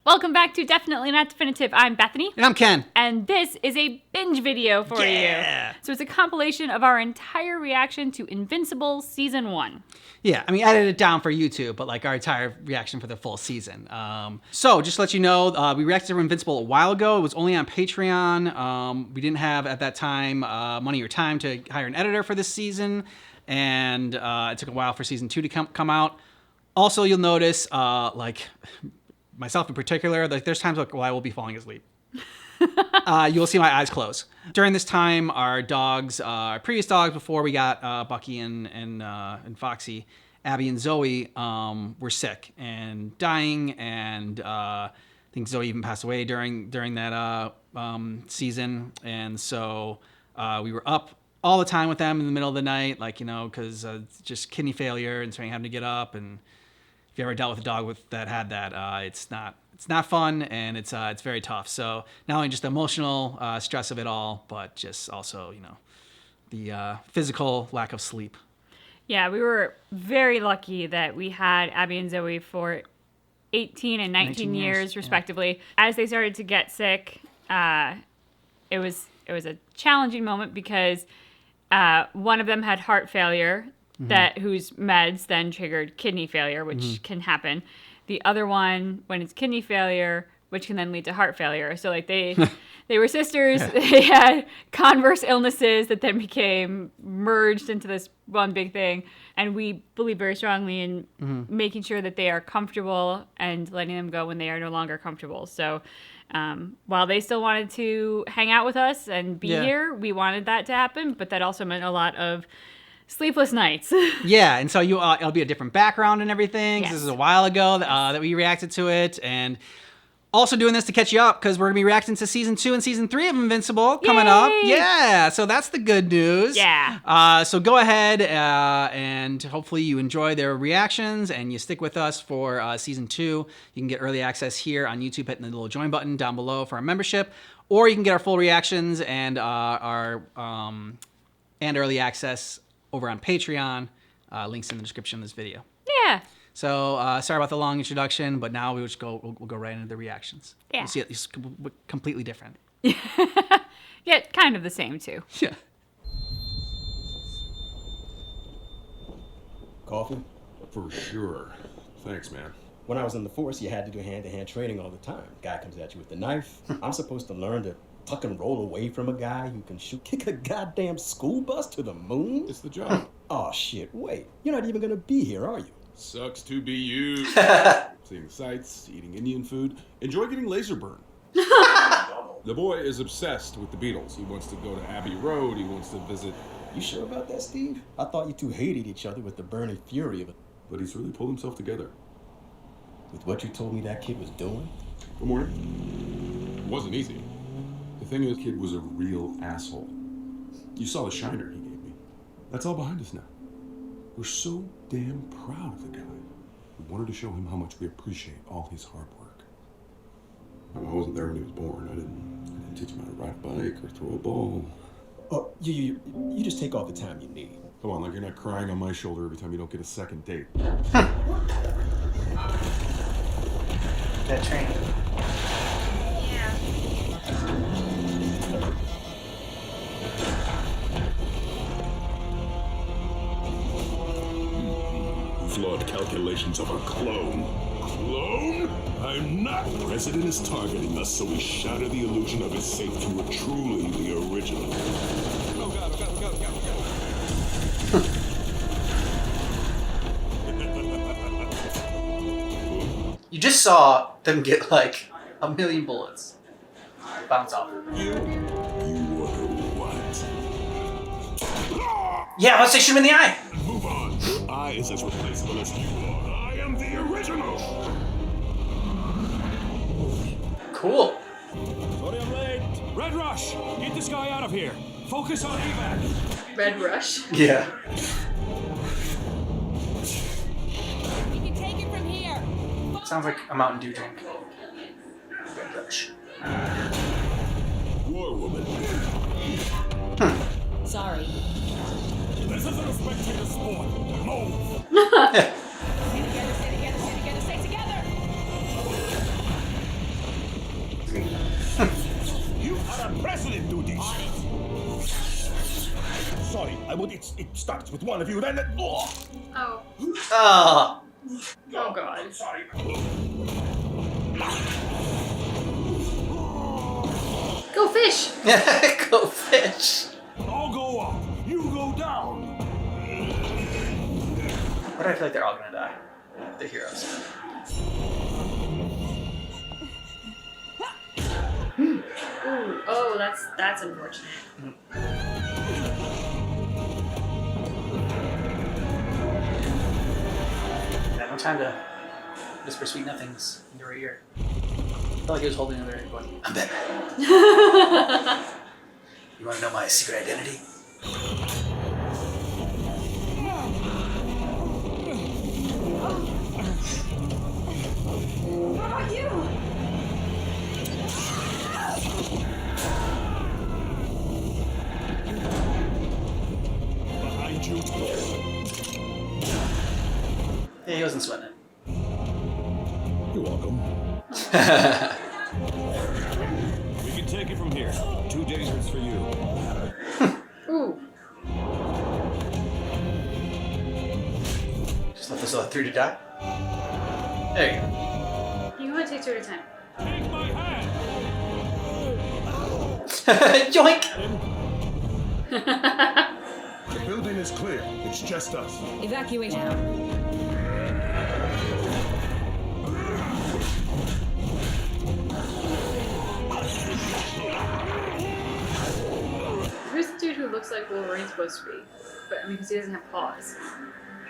Welcome back to Definitely Not Definitive. I'm Bethany. And I'm Ken. And this is a binge video for you. So it's a compilation of our entire reaction to Invincible Season 1. Yeah, I mean, I edited it down for YouTube, but like our entire reaction for the full season. So just to let you know, we reacted to Invincible a while ago. It was only on Patreon. We didn't have, at that time, money or time to hire an editor for this season. And it took a while for Season 2 to come out. Also, you'll notice, like myself in particular, like there's times like, I will be falling asleep. You'll see my eyes close. During this time, our dogs, our previous dogs before we got Bucky and Foxy, Abby and Zoe, were sick and dying, and I think Zoe even passed away during that season. And so we were up all the time with them in the middle of the night, like, you know, because just kidney failure and so having to get up. And if you ever dealt with a dog that had that, it's not fun, and it's very tough. So not only just the emotional stress of it all, but just also, you know, the physical lack of sleep. Yeah, we were very lucky that we had Abby and Zoe for 18 and 19 years respectively. Yeah. As they started to get sick, it was a challenging moment because one of them had heart failure, whose meds then triggered kidney failure, which can happen. The other one, when it's kidney failure, which can then lead to heart failure. So like they were sisters. Yeah. They had converse illnesses that then became merged into this one big thing. And we believe very strongly in making sure that they are comfortable and letting them go when they are no longer comfortable. So while they still wanted to hang out with us and be here, we wanted that to happen. But that also meant a lot of sleepless nights. Yeah, and so it'll be a different background and everything. Yes. This is a while ago that we reacted to it, and also doing this to catch you up because we're gonna be reacting to Season 2 and Season 3 of Invincible coming up. Yeah, so that's the good news. Yeah. So go ahead and hopefully you enjoy their reactions and you stick with us for Season 2. You can get early access here on YouTube, hitting the little join button down below for our membership, or you can get our full reactions and our early access over on Patreon. Links in the description of this video. Yeah. So sorry about the long introduction, but now we'll go right into the reactions. Yeah. You'll see it's completely different. Yeah, kind of the same too. Yeah. Coffee? For sure. Thanks, man. When I was in the force, you had to do hand-to-hand training all the time. Guy comes at you with the knife. I'm supposed to learn to tuck and roll away from a guy who can kick a goddamn school bus to the moon? It's the job. Oh, shit, wait. You're not even gonna be here, are you? Sucks to be you. Seeing the sights, eating Indian food, enjoy getting laser burned. The boy is obsessed with the Beatles. He wants to go to Abbey Road. He wants to visit. You sure about that, Steve? I thought you two hated each other with the burning fury of it. But he's really pulled himself together. With what you told me that kid was doing? Good morning. It wasn't easy. The thing is, the kid was a real asshole. You saw the shiner he gave me. That's all behind us now. We're so damn proud of the guy. We wanted to show him how much we appreciate all his hard work. I wasn't there when he was born. I didn't teach him how to ride a bike or throw a ball. Oh, you just take all the time you need. Come on, like you're not crying on my shoulder every time you don't get a second date. That train. Flawed calculations of a clone. Clone? I'm not. The president is targeting us, so we shatter the illusion of his safe to a truly the original. Oh god, oh god, oh god, oh god. You just saw them get like a million bullets bounce off. You were what? Yeah, let's say shoot him in the eye. Move on. Your eye is as replaceable as you are. I am the original. Cool. Sorry I'm late. Red Rush, get this guy out of here. Focus on evac. Red Rush. Yeah. You can take it from here. Sounds like a Mountain Dew drink. Red Rush. War woman. Sorry. This isn't a spectator sport. Move. Stay together, stay together, stay together, stay together. It starts with one of you, then... Oh! Oh. Oh. Oh, God. Sorry. Go fish! Go fish. I'll go up. You go down. Why do I feel like they're all gonna die? The heroes. Ooh, oh, that's unfortunate. Had no time to whisper sweet nothings into her ear. I felt like he was holding her there going, I'm Batman. You wanna know my secret identity? What about you? Behind you. Yeah, he wasn't sweating it. You're welcome. We can take it from here. 2 days for you. Ooh. Just left those other 3 to die. There you go. You want to take 2 at a time. Take my hand. Yoink! The building is clear. It's just us. Evacuate now. Who's the dude who looks like Wolverine's supposed to be? But I mean, because he doesn't have paws.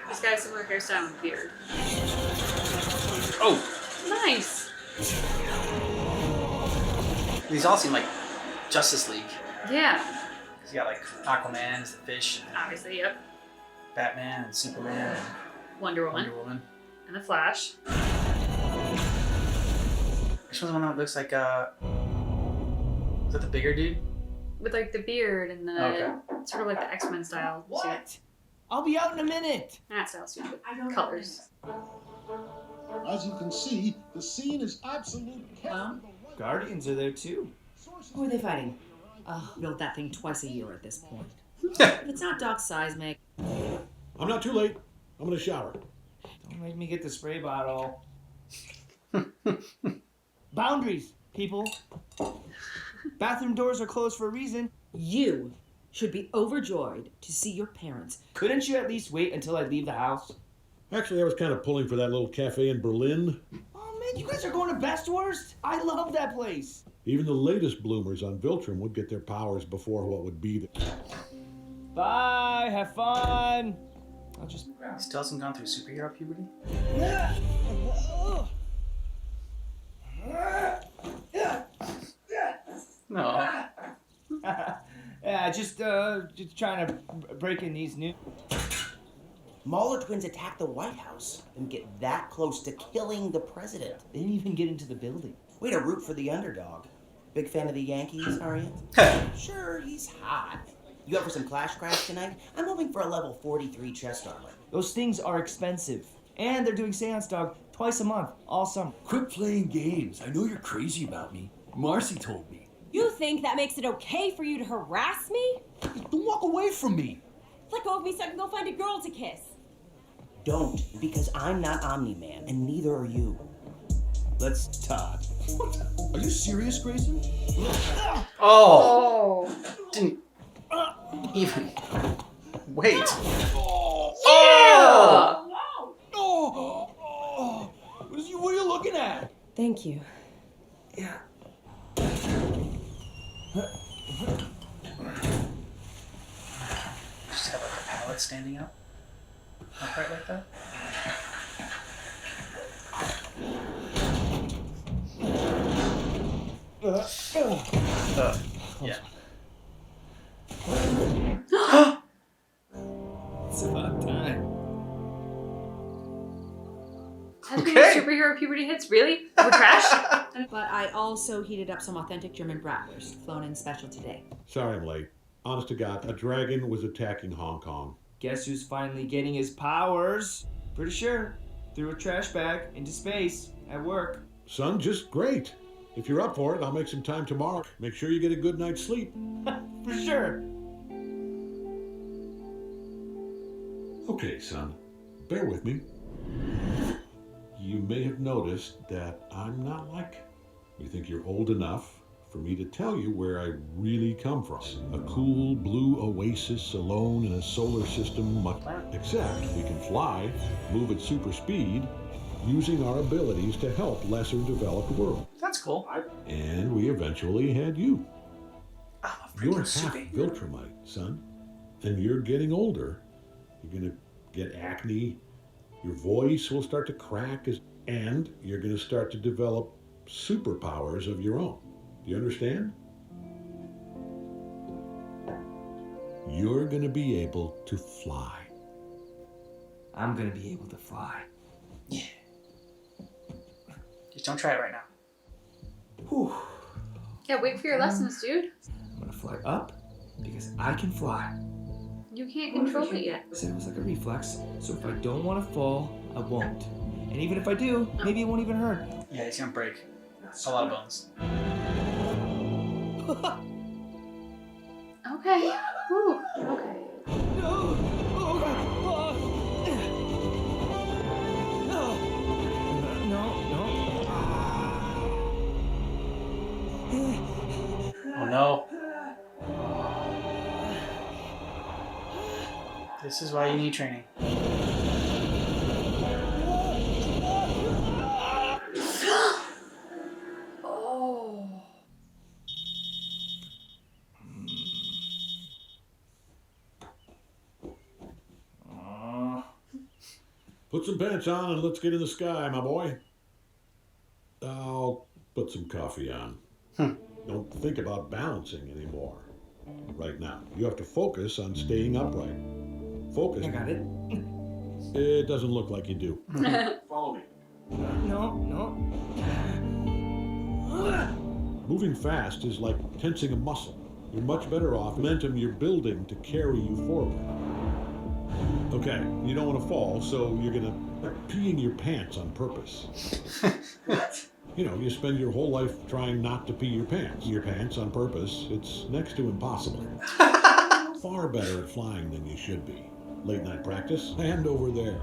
He's got a similar hairstyle and beard. Oh! Nice! These all seem like Justice League. Yeah. You got like Aquaman as the fish, and Obviously, yep. Batman and Superman and Wonder Woman. Wonder Woman. And the Flash. Which one's the one that looks like is that the bigger dude? With like the beard and the Okay. sort of like the X-Men style suit. What? I'll be out in a minute. Not style suit, but colors. As you can see, the scene is absolute chaos. Guardians are there too. Who are they fighting? Build that thing twice a year at this point. If it's not Doc Seismic. I'm not too late. I'm gonna shower. Don't make me get the spray bottle. Boundaries, people. Bathroom doors are closed for a reason. You should be overjoyed to see your parents. Couldn't you at least wait until I leave the house? Actually, I was kind of pulling for that little cafe in Berlin. Oh man, you guys are going to Best Worst? I love that place. Even the latest bloomers on Viltrum would get their powers before what would be the... Bye, have fun. I'll just... Still hasn't gone through superhero puberty? No. Yeah, just trying to break in these new... Mauler twins attack the White House and get that close to killing the president. They didn't even get into the building. Way to root for the underdog. Big fan of the Yankees, are you? Sure, he's hot. You up for some Clash Crash tonight? I'm hoping for a level 43 chest armor. Those things are expensive. And they're doing Seance Dog twice a month, all summer. Quit playing games. I know you're crazy about me. Marcy told me. You think that makes it okay for you to harass me? Don't walk away from me. Let go of me so I can go find a girl to kiss. Don't, because I'm not Omni-Man, and neither are you. Let's talk. What? Are you serious, Grayson? Oh! Didn't even wait. Yeah! Oh! What are you looking at? Thank you. Yeah. Just have like a palette standing up. Upright like that. Yeah. It's about time. That's when superhero puberty hits? Really? We're trash? But I also heated up some authentic German bratwurst, flown in special today. Sorry I'm late. Honest to God, a dragon was attacking Hong Kong. Guess who's finally getting his powers? Pretty sure. Threw a trash bag into space at work. Son, just great. If you're up for it, I'll make some time tomorrow. Make sure you get a good night's sleep. For sure. Okay, son, bear with me. You may have noticed that I'm not like you. You think you're old enough for me to tell you where I really come from. A cool blue oasis alone in a solar system, except we can fly, move at super speed, using our abilities to help lesser developed worlds. That's cool. And we eventually had you. You're half superhero. Viltrumite, son. And you're getting older. You're gonna get acne, your voice will start to crack, and you're gonna start to develop superpowers of your own. Do you understand? You're gonna be able to fly. I'm gonna be able to fly. Just don't try it right now. Whew. Yeah, wait for your lessons, dude. I'm gonna fly up because I can fly. You can't control it yet. I said it was like a reflex, so if I don't want to fall, I won't. And even if I do, maybe it won't even hurt. Yeah, he's gonna break a lot of bones. Okay. Whew. Okay. Oh no. This is why you need training. Oh. Put some pants on and let's get in the sky, my boy. I'll put some coffee on. Don't think about balancing anymore. Right now, you have to focus on staying upright. Focus. I got it. It doesn't look like you do. Follow me. No. Moving fast is like tensing a muscle. You're much better off momentum you're building to carry you forward. Okay, you don't want to fall, so you're gonna pee in your pants on purpose. What? You know, you spend your whole life trying not to pee your pants on purpose. It's next to impossible. Far better at flying than you should be. Late night practice, land over there.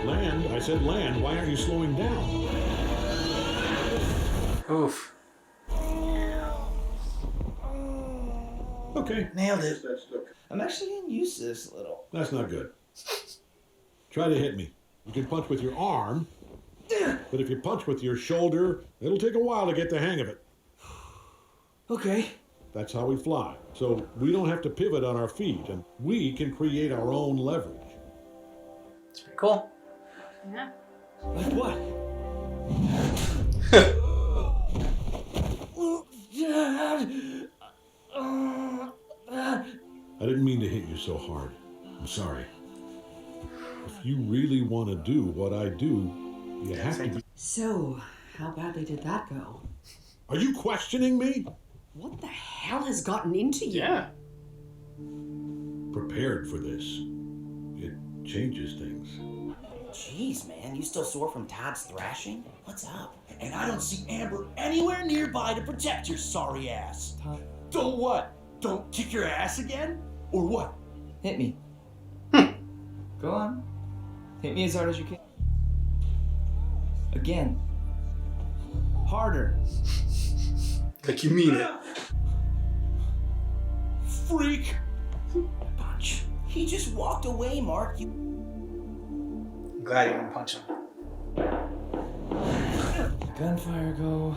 Land, I said land, why aren't you slowing down? Oof. Okay. Nailed it. I'm actually getting used to this a little. That's not good. Try to hit me. You can punch with your arm, but if you punch with your shoulder, it'll take a while to get the hang of it. Okay. That's how we fly. So we don't have to pivot on our feet, and we can create our own leverage. It's pretty cool. Yeah. Like what? I didn't mean to hit you so hard. I'm sorry. If you really want to do what I do, you have to be... So, how badly did that go? Are you questioning me? What the hell has gotten into you? Yeah. Prepared for this. It changes things. Jeez, man, you still sore from Todd's thrashing? What's up? And I don't see Amber anywhere nearby to protect your sorry ass. Todd. Don't what? Don't kick your ass again? Or what? Hit me. Go on. Hit me as hard as you can. Again. Harder. Like you mean it. Freak! Punch. He just walked away, Mark. You... I'm glad you didn't punch him. Gunfire go.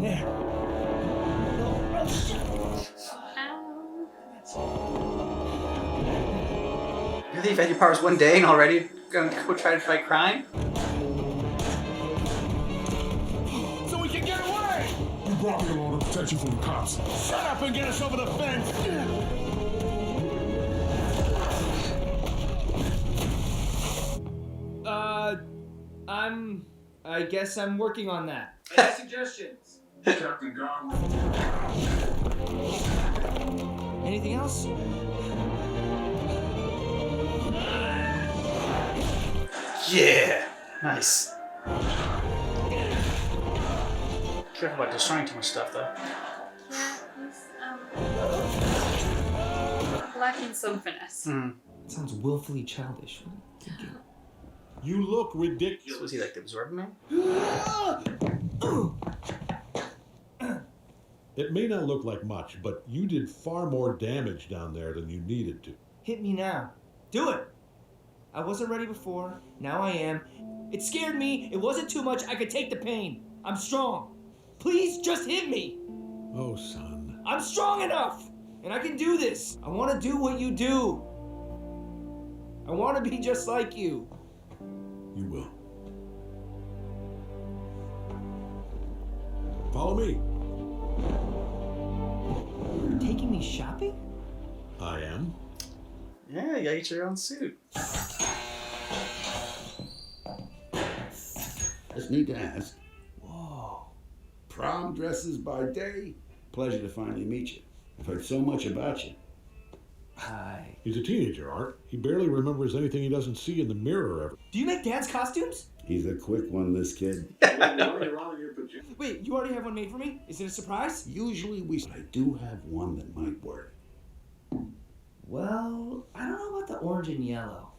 There. You think you've had your powers one day and already gonna go try to fight crime? So we can get away! You brought me a lot of attention from the cops. Shut up and get us over the fence! I guess I'm working on that. Any suggestions? Captain Gone. Anything else? Yeah. Nice. Careful about destroying too much stuff, though. Yeah, he's, lacking some finesse. It sounds willfully childish. What are you thinking? You look ridiculous. So was he like the absorbing man? It may not look like much, but you did far more damage down there than you needed to. Hit me now. Do it! I wasn't ready before. Now I am. It scared me. It wasn't too much. I could take the pain. I'm strong. Please just hit me. Oh, son. I'm strong enough. And I can do this. I want to do what you do. I want to be just like you. You will. Follow me. You're taking me shopping? I am. Yeah, you gotta get your own suit. Just need to ask. Whoa. Prom dresses by day? Pleasure to finally meet you. I've heard so much about you. Hi. He's a teenager, Art. He barely remembers anything he doesn't see in the mirror ever. Do you make dad's costumes? He's a quick one, this kid. Wait, you already have one made for me? Is it a surprise? Usually I do have one that might work. Well, I don't know about the orange and yellow.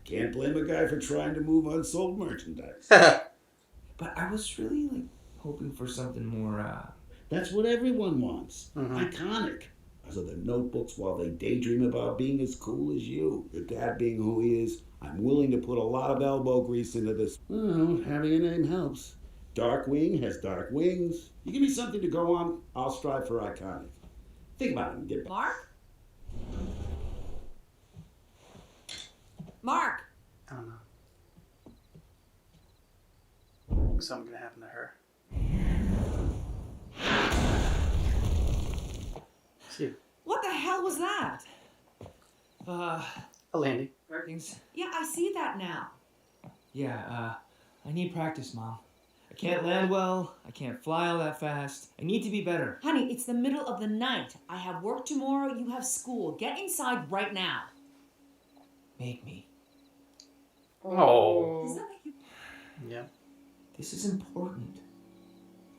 Can't blame a guy for trying to move unsold merchandise. But I was really, hoping for something more, That's what everyone wants. Iconic. As of the notebooks while they daydream about being as cool as you. Your dad being who he is, I'm willing to put a lot of elbow grease into this. Well, having a name helps. Darkwing has dark wings. You give me something to go on, I'll strive for iconic. Think about it and get back. Mark? Mark! I don't know. Something gonna happen to her. See. What the hell was that? A landing. Things. Yeah, I see that now. Yeah, I need practice, Mom. I can't land well. I can't fly all that fast. I need to be better. Honey, it's the middle of the night. I have work tomorrow. You have school. Get inside right now. Make me. Oh. Does that make you... Yeah. This is important.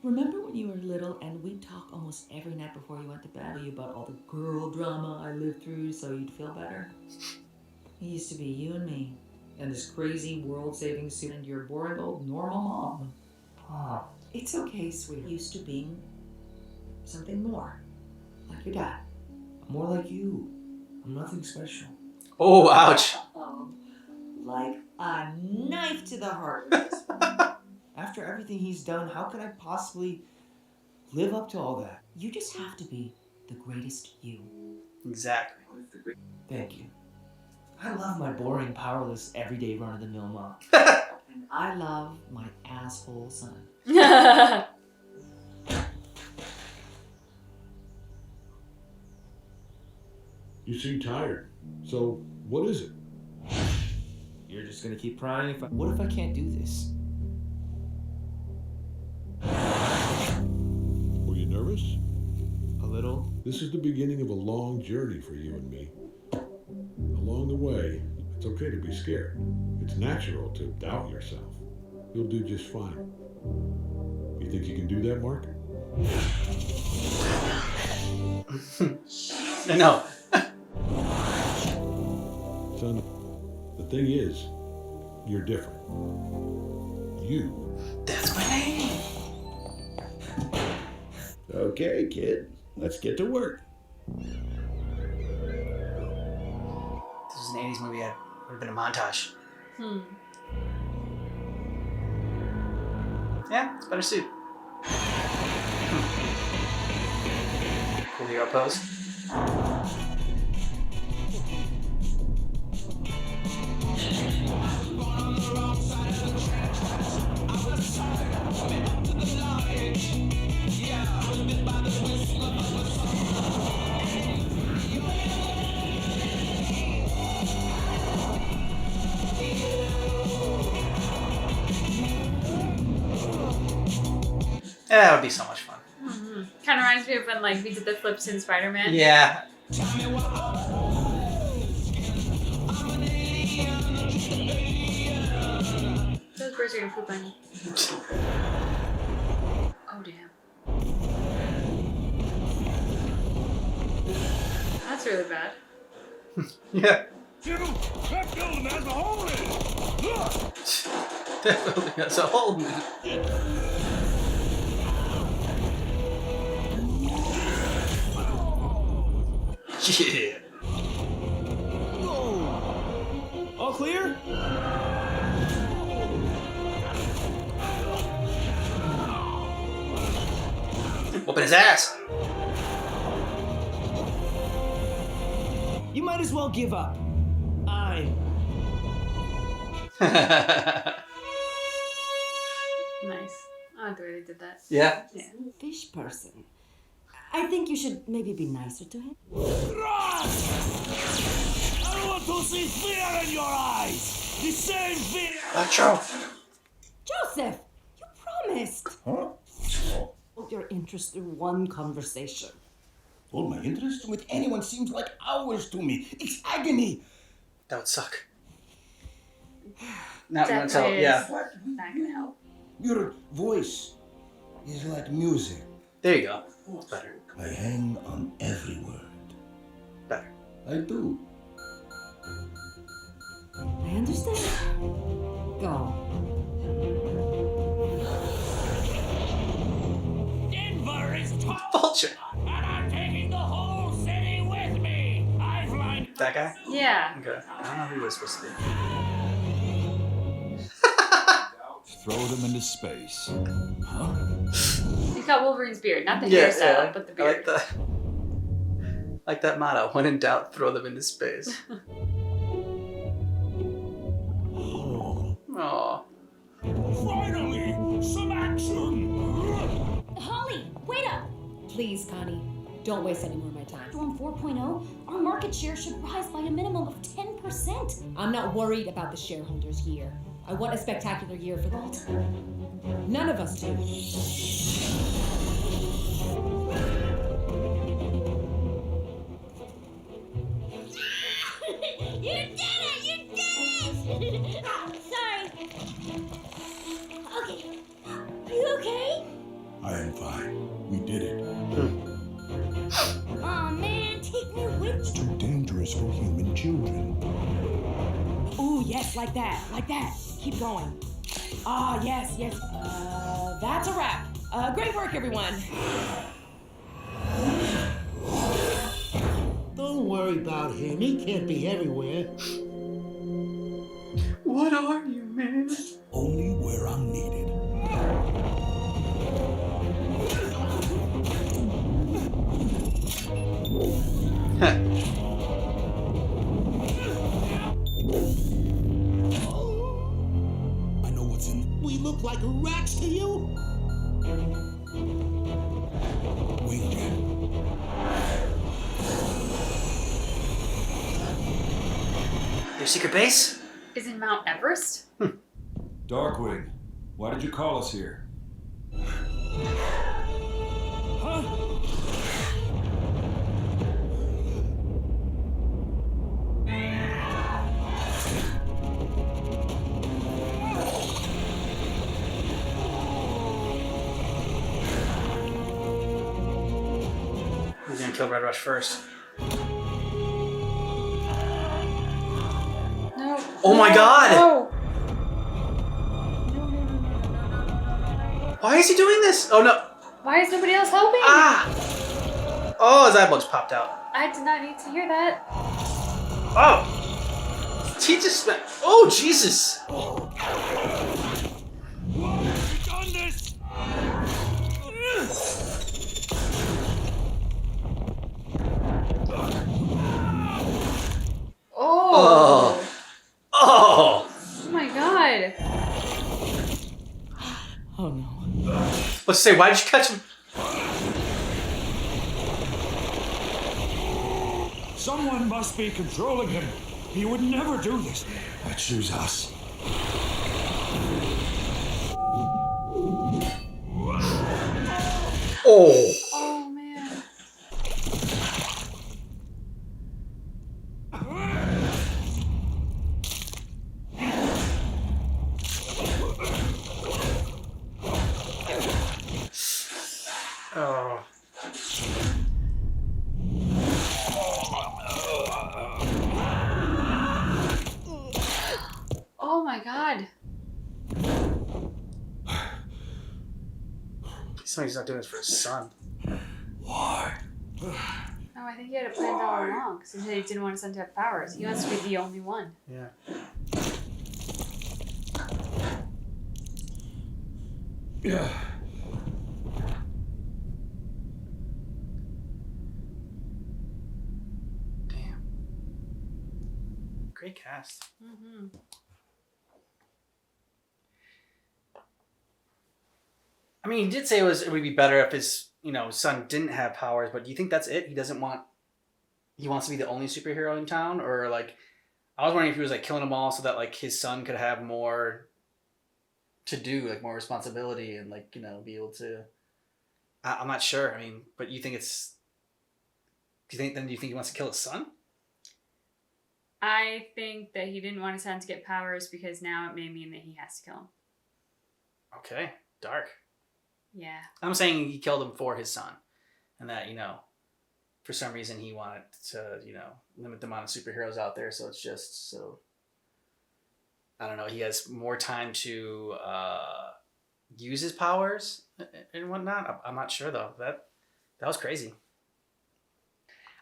Remember when you were little and we'd talk almost every night before you went to bed about all the girl drama I lived through so you'd feel better? It used to be you and me, and this crazy world-saving suit and your boring old normal mom. Oh. It's okay, sweetie. Used to being something more, like your dad. I'm more like you. I'm nothing special. Oh, ouch. Like a knife to the heart. After everything he's done, how could I possibly live up to all that? You just have to be the greatest you. Exactly. Thank you. I love my boring, powerless, everyday run-of-the-mill mom. And I love my asshole son. You seem tired. So, what is it? You're just gonna keep prying. What if I can't do this? Were you nervous? A little. This is the beginning of a long journey for you and me. Along the way, it's okay to be scared. It's natural to doubt yourself. You'll do just fine. You think you can do that, Mark? No. Son, the thing is, you're different. You. That's my name. Okay, kid. Let's get to work. This is an 80s movie. It would have been a montage. Yeah, it's a better suit. Cool hero pose. Yeah, that would be so much fun. Kind of reminds me of when we did the flips in Spider-Man. Yeah. Those birds are gonna poop on you. Oh damn. That's really bad. Yeah. That building has a hole in it! That building has a hole in it. Yeah. All clear? Whooping his ass. You might as well give up. Nice. I like the way they did that. Yeah. Fish person. I think you should maybe be nicer to him. I want to see fear in your eyes! The same fear! Nacho. Joseph, you promised. Huh? Hold your interest in one conversation. Hold my interest with anyone seems like hours to me. It's agony. That would suck. Not gonna tell. Definitely Yeah. is not gonna help. Your voice is like music. There you go. That's better. I hang on every word. Better. I do. I understand. Go. Denver is tall! Vulture. And I'm taking the whole city with me! I've lined That guy? Yeah. Okay. I don't know who he was supposed to be. Throw them into space. Huh? He's got Wolverine's beard, not the Yeah, hairstyle, yeah. but the I beard. like that motto. When in doubt, throw them into space. Aw. Finally! Some action! Holly, wait up! Please, Connie, don't waste any more of my time. Storm 4.0, our market share should rise by a minimum of 10%. I'm not worried about the shareholders' year. I want a spectacular year for that. None of us do. You did it! You did it! Sorry. Okay. Are you okay? I am fine. We did it. Aw, man, take me with It's too dangerous for human children. Ooh, yes, like that, like that. Keep going. Ah, yes, yes. That's a wrap. Great work, everyone. Don't worry about him. He can't be everywhere. What are you, man? Only where I'm needed. I know what's in. We look like rats to you? Wait, Jack. Your secret base? Is it Mount Everest? Darkwing, why did you call us here? Who's gonna kill Red Rush first? No. Oh my God! No. Why is he doing this? Oh no! Why is nobody else helping? Ah! Oh, his eyeball just popped out. I did not need to hear that. Oh! He just spent. Oh Jesus! We've done this! Oh. Oh! Oh my God. Oh no. Let's say, why'd you catch him? Someone must be controlling him. He would never do this. I choose us. Oh! Oh man. Oh. Oh my god. He's not doing this for his son. Why? No, I think he had it planned all along because he said he didn't want his son to have powers. He wants to be the only one. Yeah. Yeah. Damn. Great cast. Mm-hmm. I mean, he did say it would be better if his, son didn't have powers, but do you think that's it? He wants to be the only superhero in town? Or, like, I was wondering if he was, like, killing them all so that, like, his son could have more to do, like, more responsibility and, like, be able to... I'm not sure. I mean, but you think it's... Do you think he wants to kill his son? I think that he didn't want his son to get powers because now it may mean that he has to kill him. Okay. Dark. Yeah. I'm saying he killed him for his son. And that, for some reason he wanted to, limit the amount of superheroes out there. So it's just so... I don't know. He has more time to use his powers and whatnot. I'm not sure, though. That was crazy.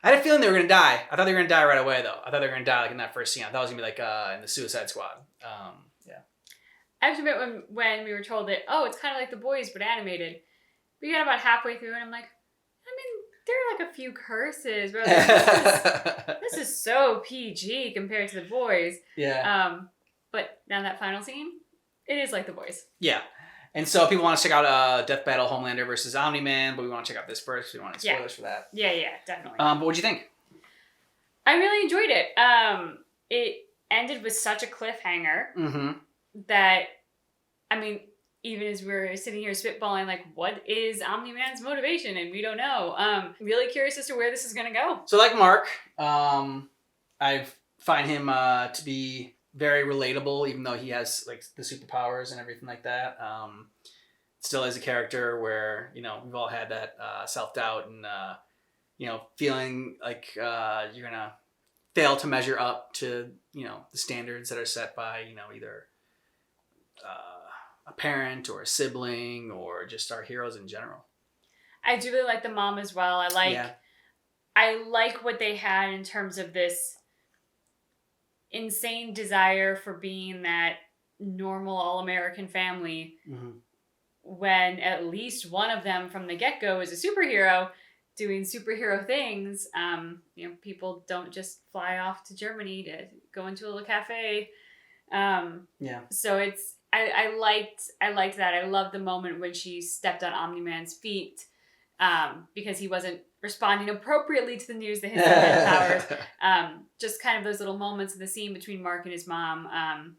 I had a feeling they were going to die. I thought they were going to die right away, though. I thought they were going to die like in that first scene. I thought it was going to be like in the Suicide Squad. Yeah. I actually meant when we were told that, it's kind of like The Boys, but animated. We got about halfway through, and I'm like, there are like a few curses. Bro. This is so PG compared to The Boys. Yeah. But now that final scene, it is like The Boys. Yeah. And so people want to check out Death Battle Homelander versus Omni-Man, but we want to check out this first. We want spoilers for that. Yeah, definitely. But what'd you think? I really enjoyed it. It ended with such a cliffhanger that, even as we're sitting here spitballing, like, what is Omni-Man's motivation? And we don't know. Really curious as to where this is going to go. So like Mark, I find him to be very relatable, even though he has like the superpowers and everything like that. Still as a character where, we've all had that self-doubt and, feeling like you're going to fail to measure up to, the standards that are set by, either a parent or a sibling or just our heroes in general. I do really like the mom as well. I like what they had in terms of this insane desire for being that normal all-American family when at least one of them from the get-go is a superhero doing superhero things. People don't just fly off to Germany to go into a little cafe. So I liked that. I loved the moment when she stepped on Omni-Man's feet because he wasn't responding appropriately to the news that his son had powers. Just kind of those little moments of the scene between Mark and his mom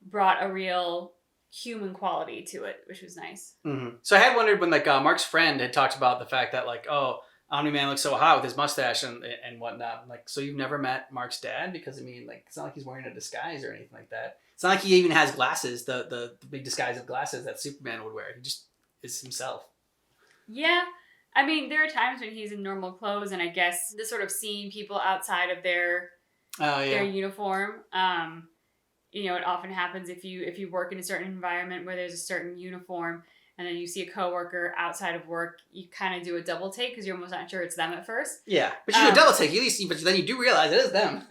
brought a real human quality to it, which was nice. So I had wondered when Mark's friend had talked about the fact that Omni-Man looks so hot with his mustache and whatnot. I'm like, so you've never met Mark's dad? Because it's not like he's wearing a disguise or anything like that. It's not like he even has glasses, the big disguise of glasses that Superman would wear. He just is himself. Yeah. There are times when he's in normal clothes, and I guess the sort of seeing people outside of their uniform. It often happens if you work in a certain environment where there's a certain uniform, and then you see a coworker outside of work, you kind of do a double take because you're almost not sure it's them at first. Yeah, but you do a double take, but then you do realize it is them.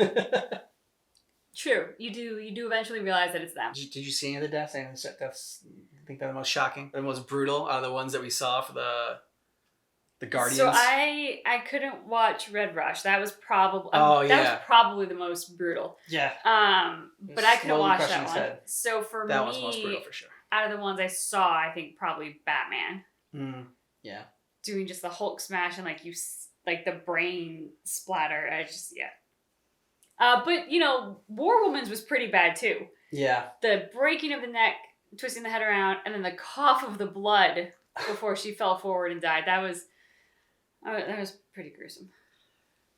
True, you do eventually realize that it's them. Did you see any of the deaths? I think they're the most shocking, the most brutal out of the ones that we saw for the Guardians. So I couldn't watch Red Rush. That was probably was probably the most brutal. Yeah. But I couldn't watch that one. Head. So for that me, was most brutal for sure. Out of the ones I saw, I think probably Batman. Yeah. Doing just the Hulk smash and the brain splatter. But War Woman's was pretty bad too. Yeah. The breaking of the neck, twisting the head around, and then the cough of the blood before she fell forward and died. That was pretty gruesome.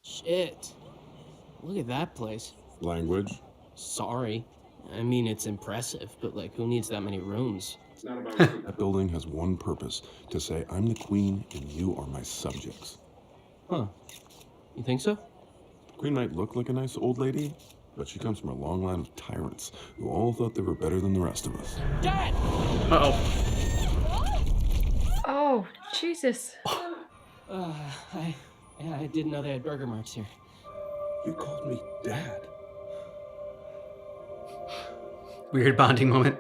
Shit. Look at that place. Language? Sorry. It's impressive, but who needs that many rooms? That building has one purpose, to say I'm the queen and you are my subjects. Huh. You think so? Queen might look like a nice old lady, But she comes from a long line of tyrants who all thought they were better than the rest of us. Dad! Uh-oh. Oh, Jesus. I didn't know they had burger marks here. You called me Dad. Weird bonding moment.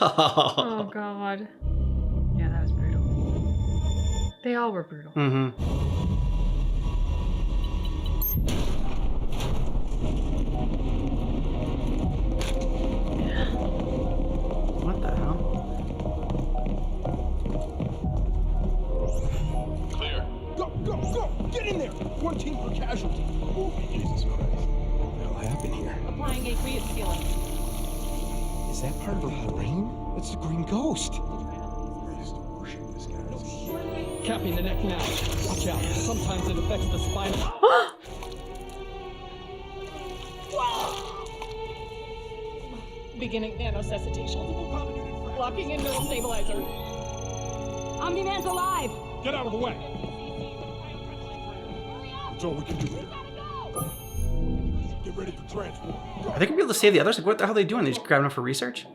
Oh, God. Yeah, that was brutal. They all were brutal. Mm-hmm. What the hell? Clear. Go, go, go! Get in there! One team per casualty. Oh, Jesus Christ. What the hell happened here? Applying aqueous sealant. Is that part of the rain? It's the Green Ghost. I used to worship this guy. Capping the neck now. Watch out. Sometimes it affects the spine. Beginning nanosuscitation. Locking in neural stabilizer. Omni-Man's alive! Get out of the way! That's all we can do here. Get ready for transport. Are they gonna be able to save the others? Like, what the hell are they doing? They just grabbing them for research?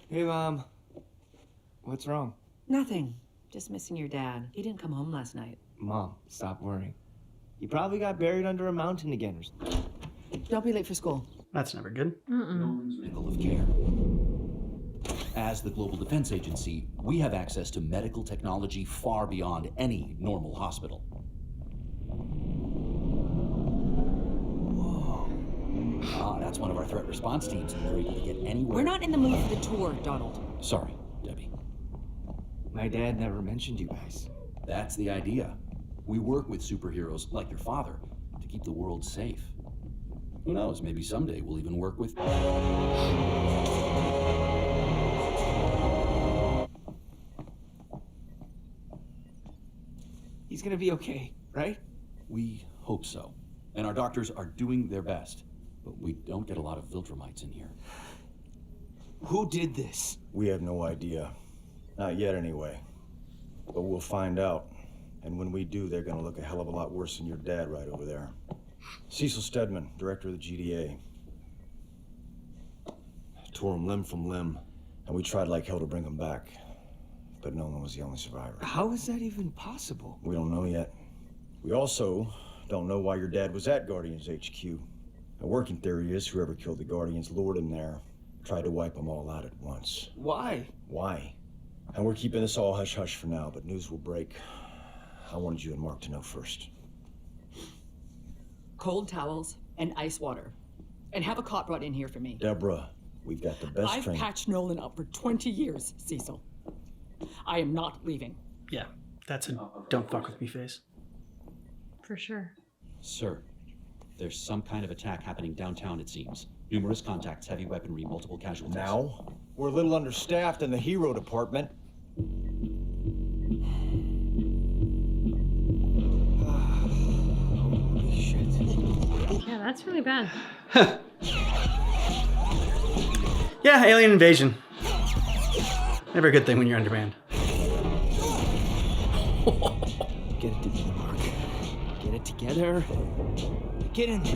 Hey, Mom. What's wrong? Nothing. Just missing your dad. He didn't come home last night. Mom, stop worrying. He probably got buried under a mountain again or something. Don't be late for school. That's never good. Medical of care. As the Global Defense Agency, we have access to medical technology far beyond any normal hospital. That's one of our threat response teams, and we're able to get anywhere. We're not in the mood for the tour, Donald. Sorry, Debbie. My dad never mentioned you guys. That's the idea. We work with superheroes like your father to keep the world safe. Who knows, maybe someday we'll even work with... He's gonna be okay, right? We hope so. And our doctors are doing their best. But we don't get a lot of Viltrumites in here. Who did this? We have no idea. Not yet, anyway. But we'll find out. And when we do, they're gonna look a hell of a lot worse than your dad right over there. Cecil Stedman, director of the GDA. Tore him limb from limb. And we tried like hell to bring him back. But Nolan was the only survivor. How is that even possible? We don't know yet. We also don't know why your dad was at Guardians HQ. A working theory is whoever killed the Guardians lured him there, tried to wipe them all out at once. Why? Why? And we're keeping this all hush-hush for now, but news will break. I wanted you and Mark to know first. Cold towels and ice water. And have a cot brought in here for me. Deborah, we've got the best I've train. patched Nolan up for 20 years, Cecil. I am not leaving. Yeah, that's a don't fuck with me face. For sure. Sir, there's some kind of attack happening downtown, it seems. Numerous contacts, heavy weaponry, multiple casualties. Now? We're a little understaffed in the hero department. Holy shit. Yeah, that's really bad. Yeah, alien invasion. Never a good thing when you're undermanned. Get it together, Mark. Get it together. Get in there.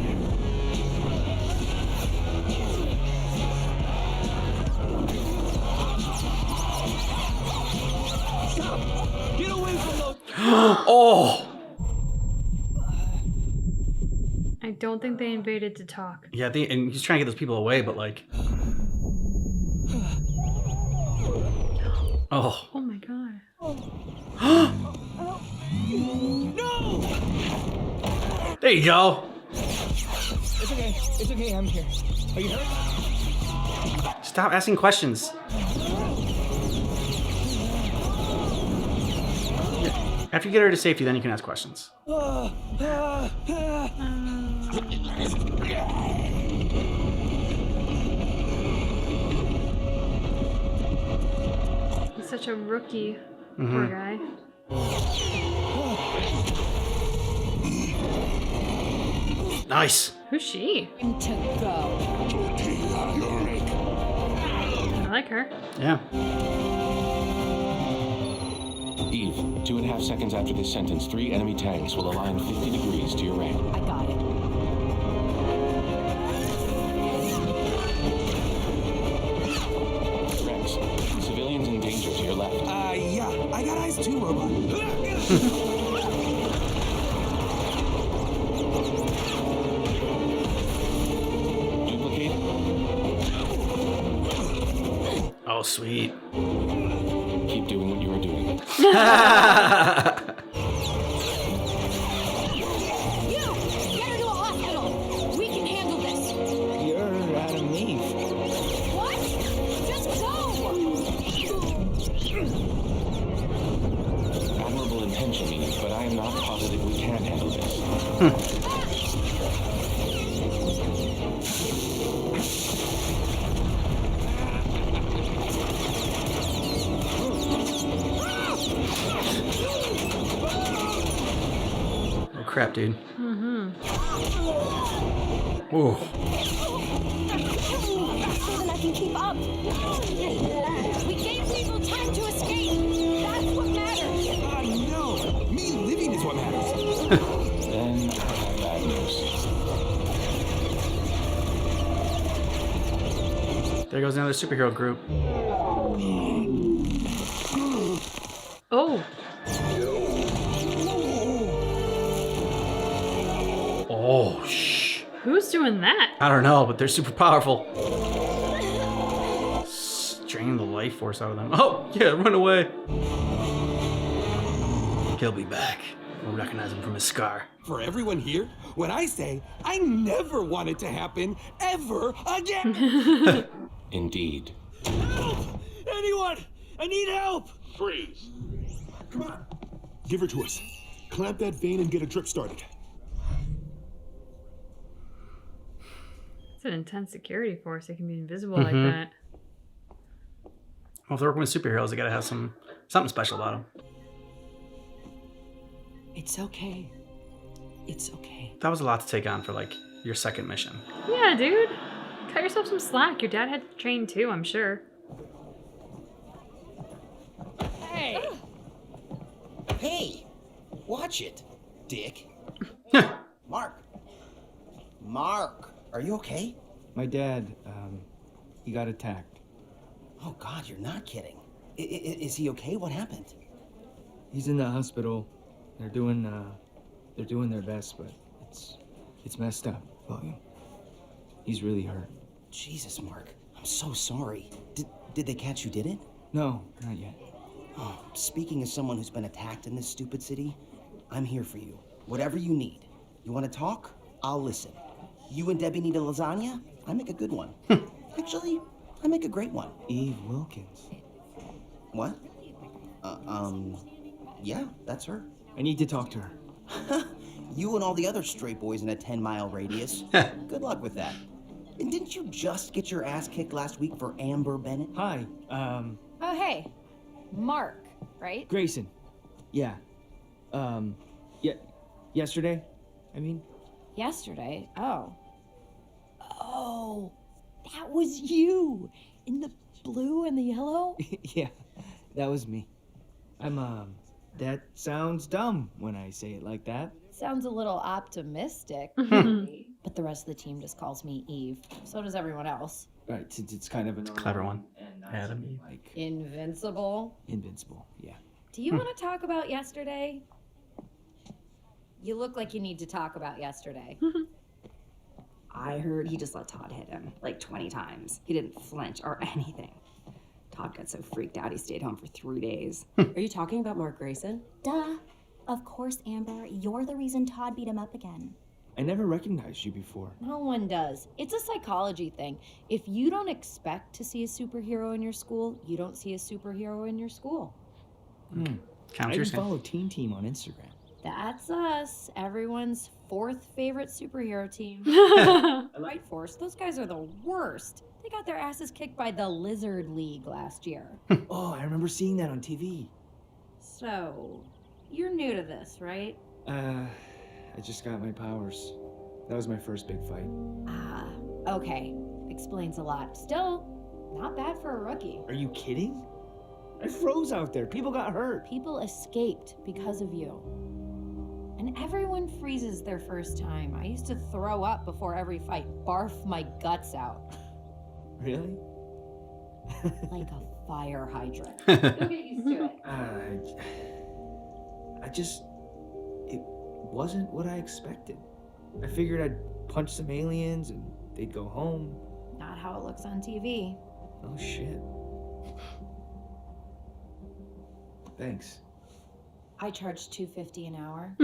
Stop! Get away from those! Oh! I don't think they invaded to talk. Yeah, and he's trying to get those people away, but like... Oh. Oh my god. No! There you go. It's okay. It's okay. I'm here. Are you hurt? Stop asking questions. After you get her to safety, then you can ask questions. He's such a rookie. Poor guy. Nice. Who's she? To go. I like her. Yeah. Eve, 2.5 seconds after this sentence, 3 enemy tanks will align 50 degrees to your right. I got it. Rex, civilians in danger to your left. Yeah, I got eyes too, robot. Duplicate. Oh, sweet. Keep doing what you were doing. You! Get her to a hospital! We can handle this! You're Adam Eve. What? Just go! Admirable intention, Eve, but I am not positive we can handle this. Oh, crap, dude. Mm-hmm. Whoa. Faster than I can keep up! We gave people time to escape! That's what matters! No! Me living is what matters. Then I have bad news. There goes another superhero group. Oh. Oh, shh. Who's doing that? I don't know, but they're super powerful. Drain the life force out of them. Oh, yeah, run away. He'll be back. We'll recognize him from his scar. For everyone here, when I say I never want it to happen ever again. Indeed. Help! Anyone! I need help! Freeze. Come on. Give her to us. Clamp that vein and get a drip started. It's an intense security force. They can be invisible like that. Well, if they're working with superheroes, they gotta have something special about them. It's okay. It's okay. That was a lot to take on for, like, your second mission. Yeah, dude. Cut yourself some slack. Your dad had to train too, I'm sure. Hey! Hey! Watch it, dick. Mark. Mark, are you okay? My dad, he got attacked. Oh God, you're not kidding. Is he okay? What happened? He's in the hospital. They're doing their best, but it's messed up, William. He's really hurt. Jesus, Mark, I'm so sorry. Did they catch who did it? No, not yet. Oh, speaking as someone who's been attacked in this stupid city, I'm here for you. Whatever you need. You want to talk? I'll listen. You and Debbie need a lasagna? I make a good one. Actually, I make a great one. Eve Wilkins. What? Yeah, that's her. I need to talk to her. You and all the other straight boys in a 10-mile radius. Good luck with that. And didn't you just get your ass kicked last week for Amber Bennett? Hi, Oh, hey. Mark, right? Grayson. Yeah. Yesterday, I mean. Yesterday? Oh. Oh, that was you! In the blue and the yellow? Yeah, that was me. That sounds dumb when I say it like that. Sounds a little optimistic. But the rest of the team just calls me Eve. So does everyone else. Right, since it's kind of a Clever one. Adam Eve. Like Invincible? Invincible, yeah. Do you want to talk about yesterday? You look like you need to talk about yesterday. I heard he just let Todd hit him like 20 times. He didn't flinch or anything. Todd got so freaked out he stayed home for 3 days. Are you talking about Mark Grayson? Duh. Of course, Amber. You're the reason Todd beat him up again. I never recognized you before. No one does. It's a psychology thing. If you don't expect to see a superhero in your school, you don't see a superhero in your school. I even follow Teen Team on Instagram. That's us. Everyone's fourth favorite superhero team. White Force. Those guys are the worst. They got their asses kicked by the Lizard League last year. Oh, I remember seeing that on TV. So, you're new to this, right? I just got my powers. That was my first big fight. Ah, okay. Explains a lot. Still, not bad for a rookie. Are you kidding? I froze out there. People got hurt. People escaped because of you. And everyone freezes their first time. I used to throw up before every fight, barf my guts out. Really? Like a fire hydrant. You'll get used to it. It wasn't what I expected. I figured I'd punch some aliens and they'd go home. Not how it looks on TV. Oh shit. Thanks. I charge $2.50 an hour.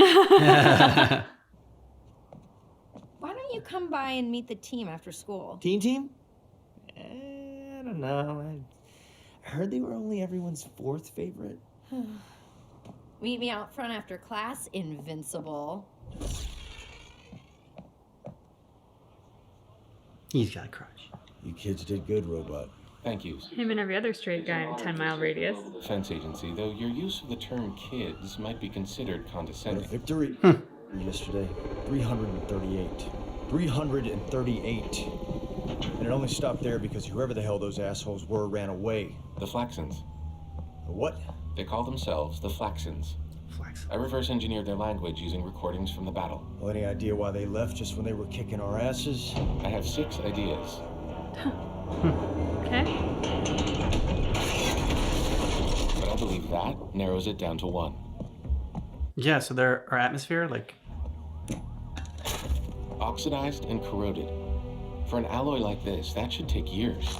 Why don't you come by and meet the team after school? Team? I don't know. I heard they were only everyone's 4th favorite. Meet me out front after class, Invincible. He's got a crutch. You kids did good, Robot. Thank you. Him and every other straight guy in a 10-mile radius. Defense agency, though your use of the term kids might be considered condescending. Victory. Yesterday, 338. 338. And it only stopped there because whoever the hell those assholes were ran away. The Flaxons. What? They call themselves the Flaxons. I reverse engineered their language using recordings from the battle. Well, any idea why they left just when they were kicking our asses? I have 6 ideas. Okay. But I believe that narrows it down to 1. Yeah, so our atmosphere, like... Oxidized and corroded. For an alloy like this, that should take years.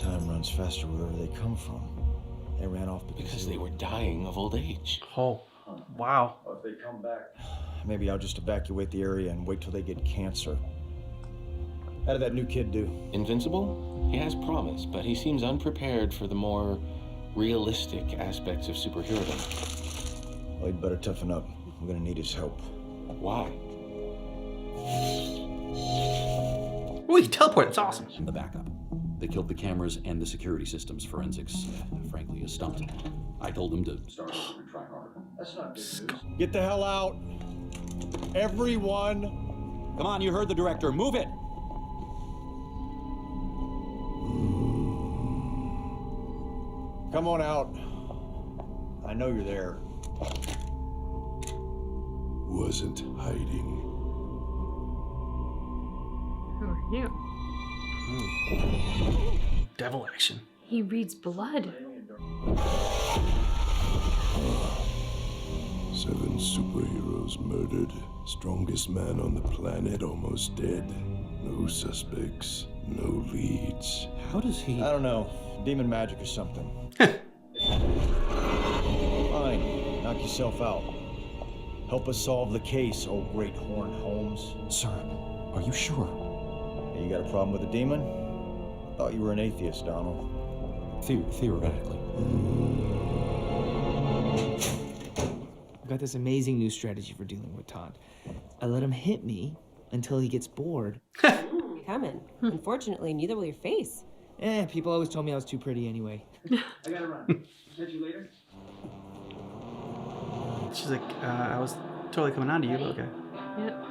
Time runs faster wherever they come from. They ran off because they were dying of old age. Oh, wow. If they come back... Maybe I'll just evacuate the area and wait till they get cancer. How did that new kid do? Invincible? He has promise, but he seems unprepared for the more realistic aspects of superherodom. Well, he'd better toughen up. I'm gonna need his help. Why? Oh, he can teleport. That's awesome. The backup. They killed the cameras and the security systems. Forensics, frankly, a stunt. I told them to start over and try harder. That's not good news. Get the hell out. Everyone. Come on, you heard the director. Move it. Come on out. I know you're there. Wasn't hiding. Who are you? Devil action. He reads blood. 7 superheroes murdered. Strongest man on the planet almost dead. No suspects, no leads. How does he... I don't know. Demon magic or something. Fine. Knock yourself out. Help us solve the case, old Great Horn Holmes. Sir, are you sure? Hey, you got a problem with a demon? I thought you were an atheist, Donald. Theoretically. I've got this amazing new strategy for dealing with Todd. I let him hit me until he gets bored. Coming. Unfortunately, neither will your face. People always told me I was too pretty anyway. I gotta run. Catch you later. She's like, I was totally coming on to you, but okay. Yep.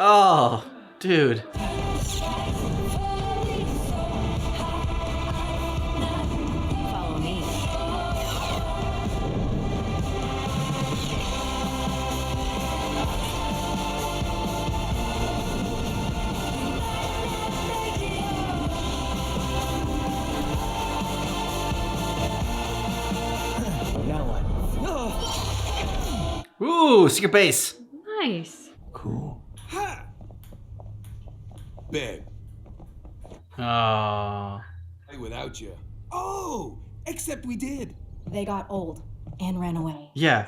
Oh, dude. Follow me. Now what? Ooh, secret base. Nice. Cool. Ha! Babe. Oh. Without you. Oh! Except we did. They got old and ran away. Yeah.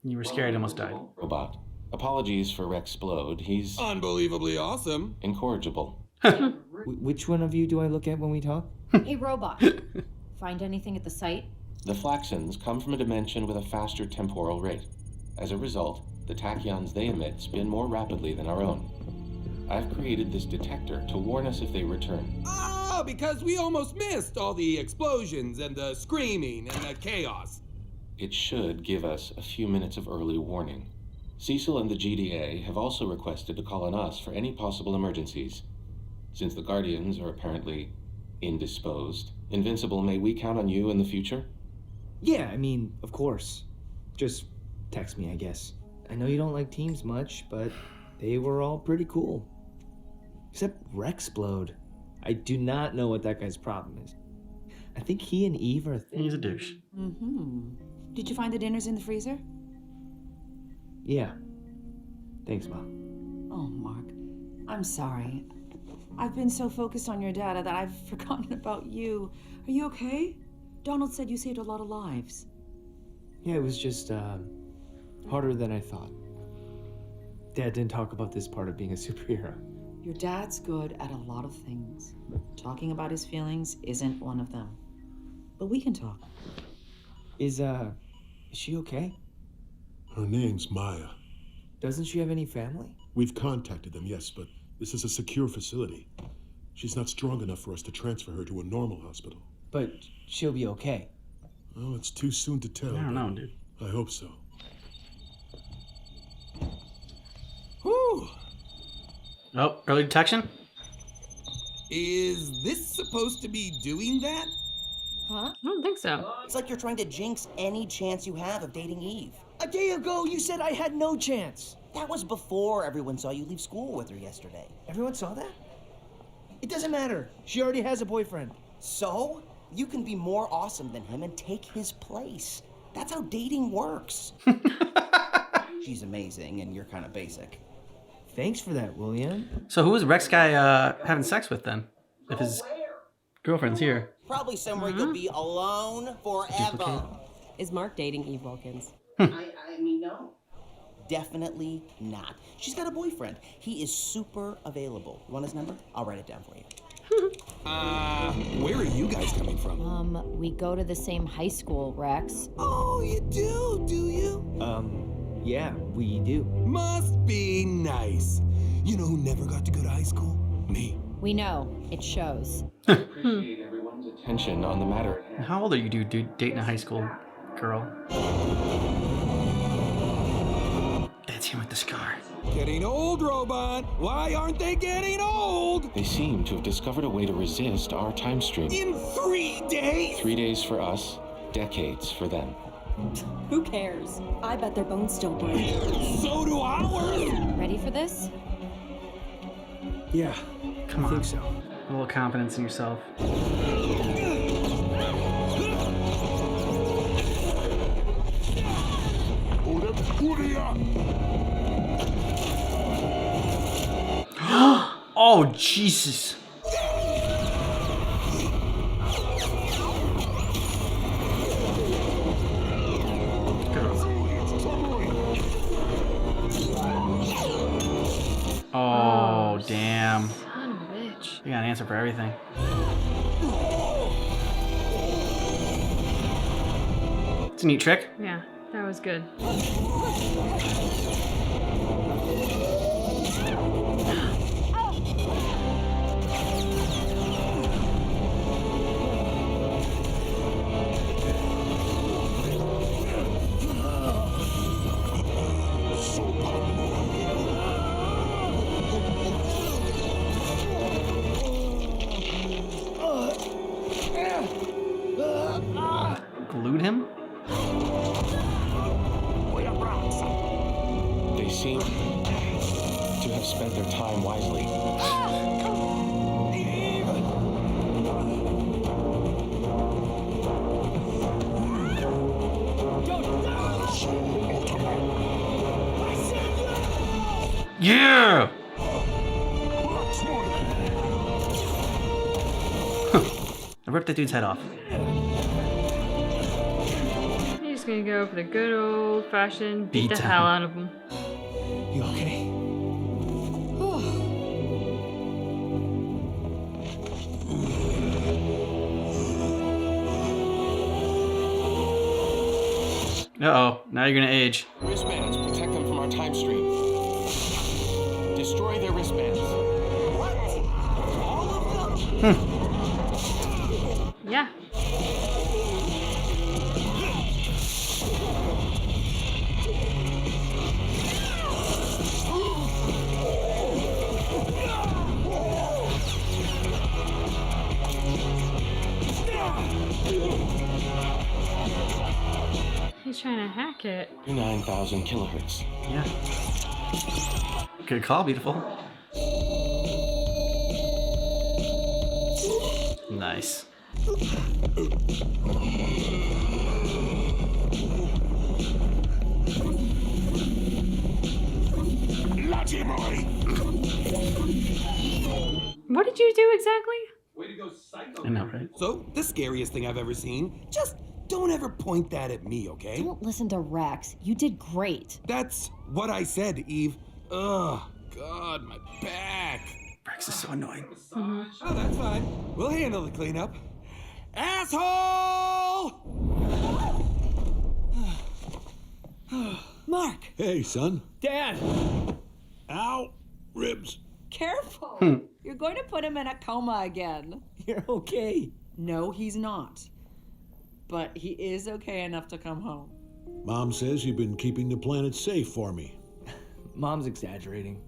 You were scared, almost died. Robot. Apologies for Rexplode. He's unbelievably awesome. Incorrigible. Which one of you do I look at when we talk? Hey, Robot. Find anything at the site? The Flaxons come from a dimension with a faster temporal rate. As a result, the tachyons they emit spin more rapidly than our own. I've created this detector to warn us if they return. Oh, because we almost missed all the explosions and the screaming and the chaos. It should give us a few minutes of early warning. Cecil and the GDA have also requested to call on us for any possible emergencies. Since the Guardians are apparently indisposed, Invincible, may we count on you in the future? Yeah, I mean, of course. Just text me, I guess. I know you don't like teams much, but they were all pretty cool. Except Rexplode. I do not know what that guy's problem is. I think he and Eve are... He's a douche. Mm-hmm. Did you find the dinners in the freezer? Yeah. Thanks, Mom. Oh, Mark. I'm sorry. I've been so focused on your data that I've forgotten about you. Are you okay? Donald said you saved a lot of lives. Yeah, it was just, harder than I thought. Dad didn't talk about this part of being a superhero. Your dad's good at a lot of things. Talking about his feelings isn't one of them. But we can talk. Is she okay? Her name's Maya. Doesn't she have any family? We've contacted them, yes, but this is a secure facility. She's not strong enough for us to transfer her to a normal hospital. But she'll be okay. Well, it's too soon to tell. I don't know, dude. I hope so. Whew. Oh, early detection? Is this supposed to be doing that? Huh? I don't think so. It's like you're trying to jinx any chance you have of dating Eve. A day ago, you said I had no chance. That was before everyone saw you leave school with her yesterday. Everyone saw that? It doesn't matter. She already has a boyfriend. So? You can be more awesome than him and take his place. That's how dating works. She's amazing, and you're kind of basic. Thanks for that, William. So who was Rex guy having sex with then? If his girlfriend's here. Probably somewhere you'll be alone forever. Duplicate. Is Mark dating Eve Wilkins? I mean, no. Definitely not. She's got a boyfriend. He is super available. You want his number? I'll write it down for you. Where are you guys coming from? We go to the same high school, Rex. Oh, you do you? Yeah, we do. Must be nice. You know who never got to go to high school? Me. We know. It shows. Appreciate everyone's attention on the matter. How old are you, dude, dating a high school girl? That's him with the scar. Getting old, Robot. Why aren't they getting old? They seem to have discovered a way to resist our time stream. In 3 days? 3 days for us, decades for them. Who cares? I bet their bones still break. So do ours. Ready for this? Yeah, Come I on. think so. A little confidence in yourself. Oh, Jesus. Oh, damn. Son of a bitch. You got an answer for everything. It's a neat trick. Yeah, that was good. Glued him? They seem to have spent their time wisely. Yeah! I ripped that dude's head off. He's gonna go for the good old fashioned beat the Beat hell down. out of him. You okay? Uh-oh, now you're gonna age. Wristbands protect them from our time stream. Destroy their wristbands. What? All of them? Yeah. He's trying to hack it. 9,000 kilohertz. Yeah. Good call, beautiful. Nice. What did you do exactly? Way to go, psycho. I know, right? So, the scariest thing I've ever seen, just don't ever point that at me, okay? Don't listen to Rex. You did great. That's what I said, Eve. Ugh, God, my back. Rex is so annoying. Oh, that's fine. We'll handle the cleanup. Asshole! Mark! Hey, son. Dad! Ow! Ribs. Careful! You're going to put him in a coma again. You're okay. No, he's not. But he is okay enough to come home. Mom says you've been keeping the planet safe for me. Mom's exaggerating.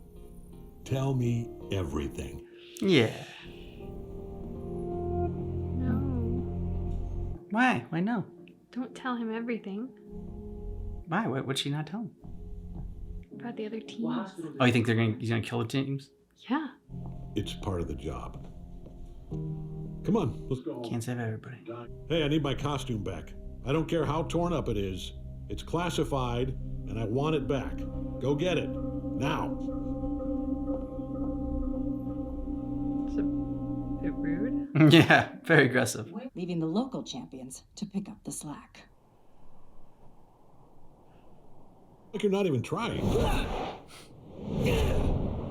Tell me everything. Yeah. No. Why? Why no? Don't tell him everything Why? What'd she not tell him? about the other teams. Oh, you think he's gonna kill the teams? Yeah. It's part of the job. Come on, let's go. Can't save everybody. Hey, I need my costume back. I don't care how torn up it is. It's classified, and I want it back. Go get it. Now. It's a bit rude. Yeah, very aggressive. Leaving the local champions to pick up the slack. Like you're not even trying.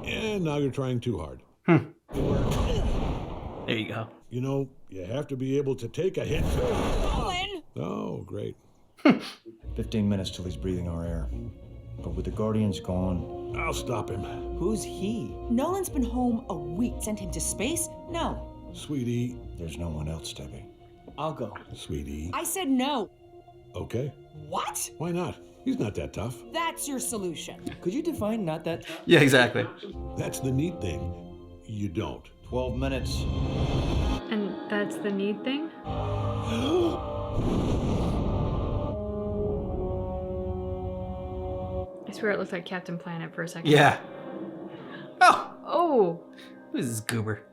And now you're trying too hard. There you go. You know, you have to be able to take a hit. Colin! Oh, great. 15 minutes till he's breathing our air. But with the Guardians gone... I'll stop him. Who's he? Nolan's been home a week. Send him to space? No. Sweetie. There's no one else, Debbie. I'll go. Sweetie. I said no. Okay. What? Why not? He's not that tough. That's your solution. Could you define not that tough? Yeah, exactly. That's the neat thing. You don't. 12 minutes. And that's the need thing? I swear it looked like Captain Planet for a second. Yeah. Oh! Oh! Who's this goober?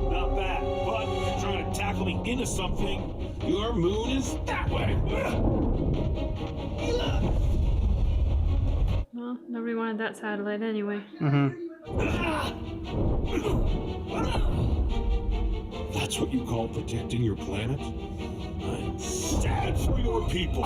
Not bad, but you're trying to tackle me into something. Your moon is that way. Well, nobody wanted that satellite anyway. That's what you call protecting your planet? I'm sad for your people.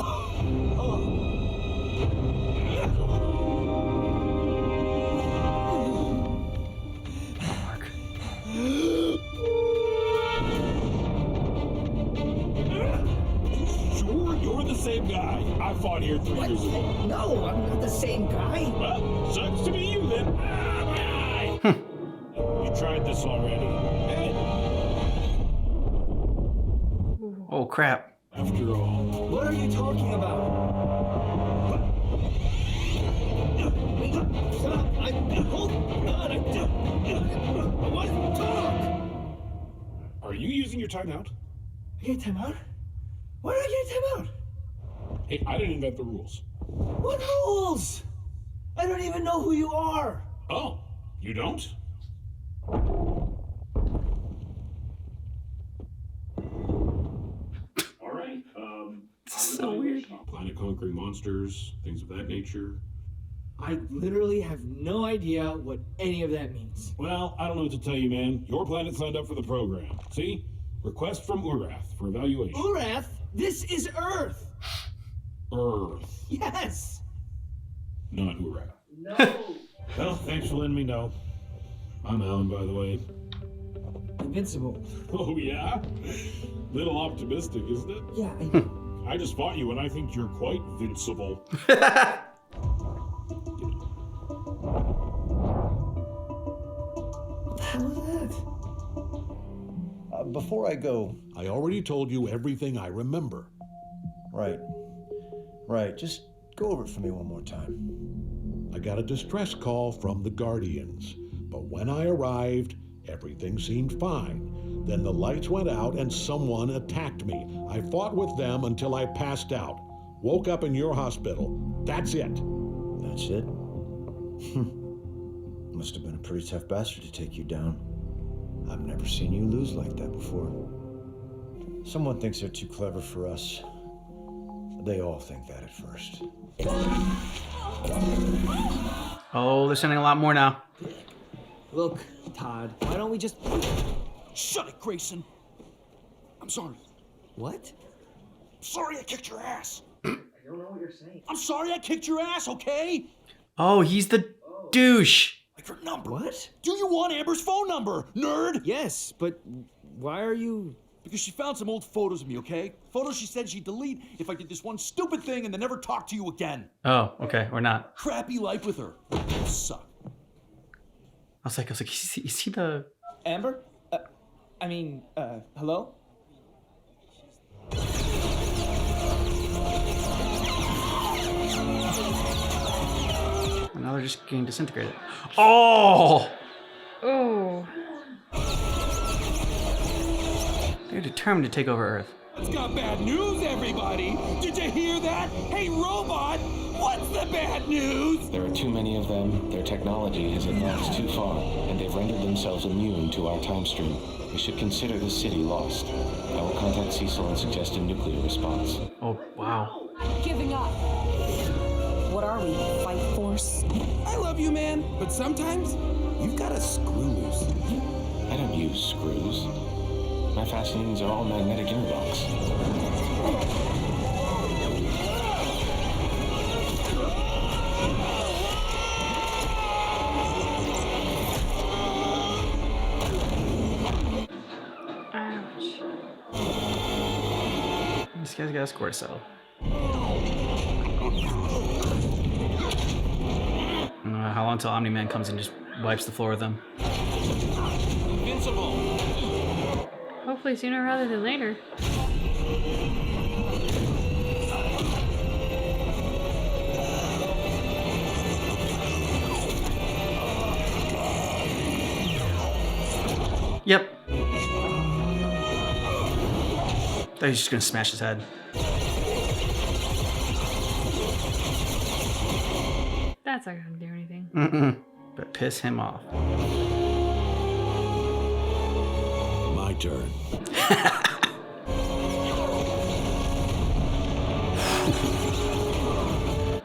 Sure, you're the same guy. I fought here 3 years ago. No, I'm not the same guy. Well, sucks to be you then. You tried this already. Hey, Oh, crap. after all. What are you talking about? I want to talk. Are you using your timeout? I get time out? Why did I get time out? Hey, I didn't invent the rules. What rules? I don't even know who you are. Oh, you don't? All right. So weird. Planet conquering monsters, things of that nature. I literally have no idea what any of that means. Well, I don't know what to tell you, man. Your planet signed up for the program. See? Request from Urath for evaluation. Urath? This is Earth. Earth, Yes. not Urath. No. Well, thanks for letting me know. I'm Alan, by the way. Invincible. Oh, yeah? Little optimistic, isn't it? Yeah, I just fought you and I think you're quite vincible. What the hell was that? Before I go... I already told you everything I remember. Right. Just go over it for me one more time. I got a distress call from the Guardians, but when I arrived, everything seemed fine. Then the lights went out and someone attacked me. I fought with them until I passed out. Woke up in your hospital. That's it. That's it? Must have been a pretty tough bastard to take you down. I've never seen you lose like that before. Someone thinks they're too clever for us. They all think that at first. Oh, they're sending a lot more now. Look, Todd, why don't we just... Shut it, Grayson. I'm sorry. What? Sorry I kicked your ass. I don't know what you're saying. I'm sorry I kicked your ass, okay? Oh, he's the douche. Like her number. What? Do you want Amber's phone number, nerd? Yes, but why are you... Because she found some old photos of me, okay? Photos she said she'd delete if I did this one stupid thing and then never talk to you again. Oh, okay, or not. Crappy life with her. You suck. I was like, is he the... Amber? Hello? And now they're just getting disintegrated. Oh! Oh. They're determined to take over Earth. It's got bad news, everybody! Did you hear that? Hey, robot! What's the bad news? There are too many of them, their technology has advanced too far, and they've rendered themselves immune to our time stream. We should consider the city lost. I will contact Cecil and suggest a nuclear response. Oh, wow. I'm giving up. What are we, fight force? I love you, man, but sometimes you've got to screw loose. I don't use screws. My fastenings are all magnetic interlocks. Ouch. This guy's got a score to settle. How long until Omni-Man comes and just wipes the floor with them? Invincible! Hopefully sooner rather than later. Yep. Thought he's just gonna smash his head. That's not gonna do anything. But piss him off. My turn.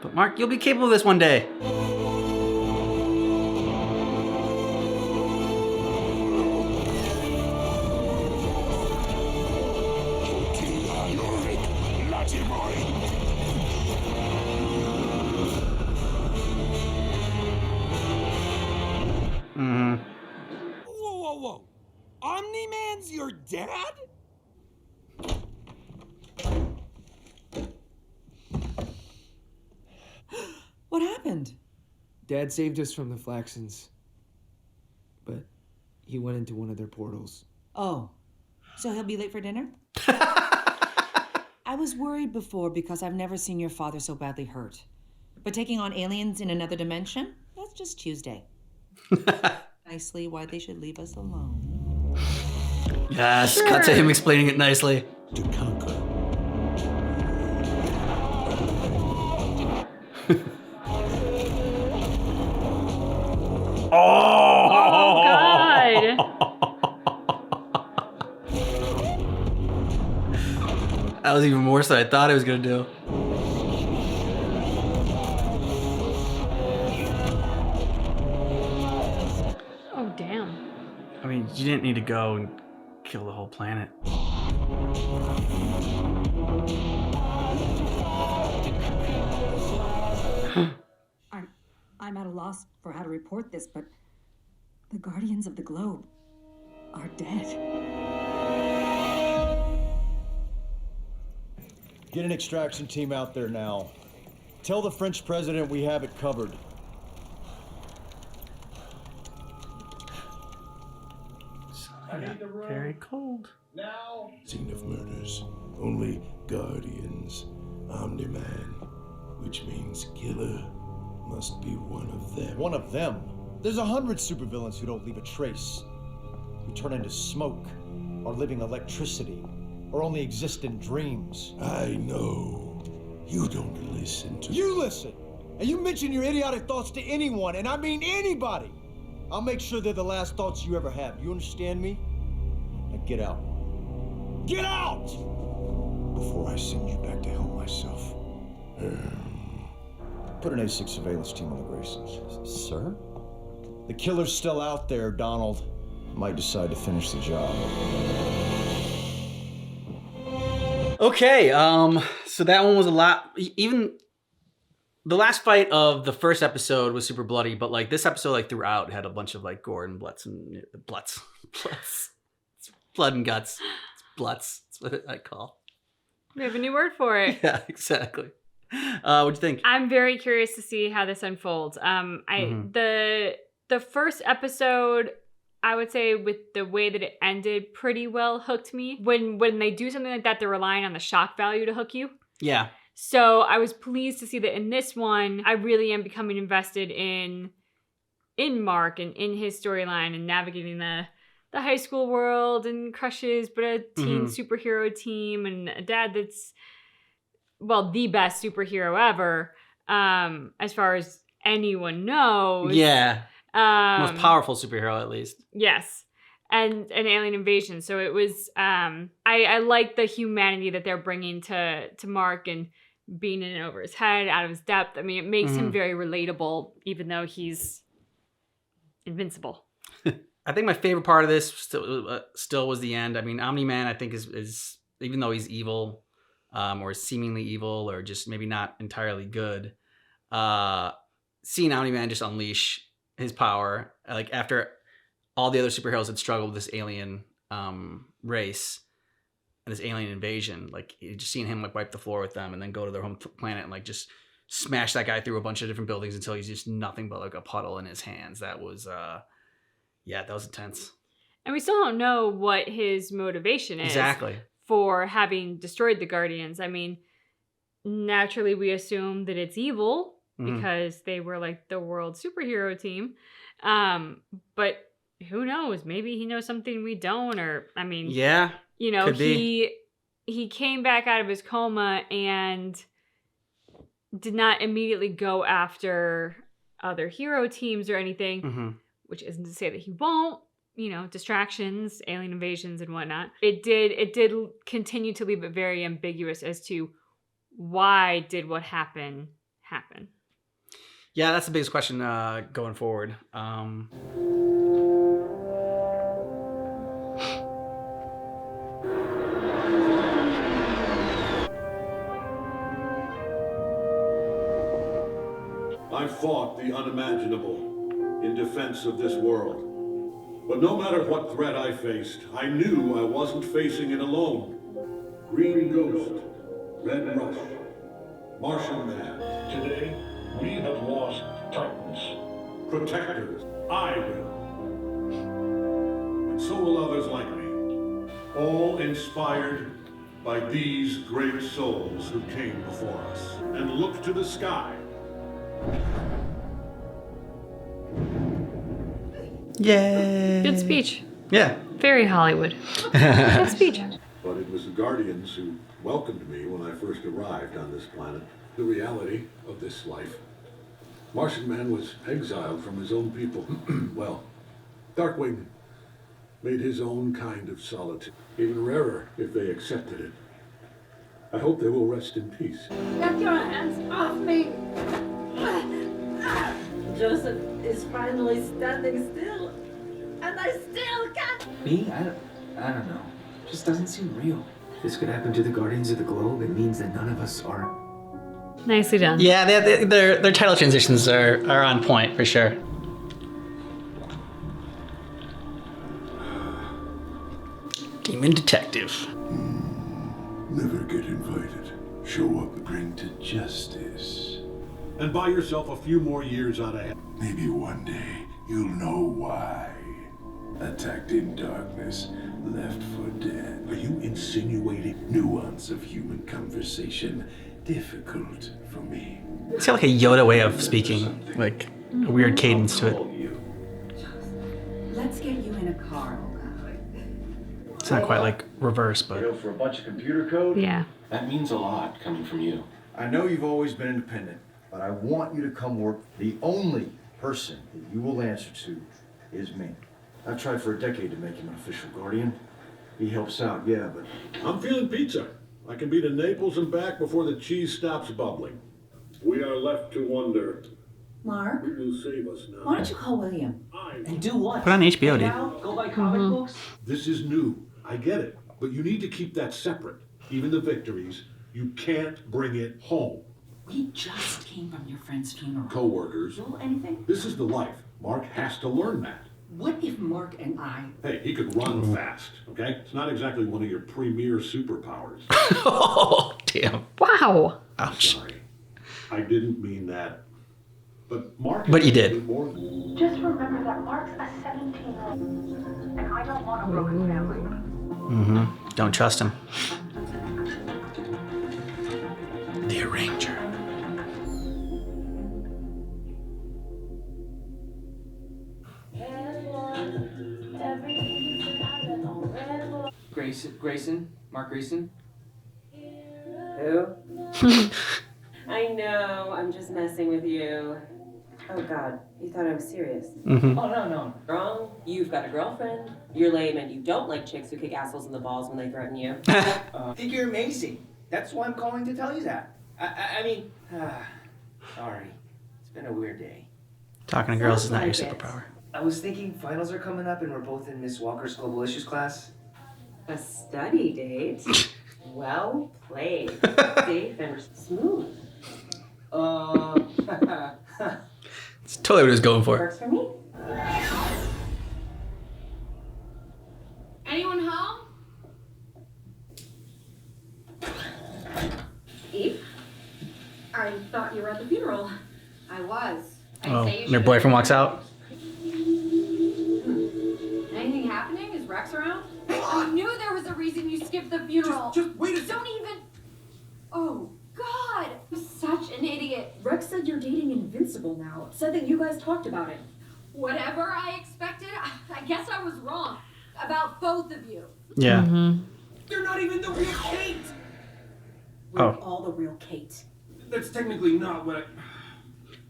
But Mark, you'll be capable of this one day. Whoa. Omni-Man's your dad? What happened? Dad saved us from the Flaxons. But he went into one of their portals. Oh, so he'll be late for dinner? I was worried before because I've never seen your father so badly hurt. But taking on aliens in another dimension? That's just Tuesday. Nicely why they should leave us alone. Yes, cut to him explaining it nicely. To conquer. Oh, God. That was even worse than I thought it was gonna do. Oh, damn. I mean, you didn't need to go and kill the whole planet. I'm at a loss for how to report this, but The Guardians of the Globe are dead. Get an extraction team out there now. Tell the French president we have it covered. Very cold. Now. Scene of murders. Only Guardians. Omni-Man. Which means killer must be one of them. One of them? There's 100 supervillains who don't leave a trace. Who turn into smoke, or living electricity, or only exist in dreams. I know. You don't listen to... You listen! And you mention your idiotic thoughts to anyone, and I mean anybody! I'll make sure they're the last thoughts you ever have. You understand me? Now get out. Get out! Before I send you back to hell myself. Put an A6 surveillance team on the Graysons. Sir? The killer's still out there, Donald. Might decide to finish the job. Okay, so that one was a lot. Even the last fight of the first episode was super bloody, but like this episode, like throughout, had a bunch of like gore and bloods and bloods. It's blood and guts. It's bloods. That's what I call. We have a new word for it. Yeah, exactly. What'd you think? I'm very curious to see how this unfolds. The first episode, I would say, with the way that it ended, pretty well hooked me. When they do something like that, they're relying on the shock value to hook you. Yeah. So I was pleased to see that in this one, I really am becoming invested in Mark and in his storyline and navigating the high school world and crushes, but a teen superhero team and a dad that's, well, the best superhero ever, as far as anyone knows. Yeah. Most powerful superhero, at least. Yes. And an alien invasion. So it was, I like the humanity that they're bringing to Mark and being in over his head, out of his depth. I mean, it makes him very relatable, even though he's invincible. I think my favorite part of this still was the end. I mean, Omni-Man, I think, is even though he's evil, or seemingly evil, or just maybe not entirely good, seeing Omni-Man just unleash his power, like after all the other superheroes had struggled with this alien race and this alien invasion, like just seeing him like wipe the floor with them and then go to their home planet and like just smash that guy through a bunch of different buildings until he's just nothing but like a puddle in his hands. That was that was intense. And we still don't know what his motivation is for having destroyed the Guardians. I mean, naturally we assume that it's evil because they were like the world superhero team. But who knows? Maybe he knows something we don't, or I mean, you know, he came back out of his coma and did not immediately go after other hero teams or anything, which isn't to say that he won't. You know, distractions, alien invasions, and whatnot. It did continue to leave it very ambiguous as to why did what happen. Yeah, that's the biggest question going forward. I fought the unimaginable in defense of this world. But no matter what threat I faced, I knew I wasn't facing it alone. Green Ghost, Red Rush, Martian Man. Today, we have lost Titans. Protectors. I will. And so will others like me. All inspired by these great souls who came before us and looked to the sky. Yay! Good speech. Yeah. Very Hollywood. Good speech. But it was the Guardians who welcomed me when I first arrived on this planet. The reality of this life. Martian Man was exiled from his own people. Well, Darkwing made his own kind of solitude. Even rarer if they accepted it. I hope they will rest in peace. Get your hands off me! Joseph is finally standing still, and I still can't. Me? I don't know. Just doesn't seem real. If this could happen to the Guardians of the Globe, it means that none of us are. Nicely done. Yeah, their title transitions are on point for sure. Demon detective. Never get invited. Show up, bring to justice. And buy yourself a few more years out ahead. Maybe one day you'll know why. Attacked in darkness, left for dead. Are you insinuating nuance of human conversation difficult for me? It's got like a Yoda way of speaking, like a weird cadence to it. Let's get you in a car. It's not quite like reverse, but For a bunch of computer code? Yeah. That means a lot coming from you. I know you've always been independent, but I want you to come work. The only person that you will answer to is me. I've tried for a decade to make him an official guardian. He helps out, yeah, but... I'm feeling pizza. I can be to Naples and back before the cheese stops bubbling. We are left to wonder. Mark, Who will save us now? why don't you call William? And do what? put on HBO, Hang dude. out, go buy comic books? This is new. I get it. But you need to keep that separate. Even the victories. You can't bring it home. We just came from your friend's funeral. Co-workers. Know anything? This is the life. Mark has to learn that. What if Mark and I... Hey, he could run fast, okay? It's not exactly one of your premier superpowers. Oh, damn. Wow. Ouch. Sorry. I didn't mean that. But Mark... But you did. More... Just remember that Mark's a 17-year-old, and I don't want a broken family. Mm-hmm. Don't trust him. The Arranger. Grayson? Mark Grayson? Who? I know, I'm just messing with you. Oh god, you thought I was serious. Mm-hmm. Oh, no. Wrong. You've got a girlfriend. You're lame and you don't like chicks who kick assholes in the balls when they threaten you. I think you're amazing. That's why I'm calling to tell you that. I mean, sorry. It's been a weird day. Talking to girls is not your Sounds like it. superpower. I was thinking finals are coming up and we're both in Miss Walker's Global Issues class. A study date? Well played. Safe and smooth. It's totally what he was going for. Works for me. Anyone home? Eve? I thought you were at the funeral. I was. Oh, and her boyfriend walks out. Anything happening? Is Rex around? I knew there was a reason you skipped the funeral. Just wait a second. Don't even. Oh, God. I'm such an idiot. Rex said you're dating Invincible now. Said that you guys talked about it. Whatever I expected, I guess I was wrong. About both of you. Yeah. Mm-hmm. You're not even the real Kate. We're Oh. all the real Kate. That's technically not what I... I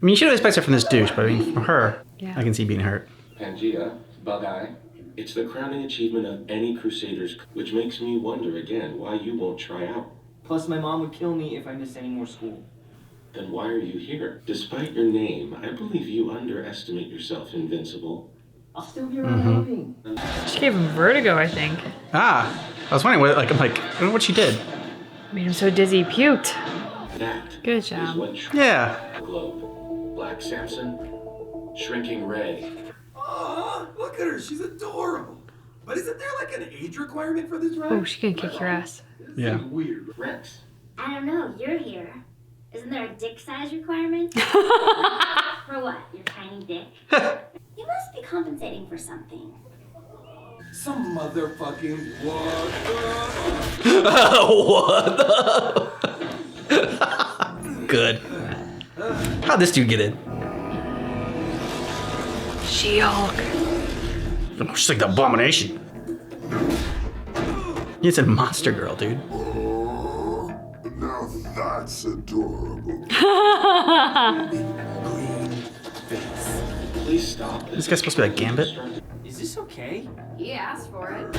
mean, you should expect it from this douche, but I mean, from her, Yeah. I can see being hurt. Pangea, Bug-Eye, it's the crowning achievement of any Crusaders, which makes me wonder again why you won't try out. Plus, my mom would kill me if I missed any more school. Then why are you here? Despite your name, I believe you underestimate yourself, Invincible. I'll still be around helping. She gave him vertigo, I think. Ah, I was wondering what, like, I don't know what she did. Made him so dizzy, he puked. That Good is job. what Yeah. Globe. Black Samson, Shrinking Ray. Oh, look at her. She's adorable. But isn't there like an age requirement for this ride? Oh, she can kick your ass. Yeah. Weird. Rex. I don't know, you're here. Isn't there a dick size requirement? For what? Your tiny dick? You must be compensating for something. Some motherfucking what What the? Good. How'd this dude get in? She-Hulk. Oh, she's like the Abomination. It's a monster girl, dude. Now that's adorable. Please stop. This guy's supposed to be like Gambit. Is this okay? He asked for it.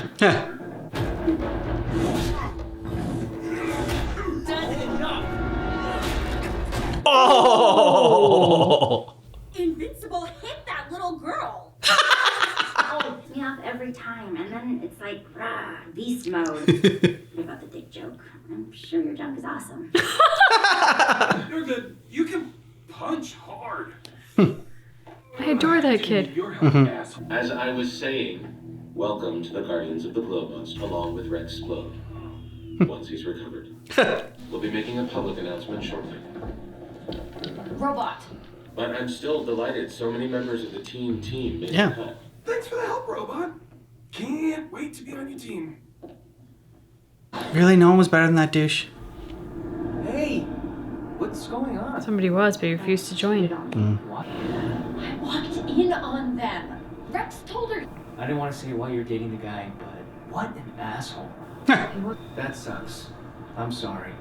Oh! Invincible hit that little girl. It's me off every time, and then it's like, rah, beast mode. What about the dick joke? I'm sure your junk is awesome. You're good. You can punch hard. I adore that kid. As I was saying, Welcome to the Guardians of the Globust, along with Rex Splode. Once he's recovered. We'll be making a public announcement shortly. Robot. But I'm still delighted so many members of the team made Yeah. the cut. Thanks for the help, Robot. Can't wait to be on your team. Really? No one was better than that douche? Hey, what's going on? Somebody was, but he refused to join. What? I walked in on them. Rex told her. I didn't want to say why you're dating the guy, but what an asshole. That sucks. I'm sorry.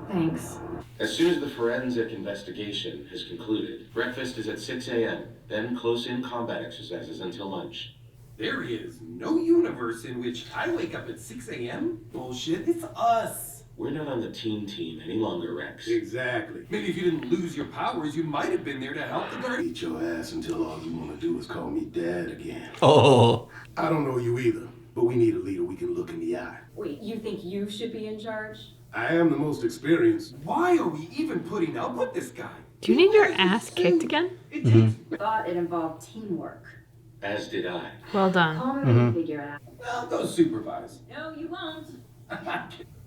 Thanks. As soon as the forensic investigation has concluded, breakfast is at 6 a.m., then close-in combat exercises until lunch. There is no universe in which I wake up at 6 a.m. Bullshit, it's us. We're not on the team any longer, Rex. Exactly. Maybe if you didn't lose your powers, you might have been there to help the Guardians. Eat your ass until all you want to do is call me dad again. Oh. I don't know you either, but we need a leader we can look in the eye. Wait, you think you should be in charge? I am the most experienced. Why are we even putting up with this guy? Do you need your ass kicked again? Thought it involved teamwork. As did I. Well done. Call me when you figure it out. I'll go supervise. No, you won't.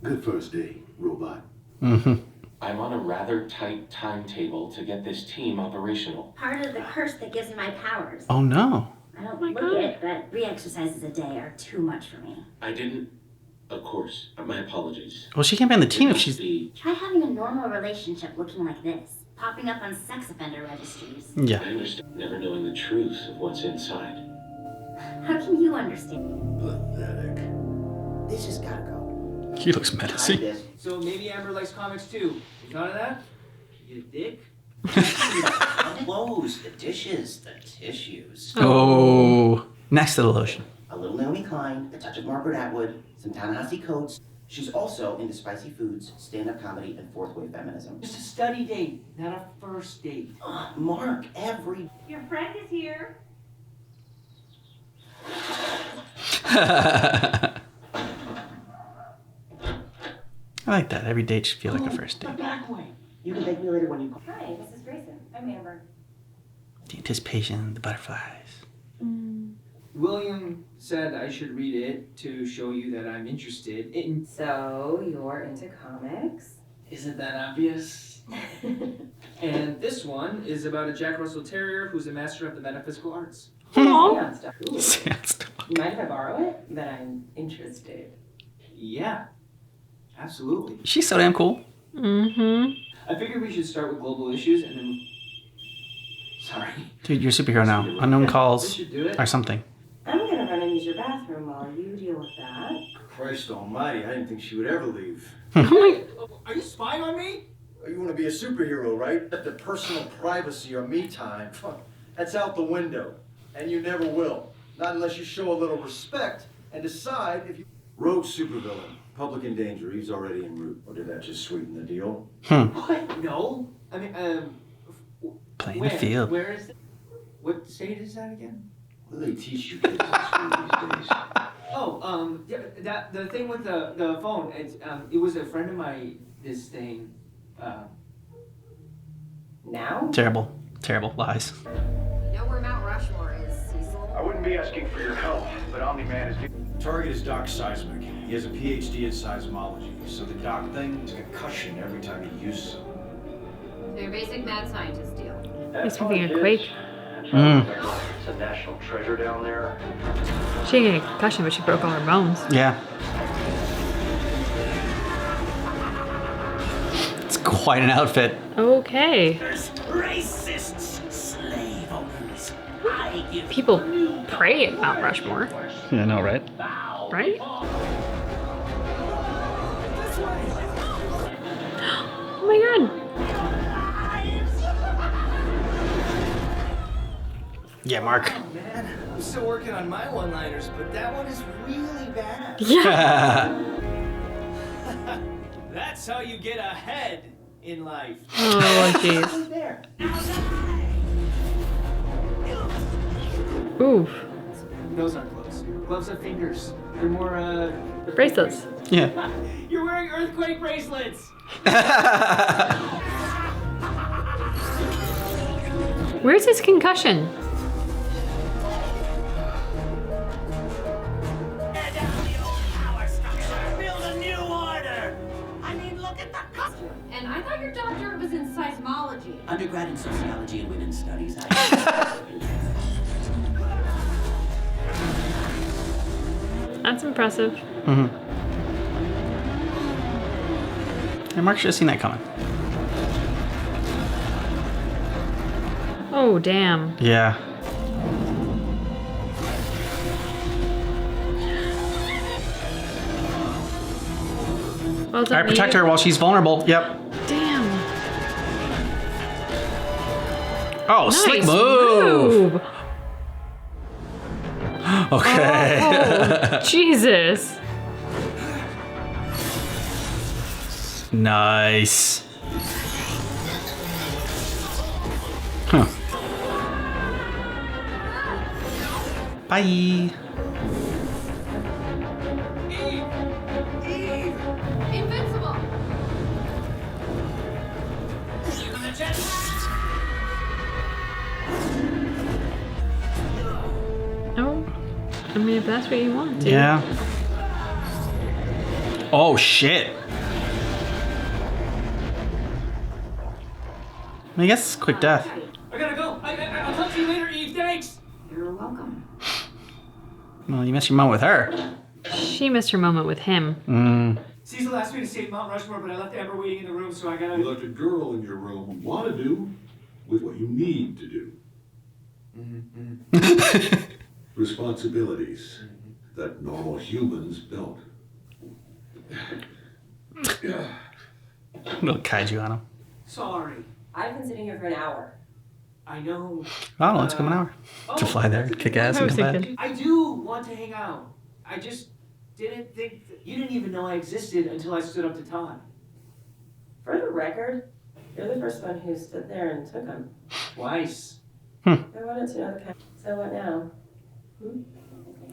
Good first day, robot. I'm on a rather tight timetable to get this team operational. Part of the curse that gives me my powers. Oh no. I don't look it, but 3 exercises a day are too much for me. I didn't... Of course. My apologies. Well, she can't be on the team if she's... Try having a normal relationship looking like this. Popping up on sex offender registries. Yeah. I understand never knowing the truth of what's inside. How can you understand? Pathetic. This has gotta go. He looks menacing. So maybe Amber likes comics too. You thought of that? You get a dick? The clothes, the dishes, the tissues. Oh. Next to the lotion. A little Naomi Klein, a touch of Margaret Atwood, some Ta-Nehisi Coates. She's also into spicy foods, stand-up comedy, and fourth-wave feminism. Just a study date, not a first date. Mark, every... Your friend is here. I like that. Every date should feel like a first date. Back way. You can thank me later when you... Hi, this is Grayson. I'm Amber. The anticipation, the butterflies. William said I should read it to show you that I'm interested in... So, you're into comics? Isn't that obvious? And this one is about a Jack Russell Terrier who's a master of the metaphysical arts. Seance stuff. Ooh. Seance You mind if I borrow it? But I'm interested. Yeah, absolutely. She's so damn cool. I figured we should start with global issues and then... Sorry. Dude, you're a superhero now. Unknown calls We should do it. or something. I'm gonna run and use your bathroom while you deal with that. Christ almighty, I didn't think she would ever leave. Are you spying on me? You want to be a superhero, right? The personal privacy or me time, that's out the window. And you never will. Not unless you show a little respect and decide if you... Rogue supervillain. Public in danger. He's already en route. Or did that just sweeten the deal? What? No. I mean, Playing where? the field. Where is... What state is that again? What do they teach you kids in school these days? Oh, yeah, the thing with the phone. It was a friend of mine. This thing. Now? Terrible. Terrible lies. Know where Mount Rushmore is, Cecil? I wouldn't be asking for your help, but Omni-Man is... Target is Doc Seismic. He has a PhD in seismology, so the Doc thing is a concussion every time he uses it. They're basic mad scientist deal. He's moving a quake. It's a national treasure down there. She didn't get a concussion, but she broke all her bones. Yeah. It's quite an outfit. Okay. Racists, slave owners. I give People pray at Mount Rushmore, Yeah, I know, right? right? Oh my god. Yeah, Mark. Man, I'm still working on my one-liners, but that one is really bad. Yeah. That's how you get ahead in life. Oh, jeez. There. Oof. Those aren't gloves. Gloves are fingers. They're more, Bracelets. Yeah. You're wearing earthquake bracelets! Where's his concussion? undergrad in sociology and women's studies. That's impressive. Mm-hmm. And Mark should have seen that coming. Oh, damn. Yeah. Well done, All right, protect Eve. her while she's vulnerable. Yep. Damn. Oh, Nice slick move. Okay. Oh, Jesus. Nice. Huh. Bye. Invincible! Oh, I mean, if that's what you want to. Yeah. Oh, shit. I guess quick death. I gotta go. I'll talk to you later, Eve. Thanks. You're welcome. Well, you missed your moment with her. She missed her moment with him. Mm. Cecil asked me to save Mount Rushmore, but I left Amber waiting in the room, so I gotta. You left a girl in your room who want to do with what you need to do. Responsibilities that normal humans don't. Little kaiju on him. Sorry. I've been sitting here for an hour. I know. I don't know, it's come an hour. To fly there, kick ass, and come back. I do want to hang out. I just didn't think that you didn't even know I existed until I stood up to Todd. For the record, you're the first one who stood there and took him. Twice. I wanted to know the kind. So what now?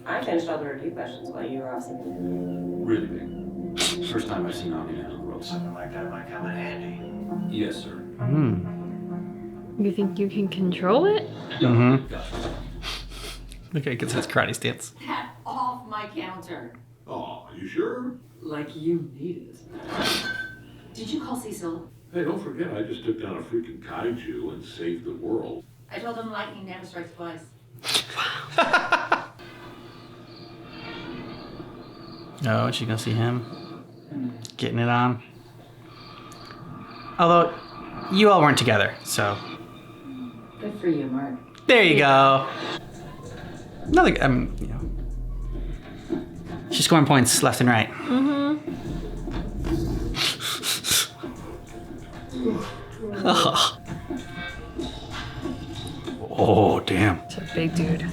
I finished all the review questions while you were off sleeping. Really big. First time I've seen Omni handle the ropes. Something like that might come in handy. Yes, sir. You think you can control it? Mm-hmm. Look at it gets his karate stance. That off my counter. Oh, you sure? Like you need it. Did you call Cecil? Hey, don't forget, I just took down a freaking kaiju and saved the world. I told him lightning never strikes twice. Oh, and she's gonna see him getting it on. Although, you all weren't together, so. Good for you, Mark. There you go. Another, you know. She's scoring points left and right. Oh, damn. It's a big dude.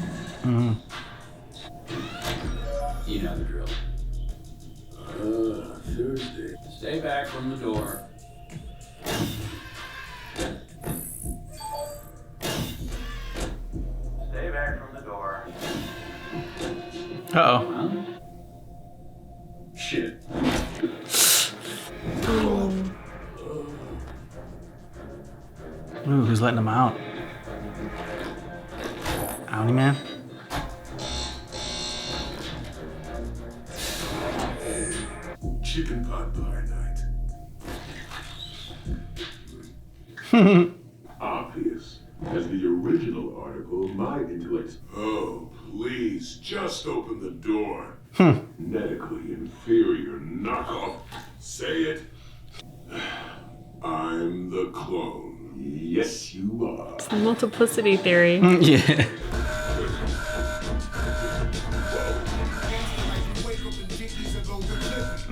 You know the drill. Thursday. Stay back from the door. Stay back from the door. Uh-oh. Shit. Ooh, who's letting him out? Outie man? Chicken pot pie night. Obvious. As the original article of my intellect. Oh, please, just open the door. Medically inferior knockoff. Say it. I'm the clone. Yes, you are. It's the multiplicity theory. Yeah.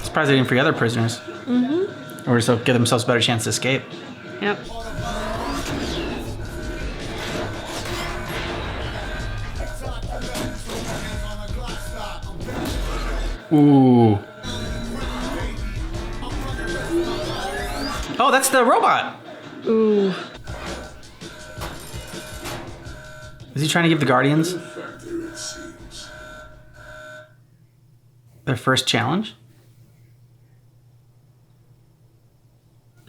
Surprised they didn't free other prisoners. Or so give themselves a better chance to escape. Yep. Ooh. Oh, that's the robot. Ooh. Is he trying to give the Guardians Factor, it seems. their first challenge?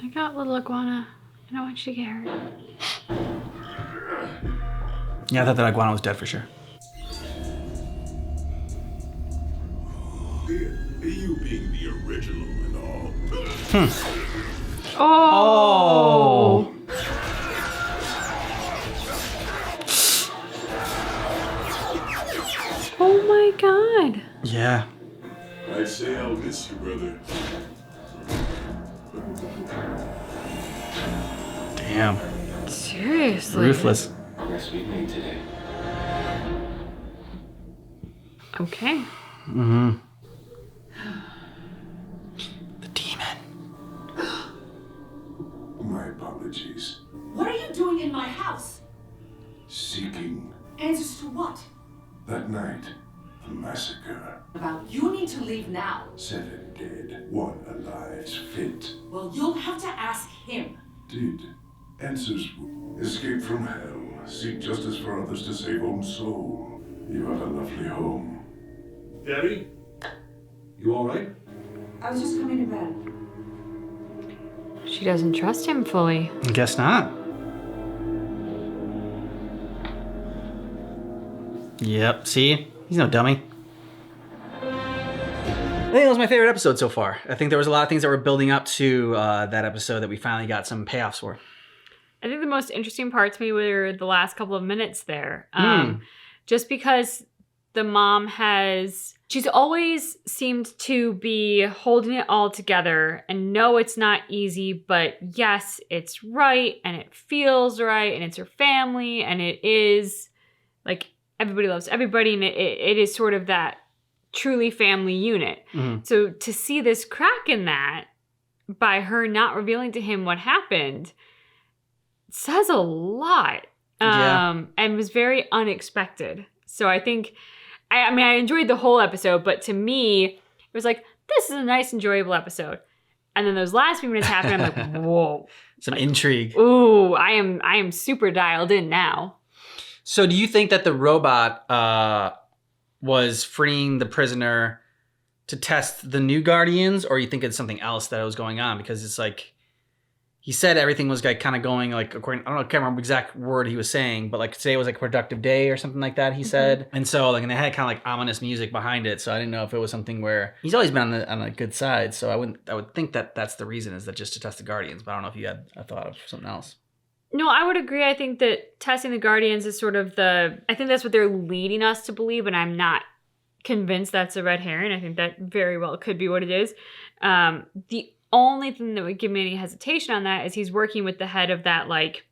I got little iguana. I don't want you to get hurt. Yeah, I thought that iguana was dead for sure. You being the original and all. Oh. Oh my god. Yeah. I'd say I'll miss you, brother. Damn. Seriously. Ruthless. Progress we've made today. Okay. Mm-hmm. My apologies. What are you doing in my house? Seeking Answers to what? that night, the massacre. You need to leave now. 7 dead, 1 alive. Fit. Well, you'll have to ask him. Did. Answers. Escape from hell. Seek justice for others to save own soul. You have a lovely home. Debbie? You alright? I was just coming to bed. She doesn't trust him fully. I guess not. Yep, see? He's no dummy. I think it was my favorite episode so far. I think there was a lot of things that were building up to that episode that we finally got some payoffs for. I think the most interesting part to me were the last couple of minutes there. Just because the mom she's always seemed to be holding it all together and know it's not easy, but yes, it's right and it feels right and it's her family and it is like everybody loves everybody and it is sort of that truly family unit. Mm-hmm. So to see this crack in that by her not revealing to him what happened says a lot. And was very unexpected. So I think, I mean, I enjoyed the whole episode, but to me, it was like, this is a nice, enjoyable episode. And then those last few minutes happen, I'm like, whoa. Some intrigue. Ooh, I am super dialed in now. So do you think that the robot was freeing the prisoner to test the new Guardians, or you think it's something else that was going on? Because it's like, he said everything was like kind of going like according, I don't know, I can't remember the exact word he was saying, but like today was like a productive day or something like that, he said. And so like, and they had kind of like ominous music behind it. So I didn't know if it was something where he's always been on the good side. So I would think that that's the reason, is that just to test the Guardians, but I don't know if you had a thought of something else. No, I would agree. I think that testing the Guardians is sort of I think that's what they're leading us to believe, and I'm not convinced that's a red herring. I think that very well could be what it is. The only thing that would give me any hesitation on that is he's working with the head of that, like,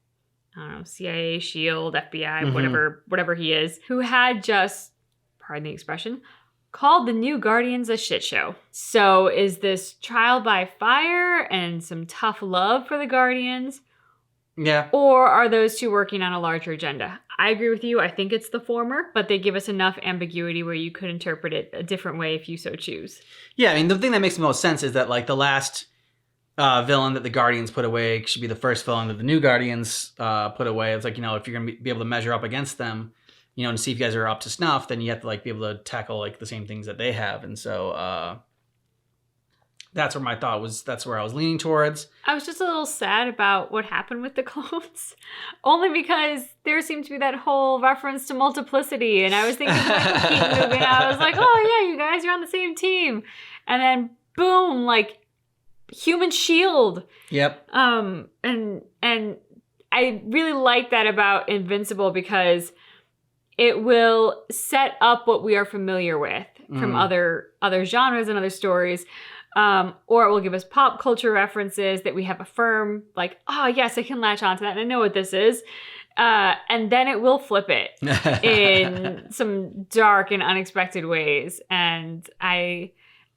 I don't know, CIA, SHIELD, FBI, whatever he is, who had just, pardon the expression, called the new Guardians a shit show. So is this trial by fire and some tough love for the Guardians? Yeah. Or are those two working on a larger agenda? I agree with you. I think it's the former, but they give us enough ambiguity where you could interpret it a different way if you so choose. Yeah, I mean, the thing that makes the most sense is that like the last villain that the Guardians put away should be the first villain that the new Guardians put away. It's like, you know, if you're going to be able to measure up against them, you know, and see if you guys are up to snuff, then you have to like be able to tackle like the same things that they have. And so that's where my thought was. That's where I was leaning towards. I was just a little sad about what happened with the clones, only because there seemed to be that whole reference to multiplicity, and I was thinking Michael Keaton movie, and I was like, oh yeah, you guys, you're on the same team, and then boom, like human shield. Yep. And I really like that about Invincible because it will set up what we are familiar with from other genres and other stories. Or it will give us pop culture references that we have a firm, like, oh yes, I can latch onto that and I know what this is. And then it will flip it in some dark and unexpected ways. And I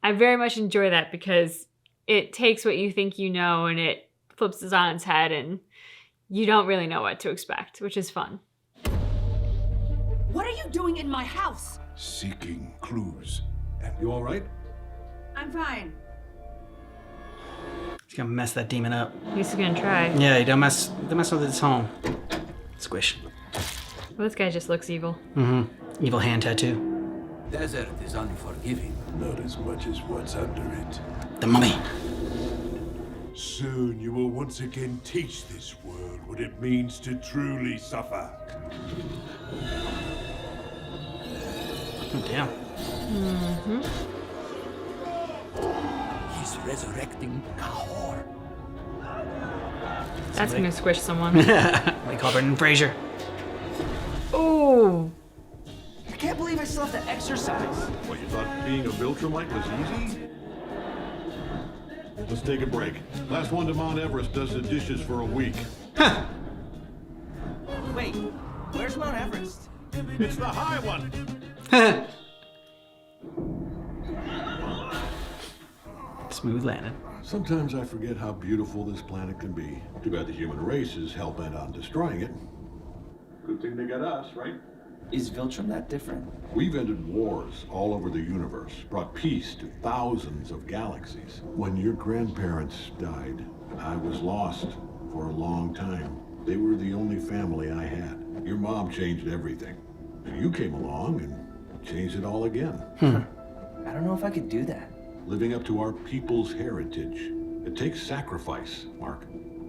very much enjoy that because it takes what you think you know and it flips it on its head and you don't really know what to expect, which is fun. What are you doing in my house? Seeking clues. And you all right? I'm fine. He's gonna mess that demon up. He's gonna try. Yeah, don't mess with his home. Squish. Well, this guy just looks evil. Mm-hmm. Evil hand tattoo. Desert is unforgiving. Not as much as what's under it. The mummy. Soon you will once again teach this world what it means to truly suffer. Oh, damn. Mm-hmm. He's resurrecting Kahor. That's gonna squish someone. They call Brendan Fraser. Ooh. I can't believe I still have to exercise. What, you thought being a Viltrumite was easy? Let's take a break. Last one to Mount Everest does the dishes for a week. Wait, where's Mount Everest? It's the high one. Smooth landing. Sometimes I forget how beautiful this planet can be. Too bad the human race is hell-bent on destroying it. Good thing they got us, right? Is Viltrum that different? We've ended wars all over the universe, brought peace to thousands of galaxies. When your grandparents died, I was lost for a long time. They were the only family I had. Your mom changed everything. And you came along and changed it all again. I don't know if I could do that. Living up to our people's heritage. It takes sacrifice, Mark.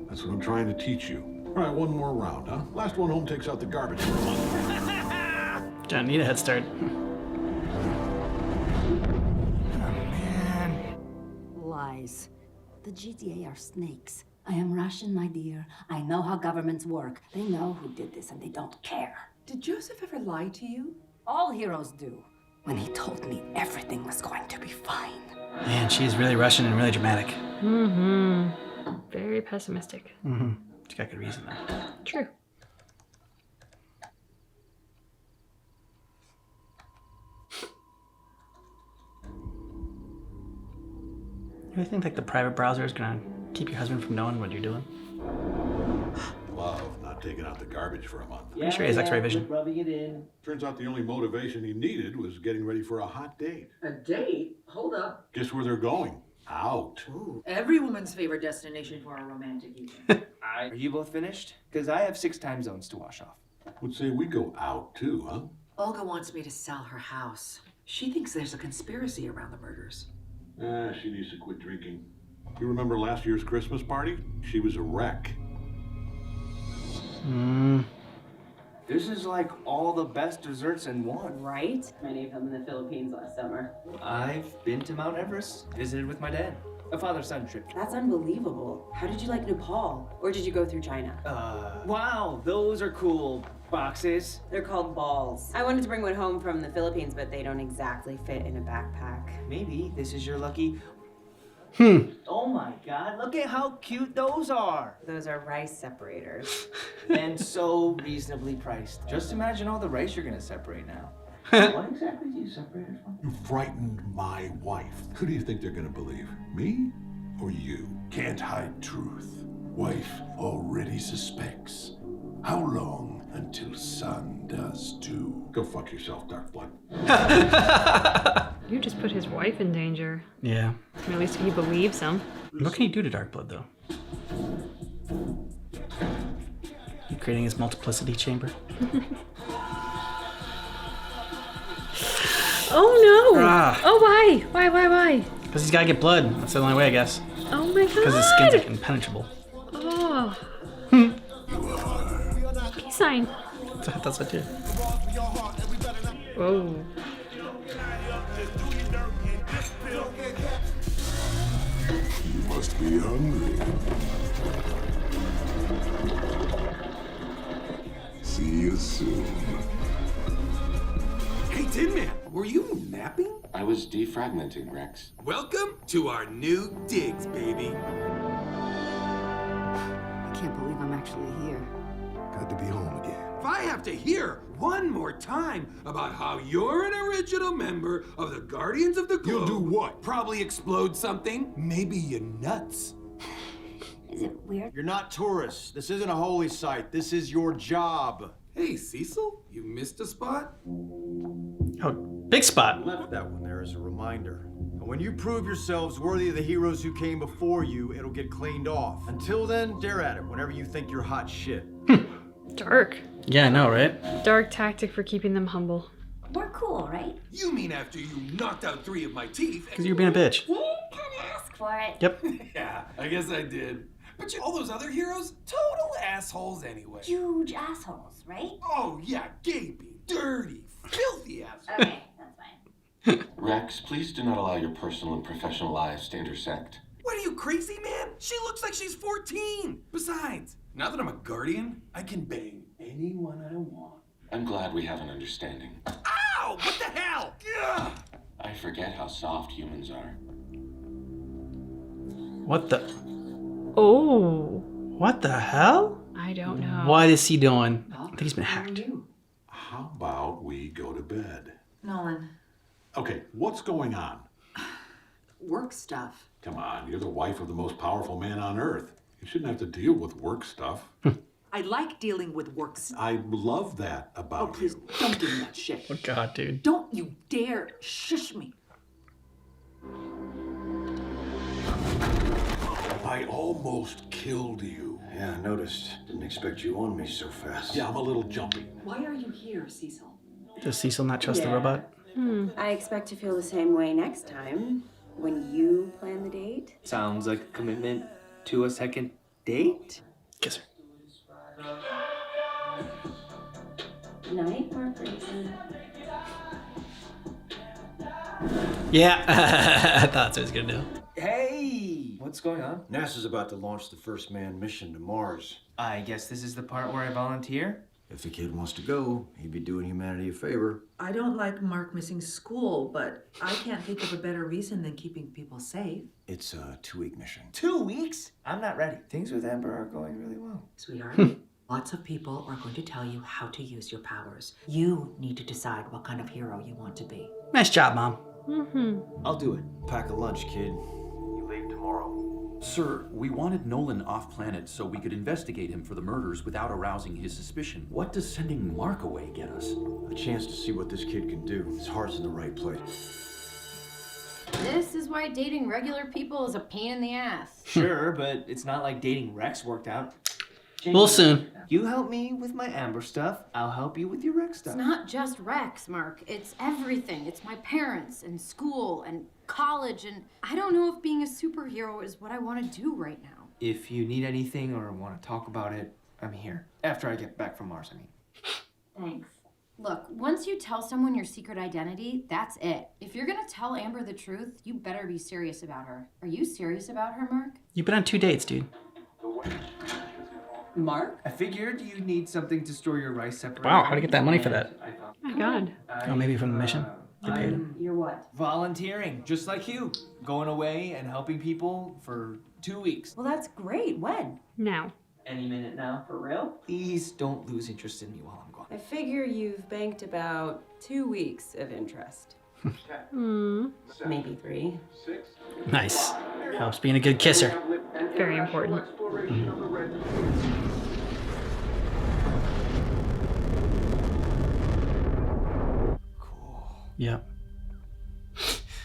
That's what I'm trying to teach you. All right, one more round, huh? Last one home takes out the garbage for a month. Don't need a head start. Lies. The GTA are snakes. I am Russian, my dear. I know how governments work. They know who did this and they don't care. Did Joseph ever lie to you? All heroes do. When he told me everything was going to be fine. Man, she's really Russian and really dramatic. Mm-hmm. Very pessimistic. Mm-hmm. She's got good reason, though. True. You think like the private browser is gonna keep your husband from knowing what you're doing? Love not taking out the garbage for a month. Pretty sure he has X-ray vision. Rubbing it in. Turns out the only motivation he needed was getting ready for a hot date. A date? Hold up. Guess where they're going? Out. Ooh, every woman's favorite destination for a romantic evening. Are you both finished? Because I have 6 time zones to wash off. Would say we go out too, huh? Olga wants me to sell her house. She thinks there's a conspiracy around the murders. She needs to quit drinking. You remember last year's Christmas party? She was a wreck. This is like all the best desserts in one. Right? Many of them in the Philippines last summer. I've been to Mount Everest, visited with my dad. A father-son trip. That's unbelievable. How did you like Nepal? Or did you go through China? Wow, those are cool boxes. They're called balls. I wanted to bring one home from the Philippines, but they don't exactly fit in a backpack. Maybe this is your lucky... Oh my god, look at how cute those are. Those are rice separators. And so reasonably priced. Just imagine all the rice you're gonna separate now. What exactly do you separate it from? You frightened my wife. Who do you think they're gonna believe? Me or you? Can't hide truth. Wife already suspects. How long until son does too? Go fuck yourself, Darkblood. You just put his wife in danger. Yeah. Or at least he believes him. What can he do to Darkblood, though? You creating his multiplicity chamber? Oh no! Ah. Oh why? Why? Because he's gotta get blood. That's the only way, I guess. Oh my god! Because his skin's like impenetrable. Oh. Peace sign. That's what I did. Whoa. You must be hungry. See you soon. Hey, Tin Man, were you napping? I was defragmenting, Rex. Welcome to our new digs, baby. I can't believe I'm actually here. Good to be home again. If I have to hear one more time about how you're an original member of the Guardians of the Globe... You'll do what? Probably explode something. Maybe you're nuts. Is it weird? You're not tourists. This isn't a holy site. This is your job. Hey, Cecil, you missed a spot? Oh, big spot. Left that one there as a reminder. And when you prove yourselves worthy of the heroes who came before you, it'll get cleaned off. Until then, dare at it whenever you think you're hot shit. Dark. Yeah, I know, right? Dark tactic for keeping them humble. We're cool, right? You mean after you knocked out 3 of my teeth? Because you're being a bitch. Didn't kind of ask for it. Yep. Yeah, I guess I did. But all those other heroes, total assholes anyway. Huge assholes, right? Oh yeah, gaping, dirty, filthy assholes. Okay, that's fine. Rex, please do not allow your personal and professional lives to intersect. What are you, crazy, man? She looks like she's 14. Besides, now that I'm a guardian, I can bang anyone I want. I'm glad we have an understanding. Ow! Ow! What the hell? Ugh. I forget how soft humans are. What the? Oh. What the hell? I don't know. What is he doing? I think he's been hacked. How about we go to bed? Nolan, Okay, what's going on? work stuff. Come on, you're the wife of the most powerful man on Earth. You shouldn't have to deal with work stuff. I like dealing with work stuff. I love that about Please you. don't give me that shit. Oh God, dude. Don't you dare shush me. I almost killed you. Yeah, I noticed. Didn't expect you on me so fast. Yeah, I'm a little jumpy. Why are you here, Cecil? Does Cecil not trust the robot? I expect to feel the same way next time when you plan the date. Sounds like a commitment to a second date? Kiss her. Night, Mark Grayson. Yeah, I thought that's what he was gonna do. Hey! What's going on? NASA's about to launch the first manned mission to Mars. I guess this is the part where I volunteer? If the kid wants to go, he'd be doing humanity a favor. I don't like Mark missing school, but I can't think of a better reason than keeping people safe. It's a 2-week mission. 2 weeks? I'm not ready. Things with Amber are going really well. Sweetheart, lots of people are going to tell you how to use your powers. You need to decide what kind of hero you want to be. Nice job, Mom. I'll do it. Pack a lunch, kid. You leave tomorrow. Sir, we wanted Nolan off-planet so we could investigate him for the murders without arousing his suspicion. What does sending Mark away get us? A chance to see what this kid can do. His heart's in the right place. This is why dating regular people is a pain in the ass. Sure, but it's not like dating Rex worked out. Well, soon. You help me with my Amber stuff, I'll help you with your Rex stuff. It's not just Rex, Mark. It's everything. It's my parents and school and college, and I don't know if being a superhero is what I want to do right now. If you need anything or want to talk about it, I'm here. After I get back from Mars, I mean. Thanks. Look, once you tell someone your secret identity, that's it. If you're gonna tell Amber the truth, you better be serious about her. Are you serious about her, Mark? You've been on 2 dates, dude. Mark? I figured you need something to store your rice separately. Wow, how'd you get that money for that? Oh my God. Oh, maybe from the mission? You paid him? You're what? Volunteering, just like you. Going away and helping people for 2 weeks. Well, that's great. When? Now. Any minute now. For real? Please don't lose interest in me while I'm gone. I figure you've banked about 2 weeks of interest. Maybe 3. Nice. Helps being a good kisser. Very important. Yep.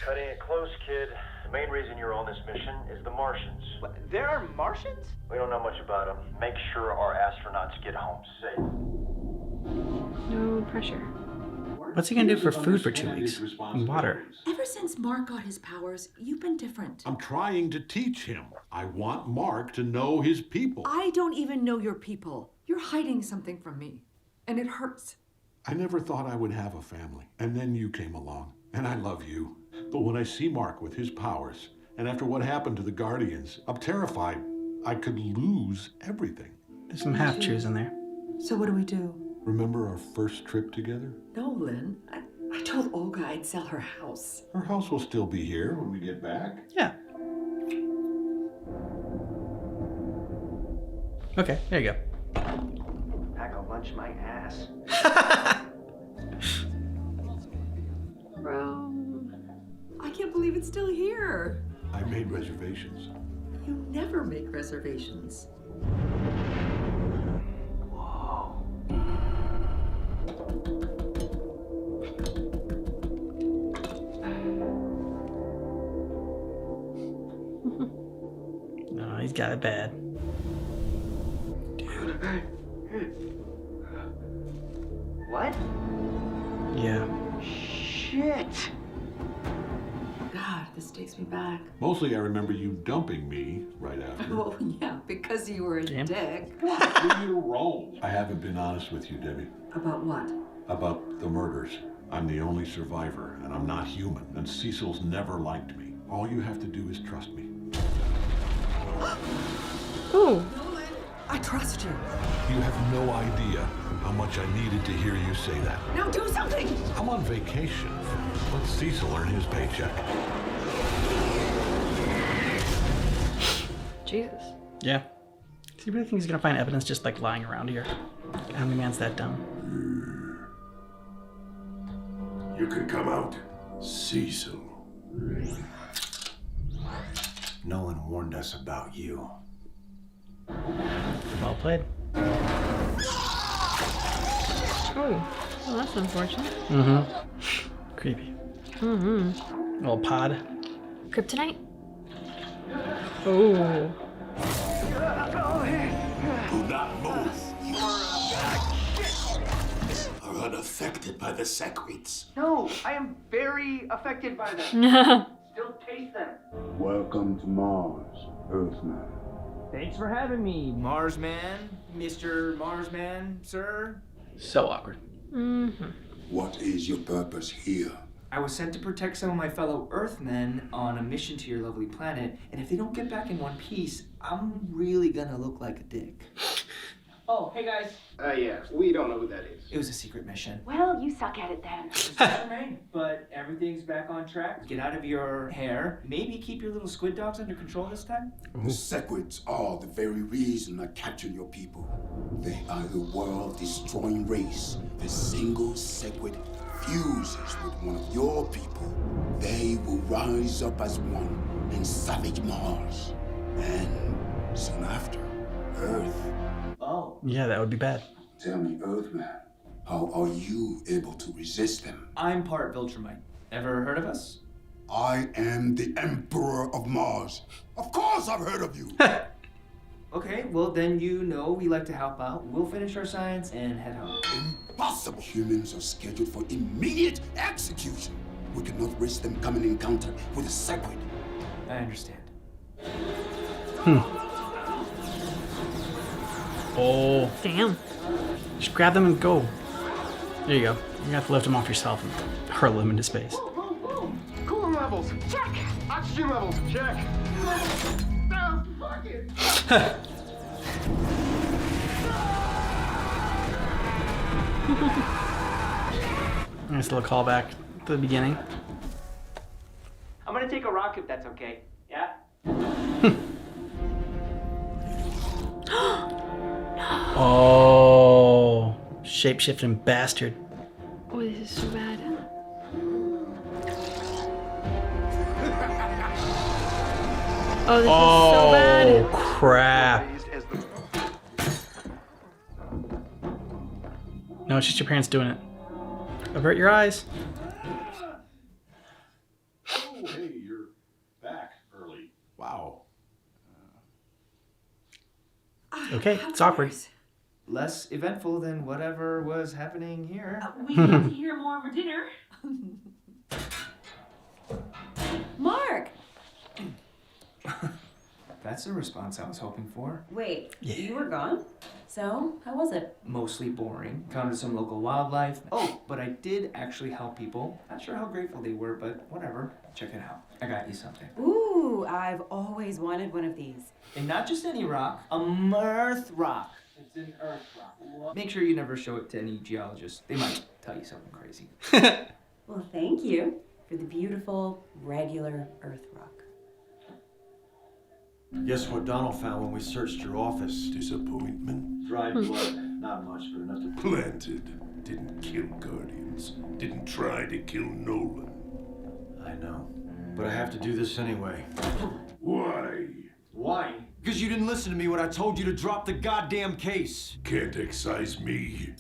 Cutting it close, kid. The main reason you're on this mission is the Martians. What? There are Martians? We don't know much about them. Make sure our astronauts get home safe. No pressure. What's he gonna do for food for 2 weeks? And water. Ever since Mark got his powers, you've been different. I'm trying to teach him. I want Mark to know his people. I don't even know your people. You're hiding something from me, and it hurts. I never thought I would have a family. And then you came along. And I love you. But when I see Mark with his powers, and after what happened to the Guardians, I'm terrified I could lose everything. There's some half-truths in there. So what do we do? Remember our first trip together? Nolan, I told Olga I'd sell her house. Her house will still be here when we get back. Yeah. Okay, there you go. Pack a lunch my ass. Bro, I can't believe it's still here. I made reservations. You never make reservations. No, he's got it bad. What? Yeah. Shit! God, this takes me back. Mostly I remember you dumping me right after. Well, yeah, because you were a dick. Leave me to roam. I haven't been honest with you, Debbie. About what? About the murders. I'm the only survivor, and I'm not human. And Cecil's never liked me. All you have to do is trust me. Ooh. I trust you. You have no idea how much I needed to hear you say that. Now do something! I'm on vacation. Let Cecil earn his paycheck. Jesus. Yeah. Do you really think he's gonna find evidence just like lying around here? How many man's that dumb? You can come out, Cecil. Nolan warned us about you. Well played. Oh, well, that's unfortunate. Mm-hmm. Creepy. Mm-hmm. Little pod. Kryptonite? Oh. Do not move. You are unaffected by the secrets. No, I am very affected by them. Still taste them. Welcome to Mars, Earthman. Thanks for having me, Marsman, Mr. Marsman, sir. So awkward. Mm-hmm. What is your purpose here? I was sent to protect some of my fellow Earthmen on a mission to your lovely planet, and if they don't get back in one piece, I'm really gonna look like a dick. Oh, hey guys. Yeah, we don't know who that is. It was a secret mission. Well, you suck at it then. But everything's back on track. Get out of your hair. Maybe keep your little squid dogs under control this time. The Sequids are the very reason I captured your people. They are the world-destroying race. The single Sequid fuses with one of your people. They will rise up as one and savage Mars. And soon after, Earth. Oh. Yeah, that would be bad. Tell me, Earthman, how are you able to resist them? I'm part Viltrumite. Ever heard of us? I am the Emperor of Mars. Of course I've heard of you. Okay, well then you know we like to help out. We'll finish our science and head home. Impossible. Humans are scheduled for immediate execution. We cannot risk them coming in contact with a Sequid. I understand. Oh. Damn. Just grab them and go. There you go. You have to lift them off yourself and hurl them into space. Coolant levels, check. Oxygen levels, check. Ah, fuck it. Nice little callback to the beginning. I'm gonna take a rock if that's okay. Yeah? Oh, shape-shifting bastard. Oh, this is so bad. Oh, this is so bad. Oh, crap. No, it's just your parents doing it. Avert your eyes. Oh, hey, you're back early. Wow. Okay, it's awkward. Less eventful than whatever was happening here. We need to hear more over dinner. Mark! That's the response I was hoping for. Wait, you were gone? So, how was it? Mostly boring. Encountered some local wildlife. Oh, but I did actually help people. Not sure how grateful they were, but whatever. Check it out. I got you something. Ooh, I've always wanted one of these. And not just any rock, a Mirth rock. It's an earth rock. Make sure you never show it to any geologists. They might tell you something crazy. Well, thank you for the beautiful, regular earth rock. Guess what Donald found when we searched your office? Disappointment. Dried blood. Not much, but enough to... Planted. Didn't kill Guardians. Didn't try to kill Nolan. I know. But I have to do this anyway. Why? Why? Because you didn't listen to me when I told you to drop the goddamn case. Can't excise me.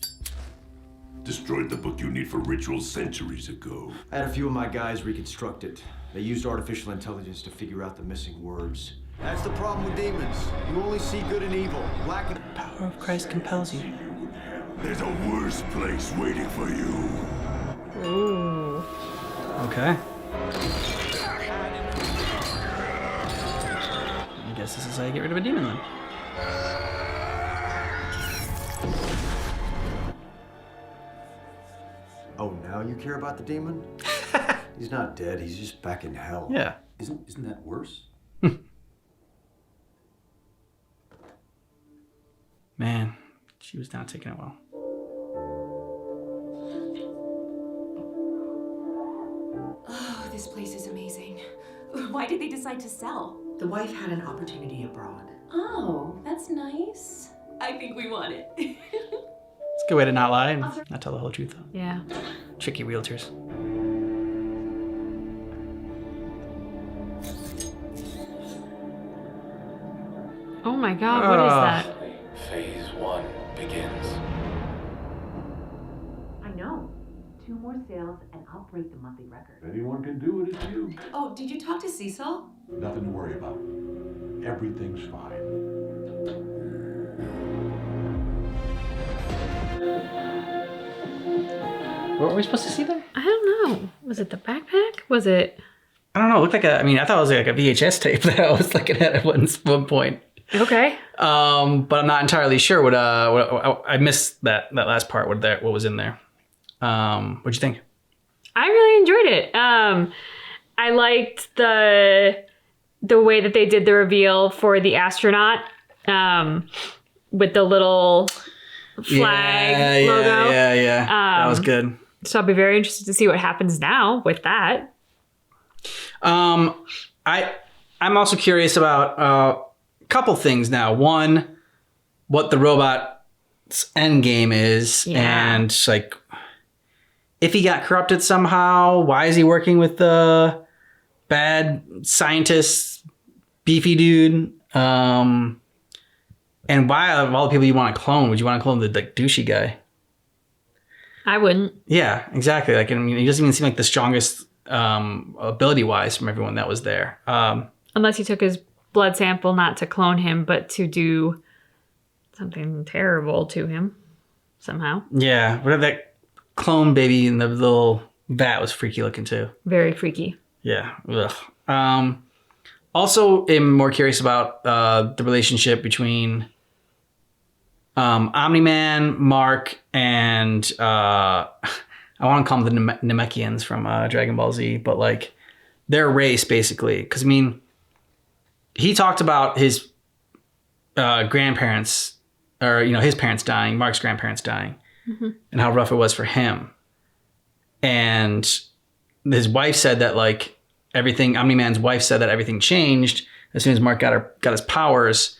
Destroyed the book you need for rituals centuries ago. I had a few of my guys reconstruct it. They used artificial intelligence to figure out the missing words. That's the problem with demons. You only see good and evil. Black and... The power of Christ compels you. There's a worse place waiting for you. Ooh. Okay. I guess this is how you get rid of a demon then. Oh, now you care about the demon? He's not dead. He's just back in hell. Yeah. Isn't that worse? Man, she was not taking it well. Oh, this place is amazing. Why did they decide to sell? The wife had an opportunity abroad. Oh, that's nice. I think we want it. It's a good way to not lie and not tell the whole truth. Yeah. Tricky realtors. Oh my god, what is that? Phase 1 begins. I know. 2 more sales and I'll break the monthly record. If anyone can do it, it's you. Oh, did you talk to Cecil? Nothing to worry about. Everything's fine. What were we supposed to see there? I don't know. Was it the backpack? Was it? I don't know. It looked like I thought it was like a VHS tape that I was looking at one point. Okay. But I'm not entirely sure what I missed that last part. What was in there? What'd you think? I really enjoyed it. I liked the way that they did the reveal for the astronaut with the little flag logo. Yeah. That was good. So I'll be very interested to see what happens now with that. I'm also curious about a couple things now. One, what the robot's end game is, and like if he got corrupted somehow, why is he working with the bad scientist, beefy dude? And why, of all the people you want to clone, would you want to clone the douchey guy? I wouldn't. Yeah, exactly. Like, I mean, he doesn't even seem like the strongest ability-wise from everyone that was there. Unless he took his blood sample, not to clone him, but to do something terrible to him somehow. Yeah, whatever that clone baby in the little vat was freaky looking too. Very freaky. Yeah. Ugh. Also, am more curious about the relationship between Omni-Man, Mark, and I want to call them the Namekians from Dragon Ball Z, but like their race basically. Because I mean, he talked about his grandparents, or his parents dying, Mark's grandparents dying, and how rough it was for him. And his wife said that like everything, Omni-Man's wife said that everything changed as soon as Mark got his powers,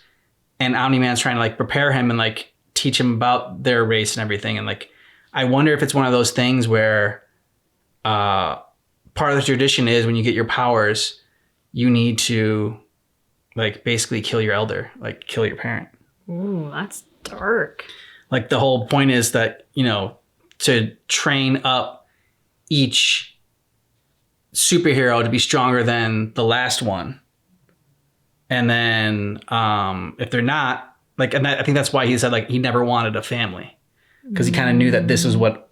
and Omni-Man's trying to like prepare him and like teach him about their race and everything. And like, I wonder if it's one of those things where part of the tradition is when you get your powers, you need to like basically kill your elder, like kill your parent. Ooh, that's dark. Like the whole point is that, to train up each superhero to be stronger than the last one. And then if they're not, like, and I think that's why he said like he never wanted a family, because he kind of knew that this is what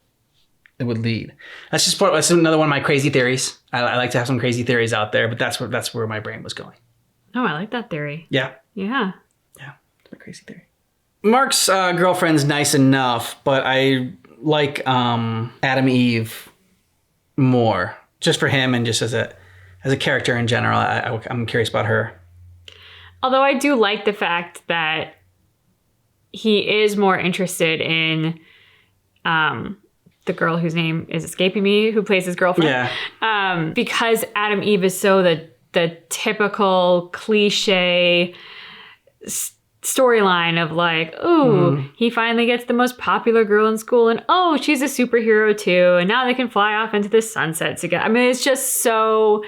it would lead. That's another one of my crazy theories. I like to have some crazy theories out there, but that's where my brain was going. Oh, I like that theory. Yeah. Yeah. It's a crazy theory. Mark's girlfriend's nice enough, but I like Adam Eve more, just for him and just as a character in general. I'm curious about her. Although I do like the fact that he is more interested in the girl whose name is escaping me, who plays his girlfriend. Yeah. Because Adam Eve is so the typical cliche storyline of like, ooh, he finally gets the most popular girl in school, and oh, she's a superhero too, and now they can fly off into the sunset together. I mean, it's just so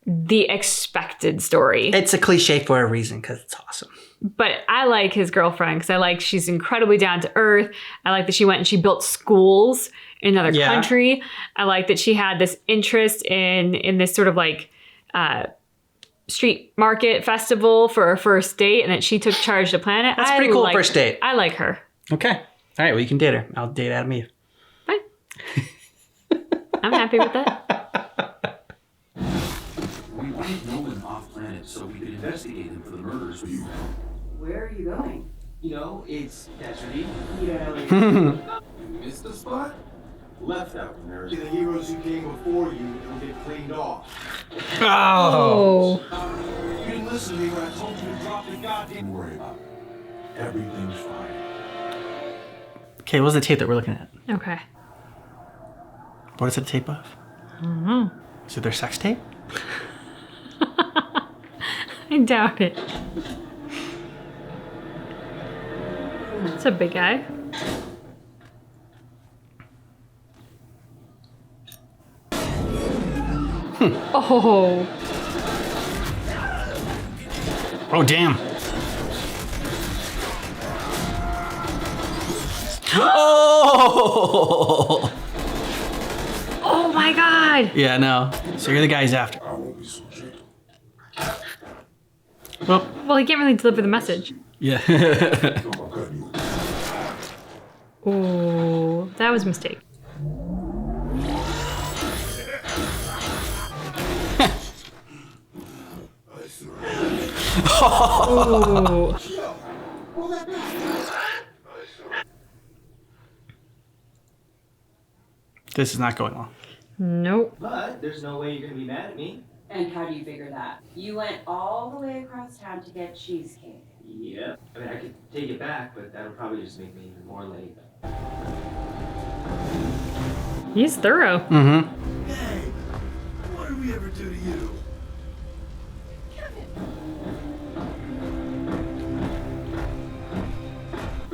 the expected story. It's a cliche for a reason because it's awesome. But I like his girlfriend because I like she's incredibly down to earth. I like that she went and she built schools in another country. I like that she had this interest in this sort of like street market festival for her first date, and that she took charge of the planet. That's pretty cool first date. I like her. Okay. All right. Well, you can date her. I'll date Adam Eve. Fine. I'm happy with that. We wanted Nolan off planet so we could investigate him for the murders. Where are you going? It's Destiny. You missed the spot? Left out, nerd. The heroes who came before you will get cleaned off. Oh. You didn't listen to me when I told you to drop the goddamn. Don't worry about it. Everything's fine. Okay, what's the tape that we're looking at? Okay. What is the tape of? I don't know. Is it their sex tape? I doubt it. It's a big guy. Oh. Oh, damn. Oh! Oh my god! Yeah, no. So you're the guy he's after. Well, he can't really deliver the message. Yeah. Oh, that was a mistake. Oh. This is not going well. Nope. But there's no way you're gonna be mad at me. And how do you figure that? You went all the way across town to get cheesecake. Yep. I mean, I could take it back, but that would probably just make me even more late. He's thorough. Mm-hmm. Hey, what did we ever do to you?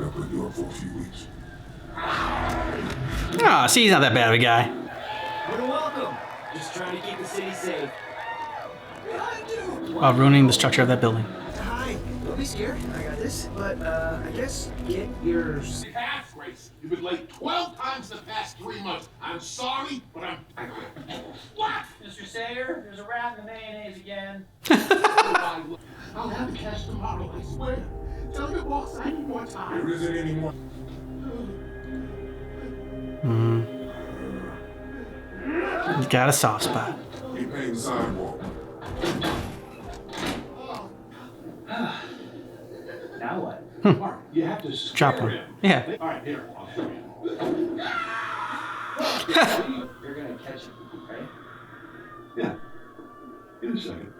I've been doing for a few weeks. Ah, see, he's not that bad of a guy. You're welcome. Just trying to keep the city safe. While ruining the structure of that building. Hi. Don't be scared. I got this. But I guess get yours. Half, Grace. You've been late 12 times the past 3 months. I'm sorry, but I quit. What? Mr. Sayer, there's a rat in the mayonnaise again. I'll have the cash tomorrow, I swear. Tell the boss I need more time. There isn't any more. Mm-hmm. He's got a soft spot. He paid the sidewalk. Now what? Mark, you have to Drop scare him. him. Yeah. All right, here, I'll show you. You're gonna catch him, right? Yeah. In a second.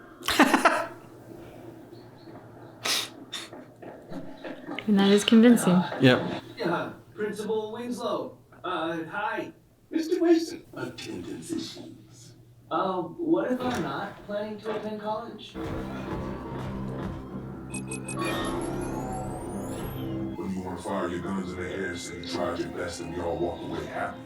And that is convincing. Yep. Yeah, Principal Winslow. Hi. Mr. Mason. Attendance issues. What if I'm not planning to attend college? When you want to fire your guns in the air, so you tried your best and we all walk away happy.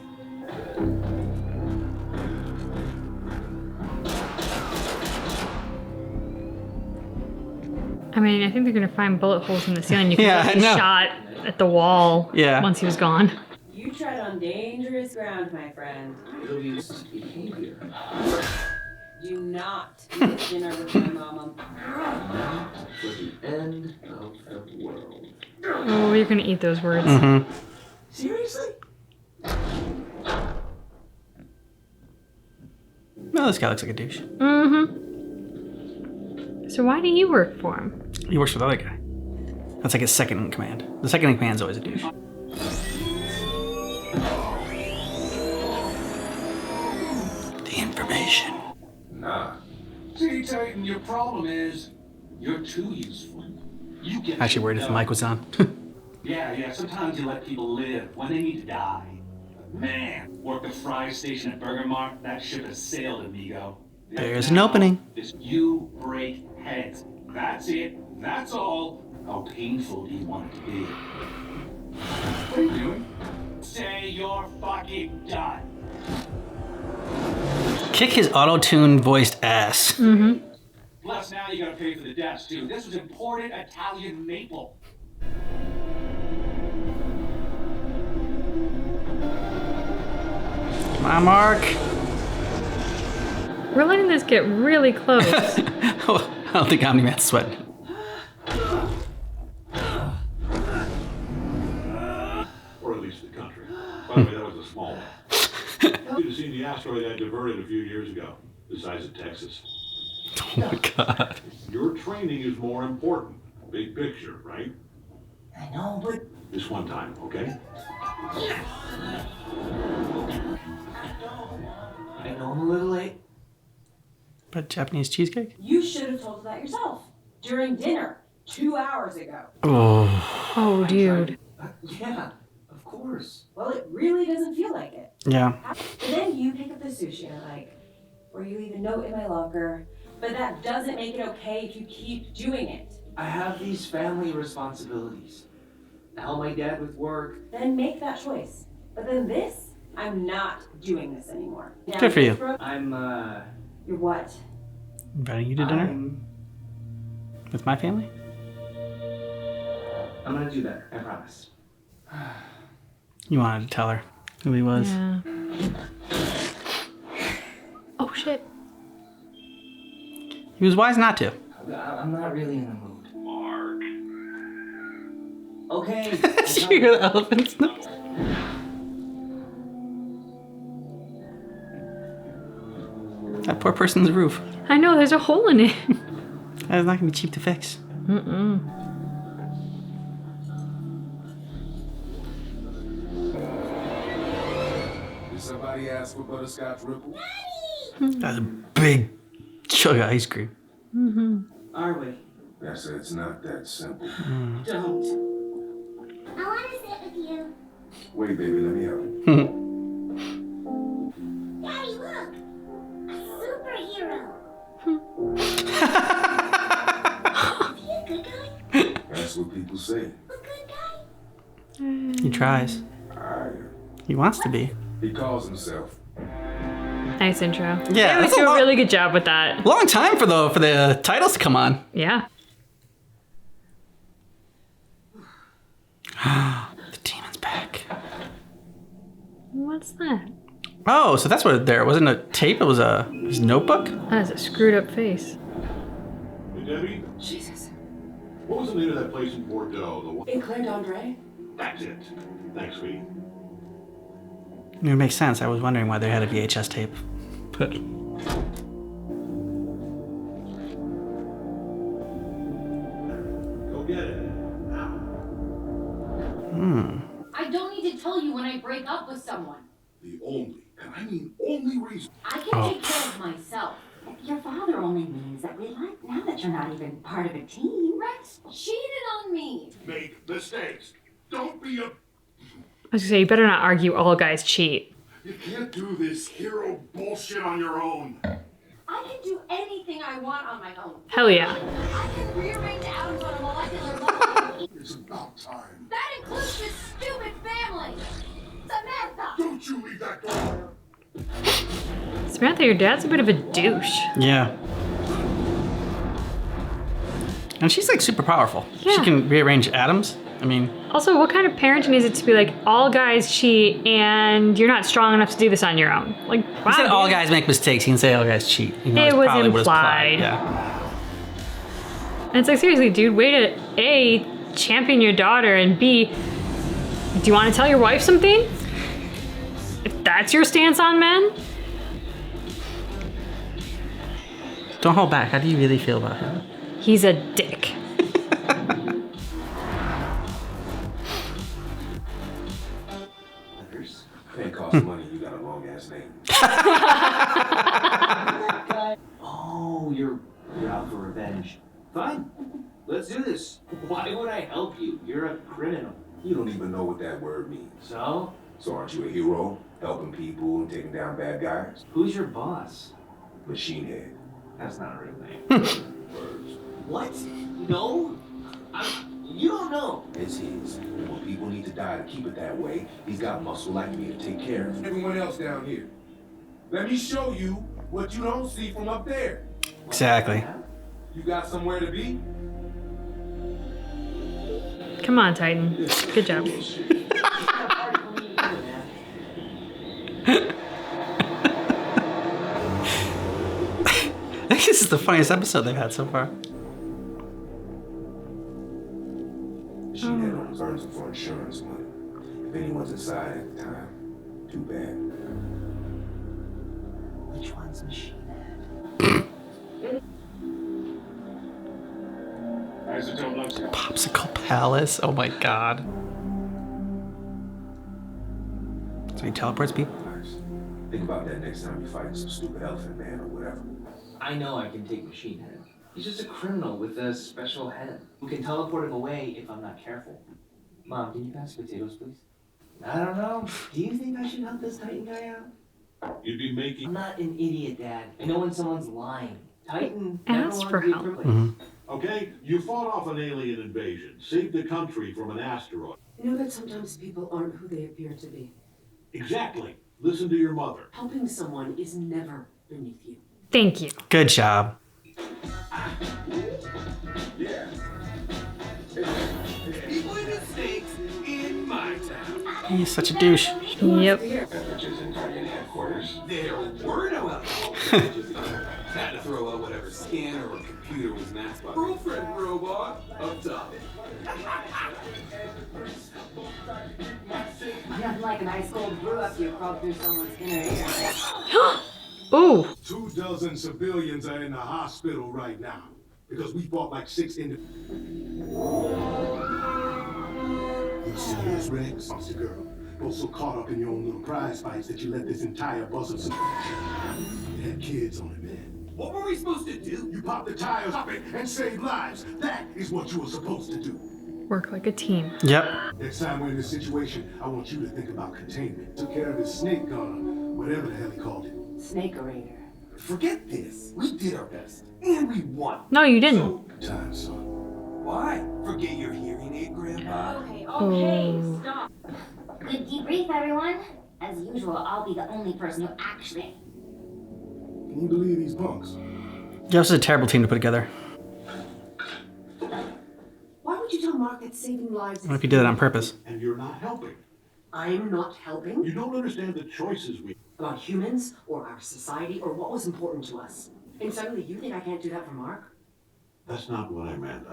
I mean, I think they're gonna find bullet holes in the ceiling. You can Yeah, he I know. shot at the wall Yeah. once he was gone. You tread on dangerous ground, my friend. It'll be behavior. Do not eat dinner with my mama. For the end of the world. Oh, you're gonna eat those words. Mm-hmm. Seriously? No, this guy looks like a douche. Mm-hmm. So why do you work for him? He works with the other guy. That's like his second in command. The second in command's always a douche. The information. Nah. See, Titan, your problem is you're too useful. You get Actually worried if the mic was on. Yeah, sometimes you let people live when they need to die. Man, work the fry station at Burger Mart, that ship has sailed, amigo. There's an opening. You break heads. That's it. That's all. How painful do you want it to be? What are you doing? Say you're fucking done. Kick his auto-tune voiced ass. Mm-hmm. Plus, now you gotta pay for the deaths, too. This was imported Italian maple. Come on, Mark. We're letting this get really close. I don't think Omni-Man's sweating. Or at least the country. By the way, that was a small one. You'd have seen the asteroid I diverted a few years ago, the size of Texas. Oh my god. Your training is more important. Big picture, right? I know, but... This one time, okay? I know I'm a little late. But Japanese cheesecake? You should have told her that yourself. During dinner, 2 hours ago. Oh. Oh, dude. Yeah, of course. Well, it really doesn't feel like it. Yeah. But then you pick up the sushi and like, or you leave a note in my locker, but that doesn't make it okay if you keep doing it. I have these family responsibilities. I help my dad with work. Then make that choice. But then this, I'm not doing this anymore. Now, Good for you. You're what? Inviting you to dinner? With my family? I'm gonna do better, I promise. You wanted to tell her who he was. Yeah. Oh shit. He was wise not to. I'm not really in the mood. Mark. Okay. Did you hear the elephant's noise? That poor person's roof. I know, there's a hole in it. That's not gonna be cheap to fix. Mm-mm. Did somebody ask for butterscotch ripple? That's a big chug of ice cream. Mm-hmm. Are we? That's it's not that simple. Don't. I want to sit with you. Wait, baby, let me help. Daddy, look. A superhero. Is he a good guy? That's what people say. He tries. He wants to be. He calls himself. Nice intro. Yeah, They always that's do a a lot- really good job with that. Long time for the titles to come on. Yeah. The demon's back. What's that? Oh, so that's what there. It wasn't a tape, it was his notebook? That is a screwed up face. Hey, Debbie? Jesus. What was the name of that place in Bordeaux? The one? In Claire d'Andre? That's it. Thanks, sweetie. It makes sense. I was wondering why they had a VHS tape. But Go get it. I don't need to tell you when I break up with someone. The only, and I mean only reason. I can take care of myself. Your father only means that we like now that you're not even part of a team. Rex cheated on me. Make mistakes. Don't be a. I was gonna say, you better not argue all guys cheat. You can't do this hero bullshit on your own. I can do anything I want on my own. Hell yeah. I can rearrange atoms on a molecular level. It's about time. That includes this stupid family. Samantha! Don't you leave that door. Samantha, your dad's a bit of a douche. yeah. And she's like super powerful. Yeah. She can rearrange atoms. I mean, Also, what kind of parenting is it to be like, all guys cheat and you're not strong enough to do this on your own? Like, wow. he said all dude. guys make mistakes. He didn't say all guys cheat. You know, It it's was probably what his implied. Yeah. And it's like, seriously, dude, way to A, champion your daughter, and B, do you want to tell your wife something? If that's your stance on men? Don't hold back. How do you really feel about him? He's a dick. Can't cost money, you got a long ass name. Oh, you're out for revenge. Fine. Let's do this. Why would I help you? You're a criminal. You don't even know what that word means. So? So aren't you a hero? Helping people and taking down bad guys? Who's your boss? Machine Head. That's not a real name. Words. What? No? You don't know. It's his. And when people need to die to keep it that way, he's got muscle like me to take care of it. Everyone else down here. Let me show you what you don't see from up there. Exactly. You got somewhere to be? Come on, Titan. Good job. I think this is the funniest episode they've had so far. Machine Head almost earns him for insurance money. If anyone's inside at the time, too bad. Which one's Machine Head? Isotope looks good. Popsicle Palace. Oh my god. So he teleports people? Think about that next time you fight some stupid elephant man or whatever. I know I can take Machine Head. He's just a criminal with a special head who can teleport him away if I'm not careful. Mom, can you pass potatoes, please? I don't know. Do you think I should help this Titan guy out? You'd be making. I'm not an idiot, Dad. I know when someone's lying. Titan. Ask for help. Okay, you fought off an alien invasion, saved the country from an asteroid. You know that sometimes people aren't who they appear to be. Exactly. Listen to your mother. Helping someone is never beneath you. Thank you. Good job. Yeah. People in the snakes in my town. He's such a douche. Yep. Beverages in Guardian headquarters. There were no alcohol. Had to throw out whatever scanner or computer was masked by girlfriend robot up top. Nothing like an ice cold brew after you crawled through someone's inner ear. Ooh. 24 civilians are in the hospital right now because we fought like 6 individuals. You see this, Rex? It's a girl. Got so caught up in your own little prize fights that you let this entire bus of it had kids on it, man. What were we supposed to do? You pop the tires up it and save lives. That is what you were supposed to do. Work like a team. Yep. Next time we're in this situation, I want you to think about containment. Took care of his snake gun, whatever the hell he called it. Snake-orator. Forget this. We did our best. And we won. No, you didn't. Time, son. Why? Forget your hearing aid, Grandpa. Okay, stop. Good debrief, everyone. As usual, I'll be the only person who actually... Can you believe these punks? Yeah, this is a terrible team to put together. Why would you tell Mark that saving lives What if he did it on purpose? And you're not helping. I'm not helping? You don't understand the choices we... About humans, or our society, or what was important to us. And suddenly you think I can't do that for Mark? That's not what I meant.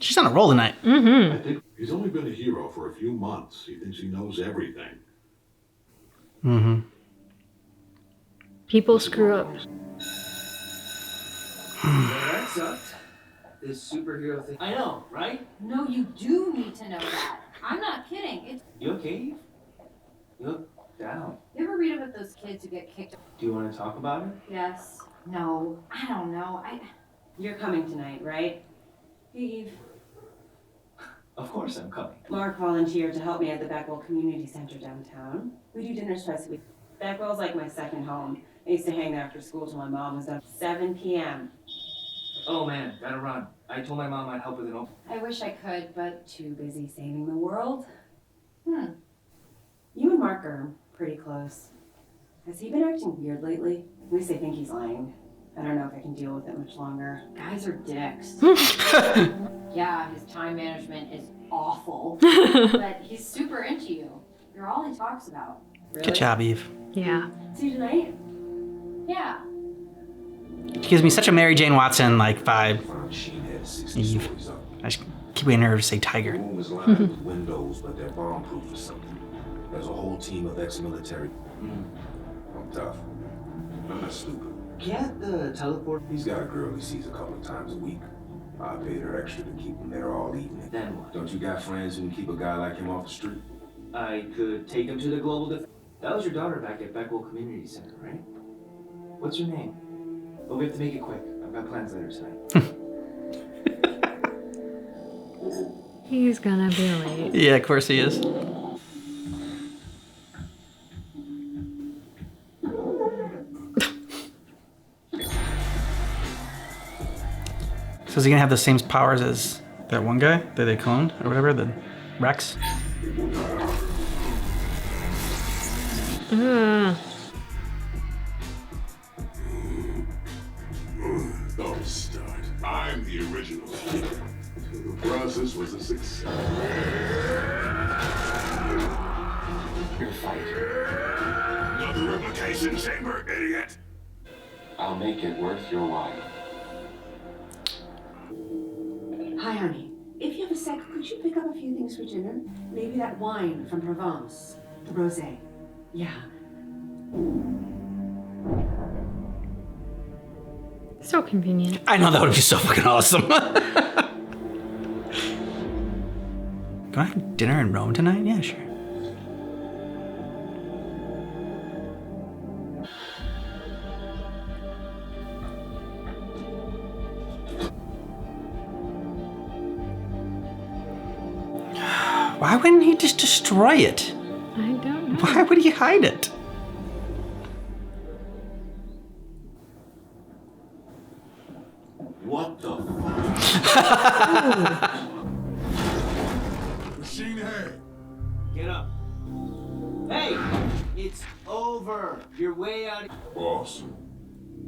She's on a roll tonight. Mm-hmm. I think he's only been a hero for a few months. He thinks he knows everything. Mm-hmm. People screw up. That sucked. This superhero thing. I know, right? No, you do need to know that. I'm not kidding. It's... You okay? You look down. You ever read about those kids who get kicked? Do you want to talk about it? Yes. No. I don't know. You're coming tonight, right? Eve. Of course I'm coming. Mark volunteered to help me at the Beckwell Community Center downtown. We do dinners twice a week. Beckwell's like my second home. I used to hang there after school till my mom was up 7 p.m. Oh man, gotta run. I told my mom I'd help with an open. I wish I could, but too busy saving the world. You and Mark are pretty close. Has he been acting weird lately? At least I think he's lying. I don't know if I can deal with it much longer. Guys are dicks. Yeah, his time management is awful. But he's super into you. You're all he talks about. Really? Good job, Eve. Yeah. See you tonight? Yeah. She gives me such a Mary Jane Watson like vibe. Eve. I just keep waiting her to say tiger. The room is lined with windows, but they're bomb-proof or something. There's a whole team of ex-military. I'm tough. I'm not stupid. Can't the teleport? He's got a girl he sees a couple of times a week. I paid her extra to keep him there all evening. Then what? Don't you got friends who can keep a guy like him off the street? I could take him to the global defense. That was your daughter back at Beckwell Community Center, right? What's her name? But we have to make it quick. I've got plans later tonight. He's gonna be late. Yeah, of course he is. So is he gonna have the same powers as that one guy that they cloned or whatever, the Rex? Don't start. I'm the original. The process was a success. Your fight. Another replication chamber, idiot! I'll make it worth your while. Hi, honey. If you have a sec, could you pick up a few things for dinner? Maybe that wine from Provence. The rosé. Yeah. So convenient. I know, that would be so fucking awesome. Go have dinner in Rome tonight? Yeah, sure. Why wouldn't he just destroy it? I don't know. Why would he hide it? What the Machine head. Get up. Hey, it's over. You're way out. Boss?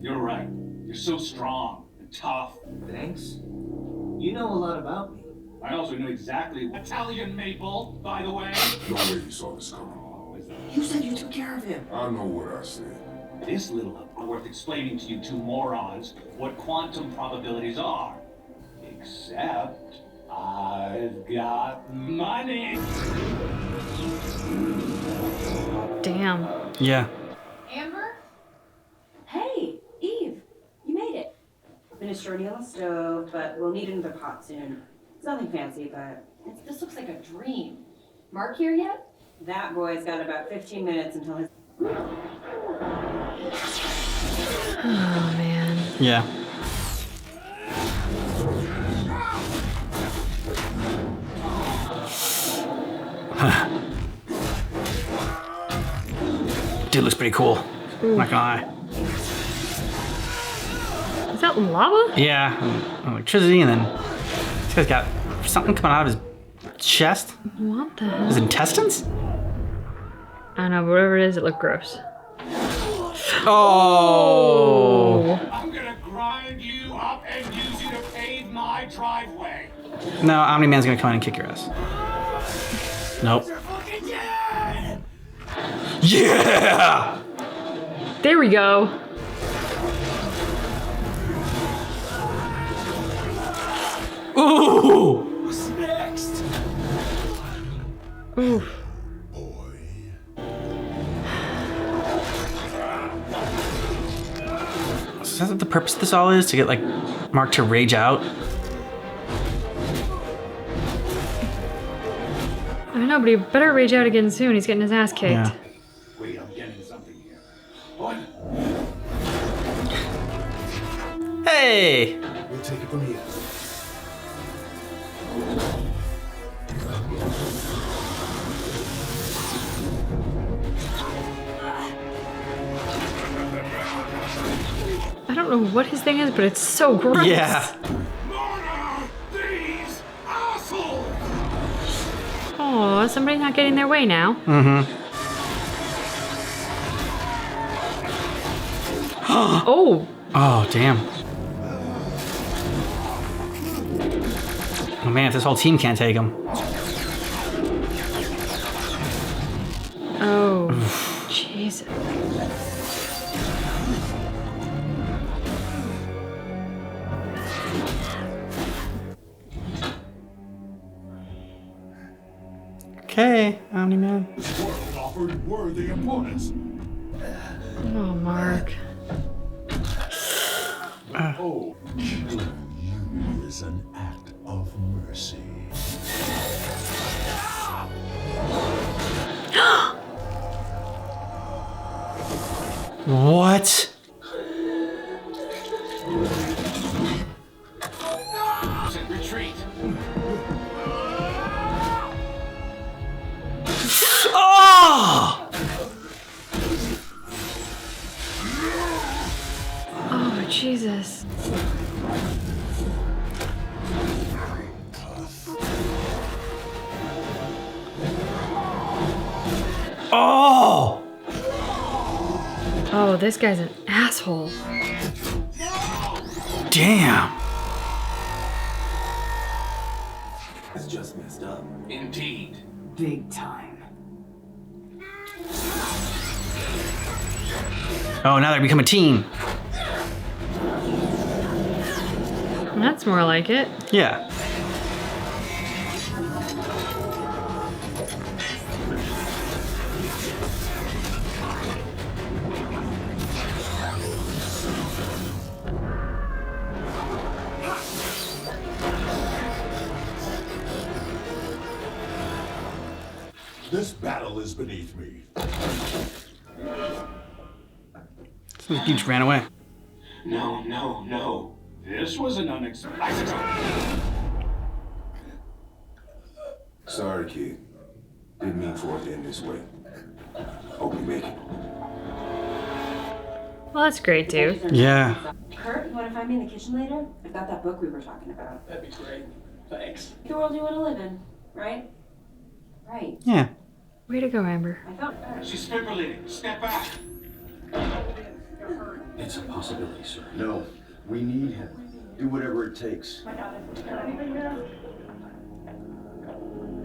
You're right. You're so strong and tough. Thanks. You know a lot about me. I also know exactly Italian Maple, by the way. No way you saw this coming. You said you took care of him. I know what I said. This little worth explaining to you two morons what quantum probabilities are. Except I've got money. Damn. Yeah. Amber? Hey, Eve, you made it. Minestrone on the stove, but we'll need another pot soon. It's nothing fancy, but this looks like a dream. Mark here yet? That boy's got about 15 minutes until his... Oh, man. Yeah. Dude looks pretty cool. I'm not gonna lie. Is that lava? Yeah, electricity, and then this guy's got something coming out of his chest. What the hell? His intestines? I don't know, but whatever it is, it looked gross. Oh! I'm gonna grind you up and use you to pave my driveway. No, Omni-Man's gonna come in and kick your ass. Nope. Yeah! There we go. Ooh! What's next? Ooh. Is that what the purpose of this all is? To get, like, Mark to rage out? I don't know, but he better rage out again soon. He's getting his ass kicked. Yeah. Wait, I'm getting something here. What? Hey! We'll take it from here. I don't know what his thing is, but it's so gross. Yeah. These assholes! Oh, somebody's not getting their way now. Mm-hmm. Oh. Oh, damn. Oh man, if this whole team can't take him. Oh. Jesus. Okay, Omni-Man. This world offered worthy opponents. Oh, Mark. Oh, killing you is an act of mercy. What? Retreat. Oh! Oh, Jesus. Oh! Oh, this guy's an asshole. Damn. It's just messed up. Indeed. Big time. Oh, now they become a team. That's more like it. Yeah. This battle is beneath me. So he just ran away. No, no, no. This was an unexpected. Sorry, kid. Didn't mean for it to end this way. Hope you make it. Well, that's great, too. Yeah. Kurt, you want to find me in the kitchen later? I've got that book we were talking about. That'd be great. Thanks. The world you want to live in, right? Right. Yeah. Way to go, Amber. I felt She's fibrillating. Step back. It's a possibility, sir. No, we need him. Do whatever it takes.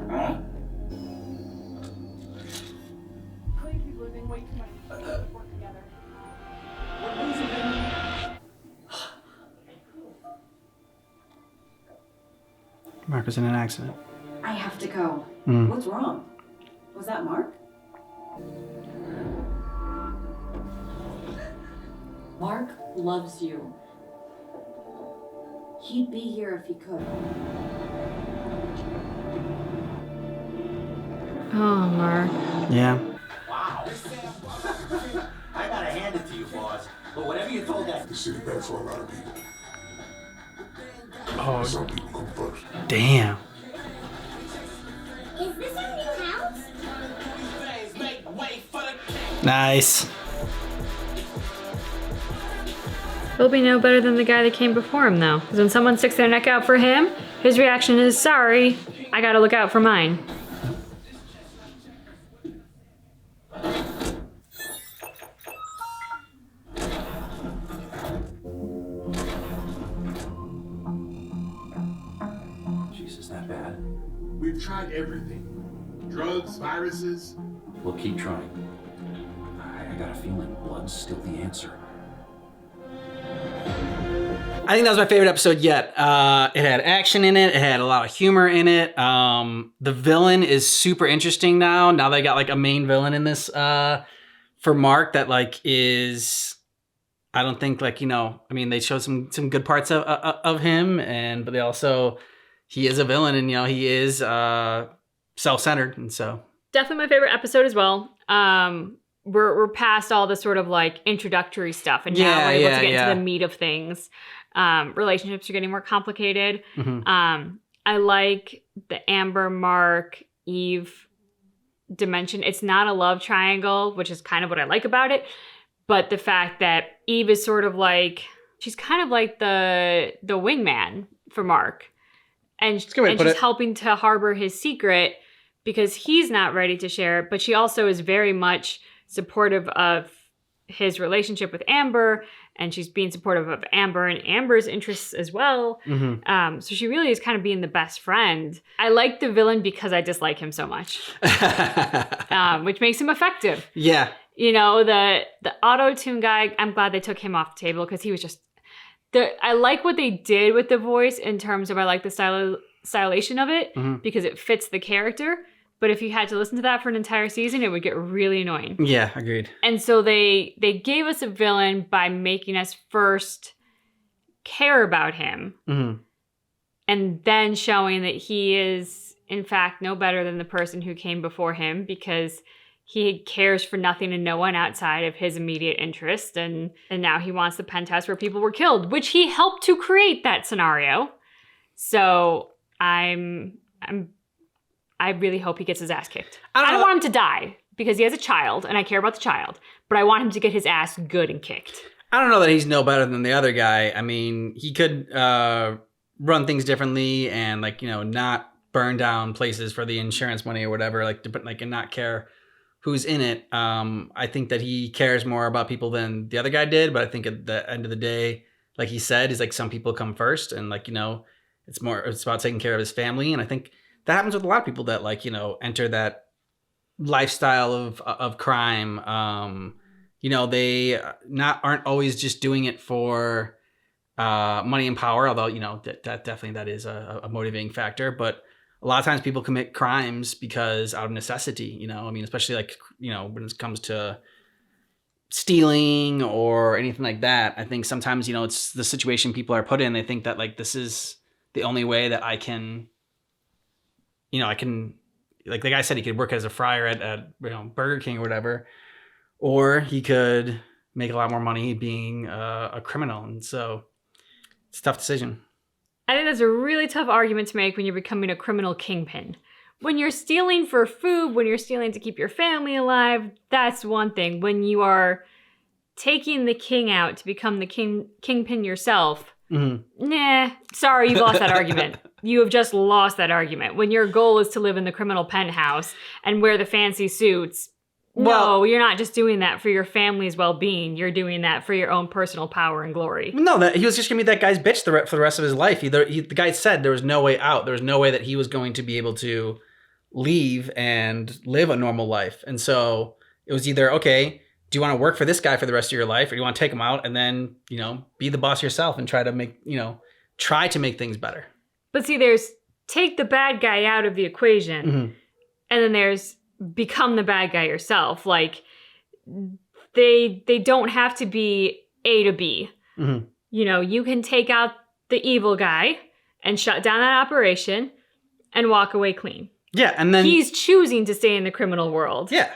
Huh? Mark was in an accident. I have to go. Mm. What's wrong? Was that Mark? Mark loves you. He'd be here if he could. Oh, Mark. Yeah. Wow. I gotta hand it to you, boss. But whatever you told that. This is bad for a lot of people. Oh, Some people come first. damn. Is this our new house? Nice. He'll be no better than the guy that came before him, though. Because when someone sticks their neck out for him, his reaction is, sorry, I gotta look out for mine. Jeez, is that bad? We've tried everything. Drugs, viruses. We'll keep trying. I got a feeling blood's still the answer. I think that was my favorite episode yet. It had action in it. It had a lot of humor in it. The villain is super interesting now. Now they got like a main villain in this for Mark that like is, I don't think like, you know, I mean, they showed some good parts of him, but they also, he is a villain, and you know, he is self-centered, and so. Definitely my favorite episode as well. We're past all the sort of like introductory stuff, and now we're able to get into the meat of things. Relationships are getting more complicated. Mm-hmm. I like the Amber, Mark, Eve dimension. It's not a love triangle, which is kind of what I like about it. But the fact that Eve is sort of like, she's kind of like the wingman for Mark. And she's helping to harbor his secret because he's not ready to share it. But she also is very much supportive of his relationship with Amber, and she's being supportive of Amber and Amber's interests as well. Mm-hmm. So she really is kind of being the best friend. I like the villain because I dislike him so much, which makes him effective. Yeah. You know, the auto-tune guy, I'm glad they took him off the table because he was just... I like what they did with the voice in terms of I like the stylization of it because it fits the character. But if you had to listen to that for an entire season, it would get really annoying. Yeah, agreed. And so they gave us a villain by making us first care about him. Mm-hmm. And then showing that he is, in fact, no better than the person who came before him because he cares for nothing and no one outside of his immediate interest. And now he wants the penthouse where people were killed, which he helped to create that scenario. So I really hope he gets his ass kicked. I don't want him to die because he has a child and I care about the child, but I want him to get his ass good and kicked. I don't know that he's no better than the other guy. I mean, he could run things differently and like, you know, not burn down places for the insurance money or whatever, and not care who's in it. I think that he cares more about people than the other guy did, but I think at the end of the day, like he said, is like some people come first, and like, you know, it's about taking care of his family. And I think that happens with a lot of people that like, you know, enter that lifestyle of crime. You know, they aren't always just doing it for money and power, although, you know, that is a motivating factor. But a lot of times people commit crimes because out of necessity, you know, I mean, especially like, you know, when it comes to stealing or anything like that. I think sometimes, you know, it's the situation people are put in. They think that like, this is the only way that I can, you know, like the guy said, he could work as a fryer at you know, Burger King or whatever, or he could make a lot more money being a criminal. And so it's a tough decision. I think that's a really tough argument to make when you're becoming a criminal kingpin. When you're stealing for food, when you're stealing to keep your family alive, that's one thing. When you are taking the king out to become the kingpin yourself, Mm-hmm. nah, sorry, you've lost that argument. You have just lost that argument. When your goal is to live in the criminal penthouse and wear the fancy suits, no, you're not just doing that for your family's well-being. You're doing that for your own personal power and glory. No, that he was just gonna be that guy's bitch for the rest of his life. The guy said there was no way out. There was no way that he was going to be able to leave and live a normal life. And so it was either, okay, do you want to work for this guy for the rest of your life, or do you want to take him out and then, be the boss yourself and try to make things better? But see, there's take the bad guy out of the equation, Mm-hmm. and then there's become the bad guy yourself. Like, they don't have to be A to B. Mm-hmm. You can take out the evil guy and shut down that operation and walk away clean. Yeah, and then he's choosing to stay in the criminal world. Yeah.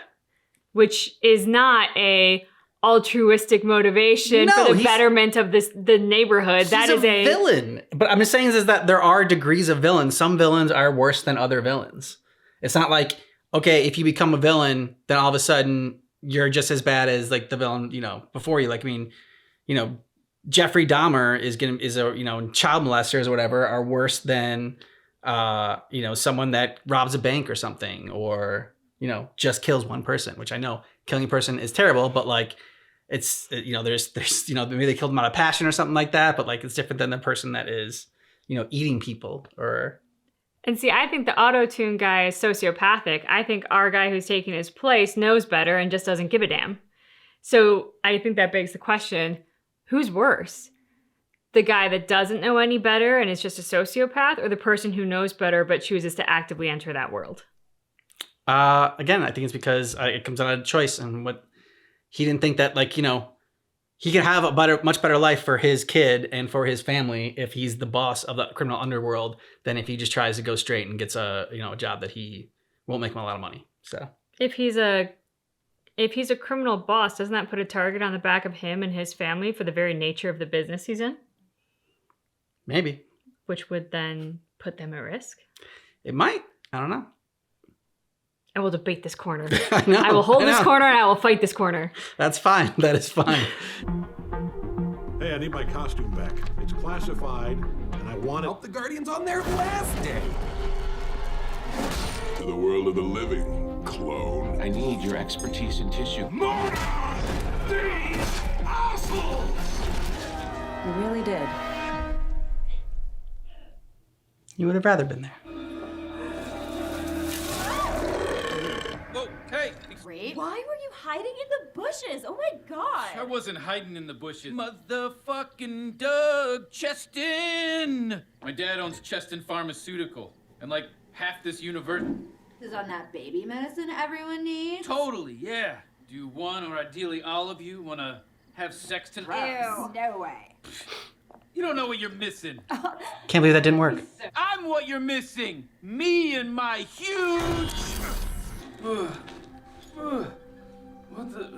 Which is not a altruistic motivation for the betterment of the neighborhood. That is a villain. But I'm just saying is that there are degrees of villains. Some villains are worse than other villains. It's not like, okay, if you become a villain, then all of a sudden you're just as bad as like the villain, before you. Like, I mean, Jeffrey Dahmer is a child molesters or whatever are worse than someone that robs a bank or something, or just kills one person, which I know killing a person is terrible, but like it's, there's maybe they killed them out of passion or something like that, but like it's different than the person that is, eating people or. And see, I think the auto-tune guy is sociopathic. I think our guy who's taking his place knows better and just doesn't give a damn. So I think that begs the question, who's worse? The guy that doesn't know any better and is just a sociopath, or the person who knows better but chooses to actively enter that world? Again, I think it's because it comes down to choice, and what he didn't think that, like, he could have a much better life for his kid and for his family if he's the boss of the criminal underworld than if he just tries to go straight and gets a job that he won't make him a lot of money. So if he's a criminal boss, doesn't that put a target on the back of him and his family for the very nature of the business he's in? Maybe. Which would then put them at risk? It might. I don't know. I will debate this corner. I will hold this corner and I will fight this corner. That's fine. That is fine. Hey, I need my costume back. It's classified, and I want it. Help the Guardians on their last day. To the world of the living, clone. I need your expertise in tissue. Mona! These assholes! You really did. You would have rather been there. Hey! Wait, why were you hiding in the bushes? Oh my god! I wasn't hiding in the bushes. Motherfucking Doug Cheston! My dad owns Cheston Pharmaceutical, and like half this universe. Is on that baby medicine everyone needs? Totally, yeah. Do one, or ideally all of you, want to have sex tonight? Ew, no way. You don't know what you're missing. Can't believe that didn't work. I'm what you're missing. Me and my huge. What the?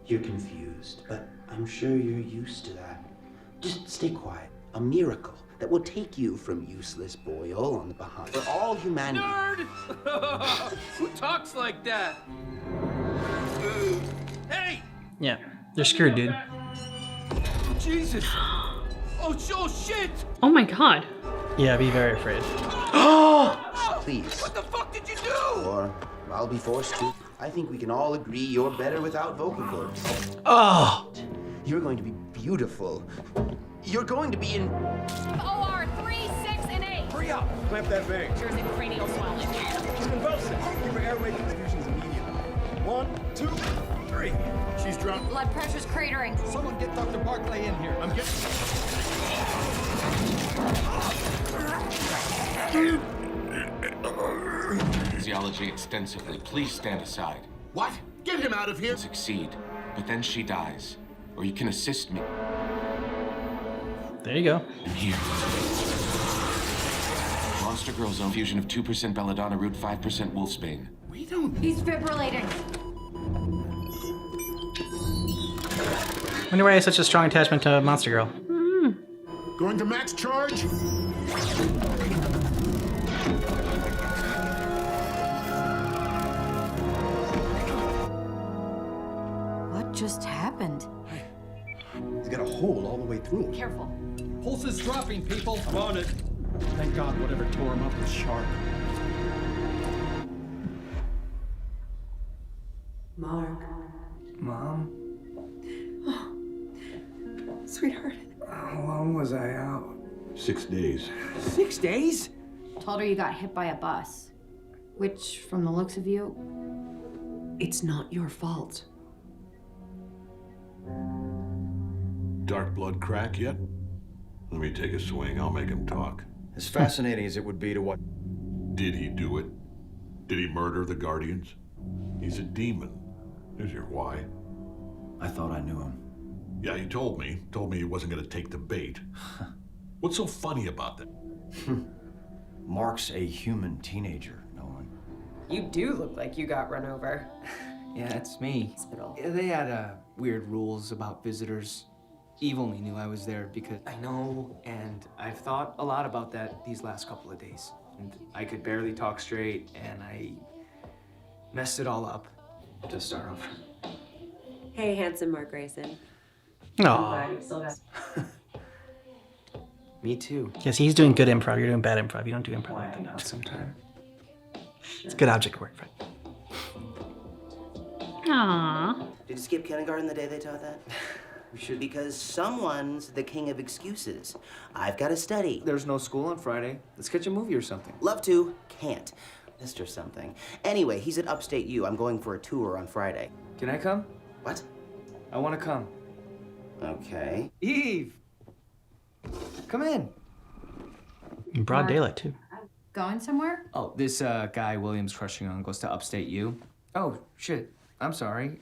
You're confused, but I'm sure you're used to that. Just stay quiet. A miracle that will take you from useless boy all on the behind for all humanity. Nerd! Who talks like that? Hey! Yeah, they're screwed, dude. Jesus! Oh shit! Oh my god. Yeah, be very afraid. Please. What the fuck did you do? Or I'll be forced to. I think we can all agree you're better without vocal cords. Oh! You're going to be beautiful. You're going to be in... OR 3, 6, and 8. Hurry up! Clamp that vein. Jersey cranial swelling. She's convulsing. Give her airway transfusions immediately. 1, 2, 3. She's drunk. Blood pressure's cratering. Someone get Dr. Barclay in here. I'm getting... Physiology extensively. Please stand aside. What? Get him out of here! Succeed, but then she dies. Or you can assist me. There you go. I'm here. Monster Girl's own fusion of 2% belladonna root, 5% wolfsbane. We don't... He's fibrillating. Wonder why he has such a strong attachment to Monster Girl. Going to max charge? What just happened? He's got a hole all the way through him. Careful. Pulse is dropping, people. I'm on it. Thank God whatever tore him up was sharp. Mark. Mom? Sweetheart. How long was I out? 6 days. 6 days? Told her you got hit by a bus. Which, from the looks of you... It's not your fault. Dark blood crack yet? Let me take a swing. I'll make him talk. As fascinating as it would be to watch. Did he do it? Did he murder the Guardians? He's a demon. There's your why. I thought I knew him. Yeah, he told me. Told me he wasn't going to take the bait. What's so funny about that? Mark's a human teenager, Nolan. You do look like you got run over. Yeah, it's me. Hospital. Yeah, they had weird rules about visitors. Eve only knew I was there because I know, and I've thought a lot about that these last couple of days. And I could barely talk straight, and I messed it all up to start off. Hey, handsome Mark Grayson. Aw. Me too. Yes, he's doing good improv. You're doing bad improv. You don't do improv like that. Not sometime. It's good object work, Fred. Aww. Did you skip kindergarten the day they taught that? We should. Because someone's the king of excuses. I've got to study. There's no school on Friday. Let's catch a movie or something. Love to, can't. Mr. Something. Anyway, he's at Upstate U. I'm going for a tour on Friday. Can I come? What? I want to come. Okay. Eve! Come in. In broad daylight, too. Going somewhere? Oh, this guy William's crushing on goes to Upstate U. Oh, shit. I'm sorry.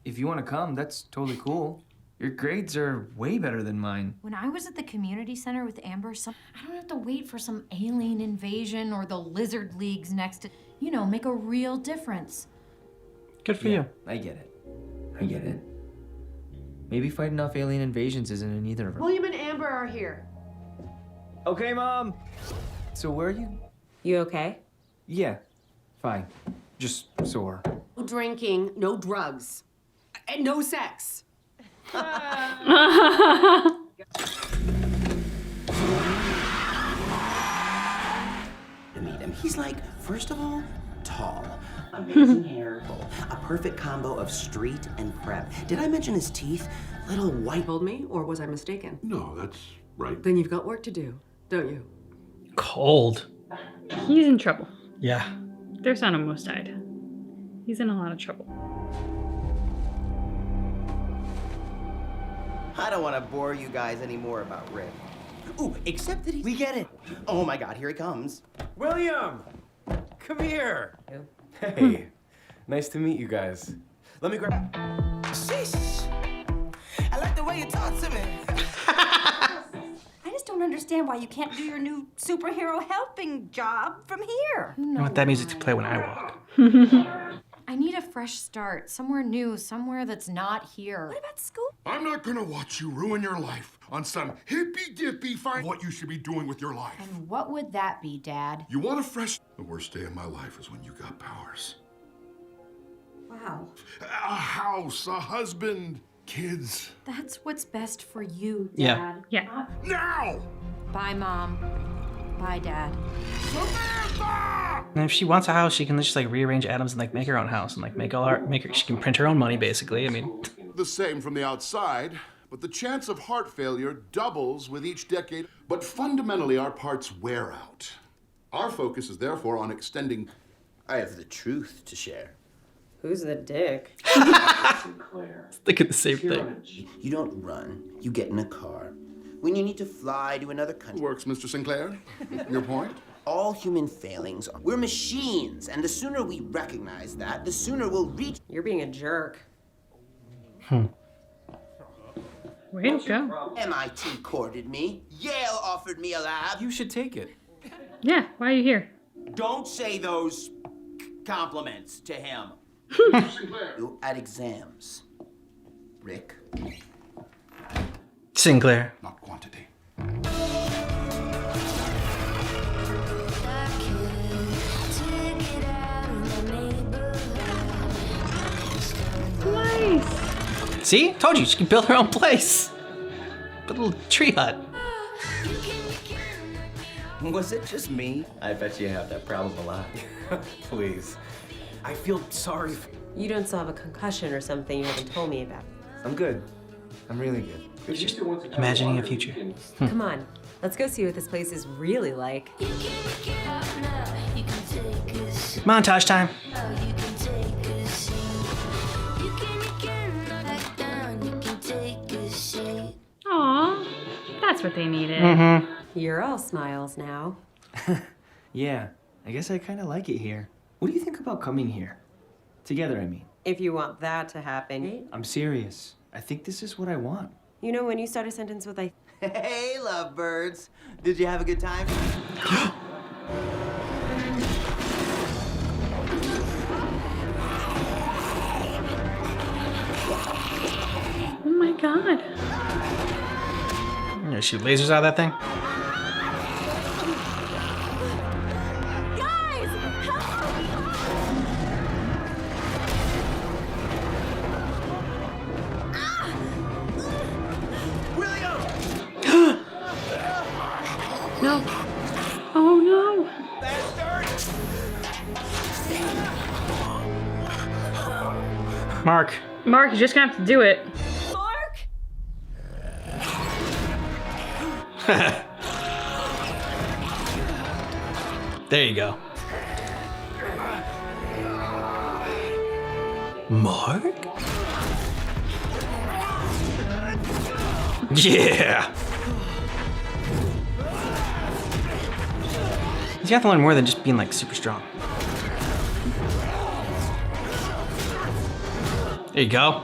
If you want to come, that's totally cool. Your grades are way better than mine. When I was at the community center with Amber, I don't have to wait for some alien invasion or the lizard leagues next to, make a real difference. Good for you. I get it. I get it. Maybe fighting off alien invasions isn't in either of them. William and Amber are here. Okay, Mom. So where are you? You okay? Yeah, fine. Just sore. No drinking, no drugs, and no sex. To meet him. He's like, first of all, tall. Amazing hair. A perfect combo of street and prep. Did I mention his teeth? Little white. Told me, or was I mistaken? No, that's right. Then you've got work to do, don't you? Cold. He's in trouble. Yeah. Their son almost died. He's in a lot of trouble. I don't want to bore you guys anymore about Rick. Ooh, except that We get it. Oh my God, here he comes. William! Come here! Hey, nice to meet you guys. Let me grab... Sheesh. I like the way you talk to me. I just don't understand why you can't do your new superhero helping job from here. I want that music to play when I walk. I need a fresh start, somewhere new, somewhere that's not here. What about school? I'm not gonna watch you ruin your life on some hippy-dippy find what you should be doing with your life. And what would that be, Dad? You want a fresh... The worst day of my life is when you got powers. Wow. A house, a husband, kids. That's what's best for you, Yeah. Dad. Yeah. Now! Bye, Mom. Bye, Dad. And if she wants a house, she can just rearrange atoms and make her own house and she can print her own money basically. I mean, The same from the outside, but the chance of heart failure doubles with each decade. But fundamentally, our parts wear out. Our focus is therefore on extending... I have the truth to share. Who's the dick? Look at the same thing. You don't run, you get in a car. When you need to fly to another country. Works, Mr. Sinclair. Your point? All human failings, we're machines, and the sooner we recognize that, the sooner we'll reach... You're being a jerk. Way to go. MIT courted me. Yale offered me a lab. You should take it. Yeah, why are you here? Don't say those compliments to him. You at exams. Rick. Sinclair. Not quantity. Nice. See? Told you, she can build her own place. the little tree hut. Was it just me? I bet you have that problem a lot. Please. I feel sorry. You don't still have a concussion or something you haven't told me about. I'm good. I'm really good. Just imagining a future. Come on, let's go see what this place is really like. Montage time. Aw, that's what they needed. Mm-hmm. You're all smiles now. Yeah, I guess I kind of like it here. What do you think about coming here? Together, I mean. If you want that to happen. I'm serious. I think this is what I want. You know, when you start a sentence with I... Hey, lovebirds. Did you have a good time? Oh my god. You know, shoot lasers out of that thing. Guys! No. Oh no. Mark. Mark, you're just gonna have to do it. Mark! There you go. Mark? Yeah. He's got to learn more than just being like super strong. There you go.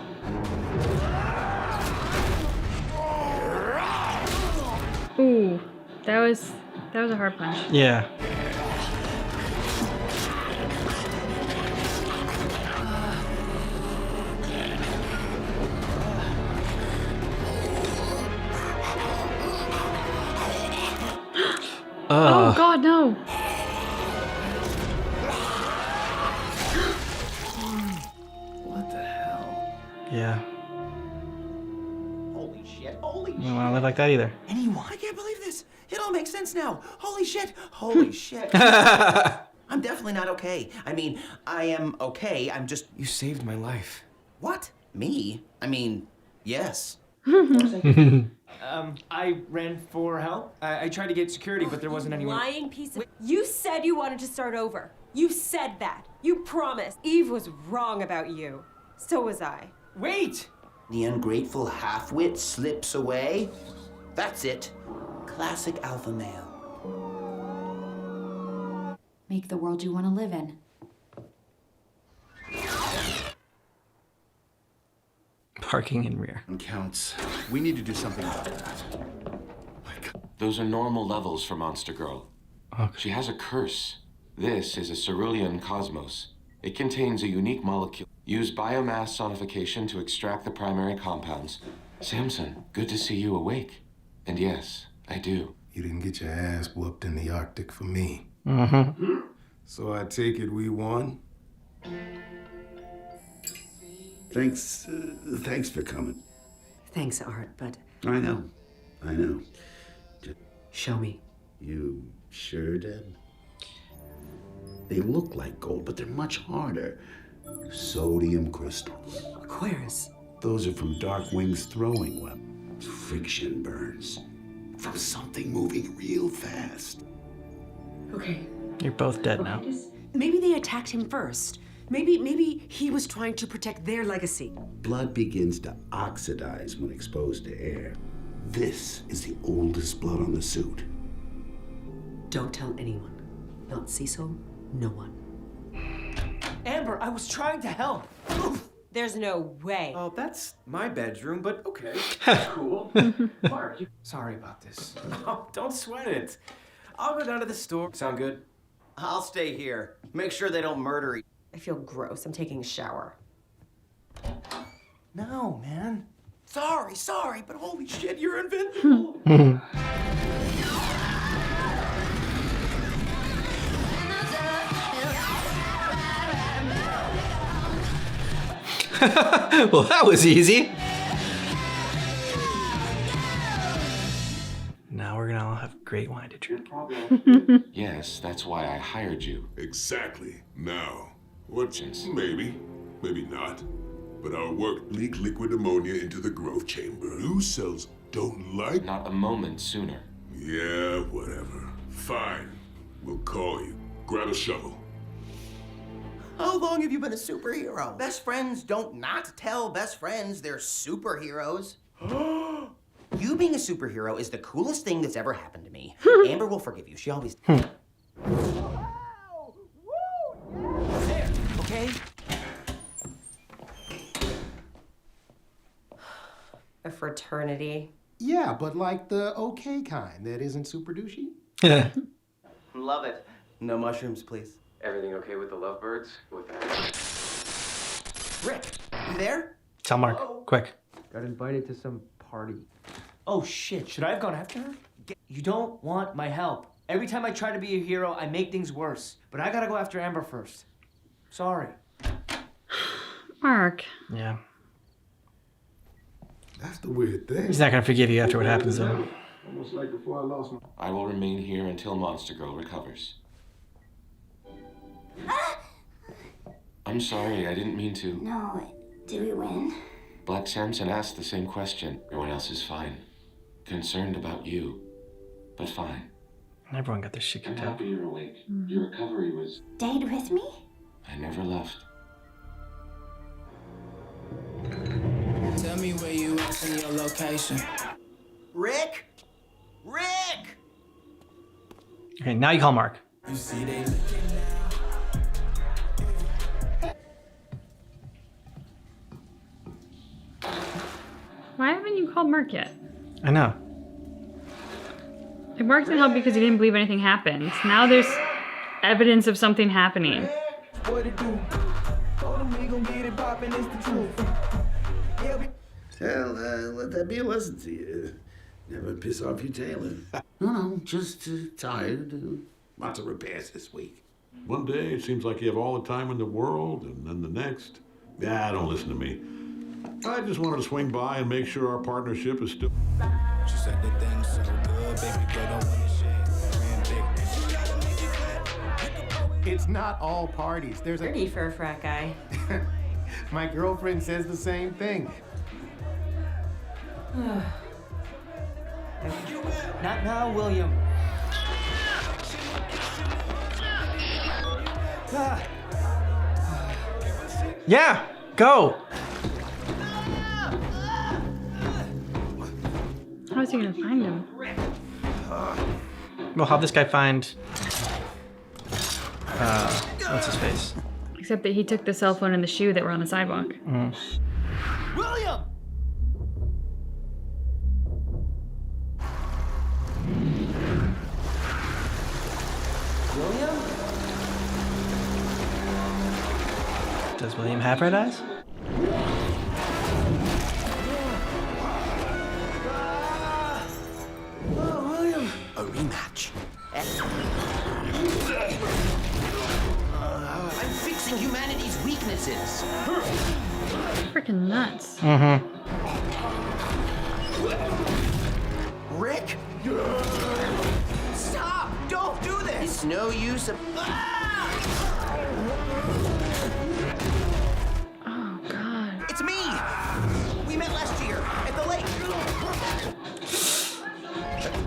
Ooh, that was a hard punch. Yeah. Oh god, no. What the hell? Yeah. Holy shit, holy You don't want to live like that either. Anyone? I can't believe this. It all makes sense now. Holy shit. Holy shit. I'm definitely not okay. I mean, I am okay. I'm just... You saved my life. What? Me? I mean, yes. I ran for help. I tried to get security, but there wasn't anyone. Lying piece of... You said you wanted to start over. You said that. You promised. Eve was wrong about you. So was I. Wait! The ungrateful half-wit slips away. That's it. Classic alpha male. Make the world you want to live in. Parking in rear. Counts. We need to do something about that. Those are normal levels for Monster Girl. Okay. She has a curse. This is a cerulean cosmos. It contains a unique molecule. Use biomass sonification to extract the primary compounds. Samson, good to see you awake. And yes, I do. You didn't get your ass whooped in the Arctic for me. Mm-hmm. So I take it we won? Thanks for coming. Thanks, Art, but... I know. Show me. You sure did? They look like gold, but they're much harder. Sodium crystals. Aquarius. Those are from Darkwing's throwing weapon. Friction burns. From something moving real fast. Okay. You're both dead now. Maybe they attacked him first. Maybe he was trying to protect their legacy. Blood begins to oxidize when exposed to air. This is the oldest blood on the suit. Don't tell anyone. Not Cecil, no one. Amber, I was trying to help. There's no way. Oh, that's my bedroom, but okay. Cool. Mark, sorry about this. Oh, don't sweat it. I'll go down to the store. Sound good? I'll stay here. Make sure they don't murder you. I feel gross. I'm taking a shower. No, man. Sorry, but holy shit, you're invincible. Well, that was easy. Now we're gonna all have great wine to drink. Yes, that's why I hired you. Exactly. Now, what's maybe not, but our work leak liquid ammonia into the growth chamber. Blue cells don't like. Not a moment sooner. Yeah, whatever. Fine. We'll call you. Grab a shovel. How long have you been a superhero? Best friends don't not tell best friends they're superheroes. You being a superhero is the coolest thing that's ever happened to me. Amber will forgive you. She always... There, okay? A fraternity. Yeah, but like the okay kind that isn't super douchey. Love it. No mushrooms, please. Everything okay with the lovebirds? With that? Rick, you there? Tell Mark, quick. Got invited to some party. Oh shit, should I have gone after her? You don't want my help. Every time I try to be a hero, I make things worse. But I gotta go after Amber first. Sorry. Mark. Yeah. That's the weird thing. He's not gonna forgive you after what happens though. Almost like before I lost my... I will remain here until Monster Girl recovers. I'm sorry, I didn't mean to. No, do we win? Black Samson asked the same question. Everyone else is fine. Concerned about you, but fine. Everyone got their shit I'm kicked out. happy you're awake. Your recovery was... Stayed with me? I never left. Tell me where you at in your location. Rick? Rick! Okay, now you call Mark. You see they Why haven't you called Mark yet? I know. Like, Mark didn't help because he didn't believe anything happened. Now there's evidence of something happening. what it do? Told him we gon' get it poppin', it's the truth. Tell, let that be a lesson to you. Never piss off your tailor. No, just tired. Lots of repairs this week. One day it seems like you have all the time in the world, and then the next, don't listen to me. I just wanted to swing by and make sure our partnership is still... She said the thing's so good, baby girl, don't wanna share. It's not all parties. There's a... Pretty for a frat guy. My girlfriend says the same thing. Not now, William. Yeah, go. How is he gonna find him? Well, how'd this guy find... what's his face? Except that he took the cell phone and the shoe that were on the sidewalk. Mm. William! William? Does William have red eyes? Oh, William. A rematch. I'm fixing humanity's weaknesses. Freaking nuts. Mm-hmm. Rick? Stop! Don't do this! It's no use of... Oh, God. It's me! We met last year at the lake.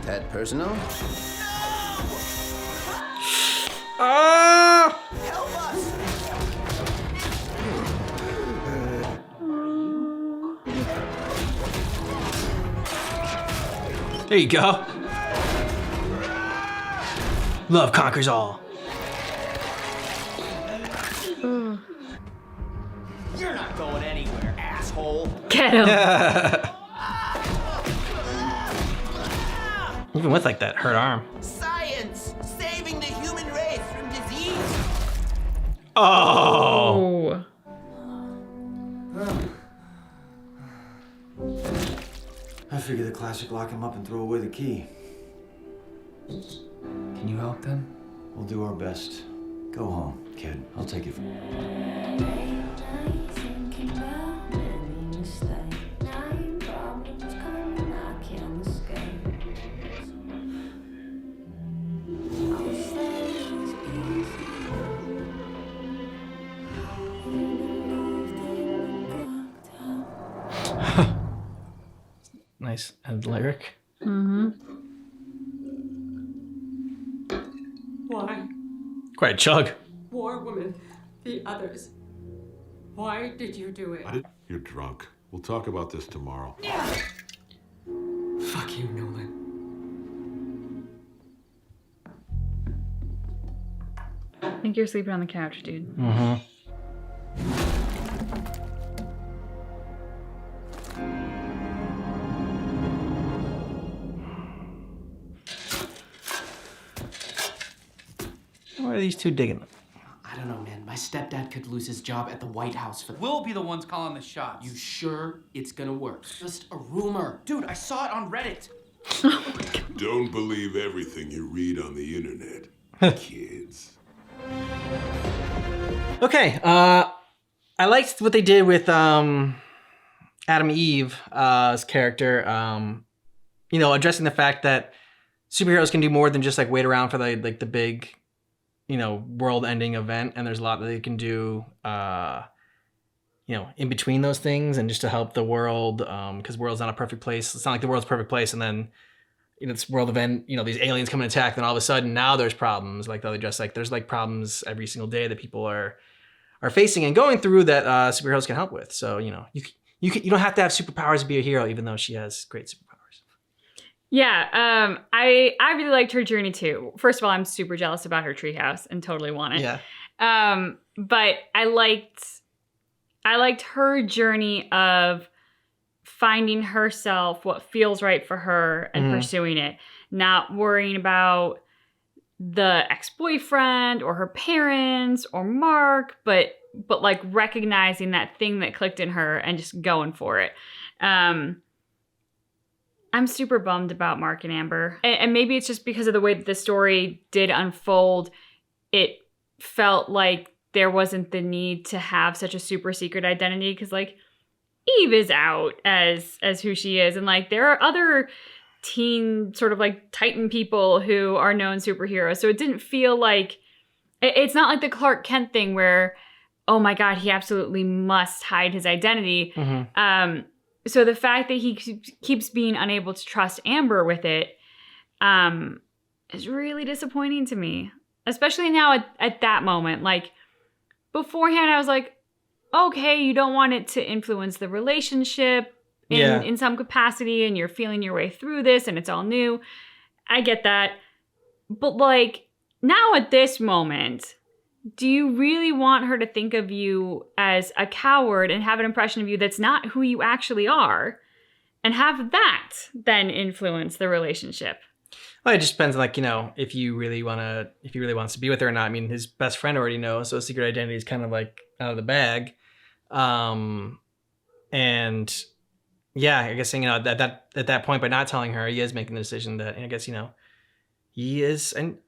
That personal? Ah! Help us! There you go. Love conquers all. You're not going anywhere, asshole. Get him. Even with like that hurt arm. Science! Saving the human race from disease! Oh! I figure the classic lock him up and throw away the key. Can you help them? We'll do our best. Go home, kid. I'll take it from you. Nice. And lyric. Mm-hmm. Why? Quite a chug. War women, the others. Why did you do it? You're drunk. We'll talk about this tomorrow. Fuck you, Nolan. I think you're sleeping on the couch, dude. Mm-hmm. Why are these two digging? I don't know, man. My stepdad could lose his job at the White House for... We'll be the ones calling the shots. You sure it's gonna work? Just a rumor. Dude, I saw it on Reddit. Don't believe everything you read on the internet, kids. Okay, I liked what they did with Adam Eve's character. You know, addressing the fact that superheroes can do more than just like wait around for the big, you know, world-ending event, and there's a lot that they can do, you know, in between those things, and just to help the world, because the world's not a perfect place. It's not like the world's a perfect place, and then, you know, this world event, you know, these aliens come and attack, then all of a sudden now there's problems. Like they just like there's like problems every single day that people are facing and going through that superheroes can help with. So, you know, you don't have to have superpowers to be a hero, even though she has great superpowers. Yeah, I really liked her journey too. First of all, I'm super jealous about her treehouse and totally want it. Yeah. But I liked her journey of finding herself, what feels right for her, and pursuing it, not worrying about the ex-boyfriend or her parents or Mark, but like recognizing that thing that clicked in her and just going for it. I'm super bummed about Mark and Amber. And maybe it's just because of the way that the story did unfold. It felt like there wasn't the need to have such a super secret identity, because like Eve is out as who she is, and like there are other teen sort of like Titan people who are known superheroes. So it didn't feel like, it's not like the Clark Kent thing where, oh my God, he absolutely must hide his identity. So the fact that he keeps being unable to trust Amber with it is really disappointing to me, especially now at that moment. Like beforehand, I was like, okay, you don't want it to influence the relationship in some capacity, and you're feeling your way through this and it's all new. I get that. But like now at this moment, do you really want her to think of you as a coward and have an impression of you that's not who you actually are, and have that then influence the relationship? Well, it just depends, like, you know, if he really wants to be with her or not. I mean, his best friend already knows, so his secret identity is kind of like out of the bag. And yeah, I guess, you know, at that point, by not telling her, he is making the decision that, I guess, you know, he is, and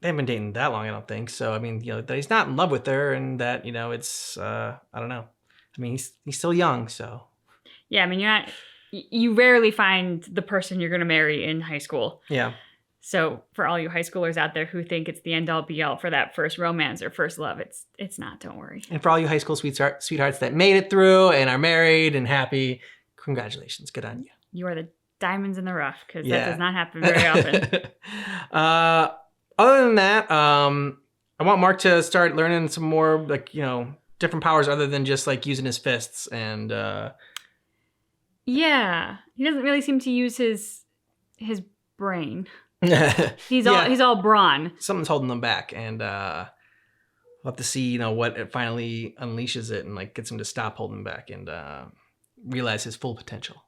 they haven't been dating that long, I don't think. So, I mean, you know, that he's not in love with her, and that, you know, it's, I don't know. I mean, he's still young, so. Yeah, I mean, you rarely find the person you're going to marry in high school. Yeah. So for all you high schoolers out there who think it's the end all be all for that first romance or first love, it's not, don't worry. And for all you high school sweethearts that made it through and are married and happy, congratulations. Good on you. You are the diamonds in the rough, because that does not happen very often. Other than that, I want Mark to start learning some more, like, you know, different powers other than just like using his fists and yeah, he doesn't really seem to use his brain. He's all brawn. Something's holding them back, and we'll have to see, you know, what it finally unleashes it and like gets him to stop holding back and realize his full potential.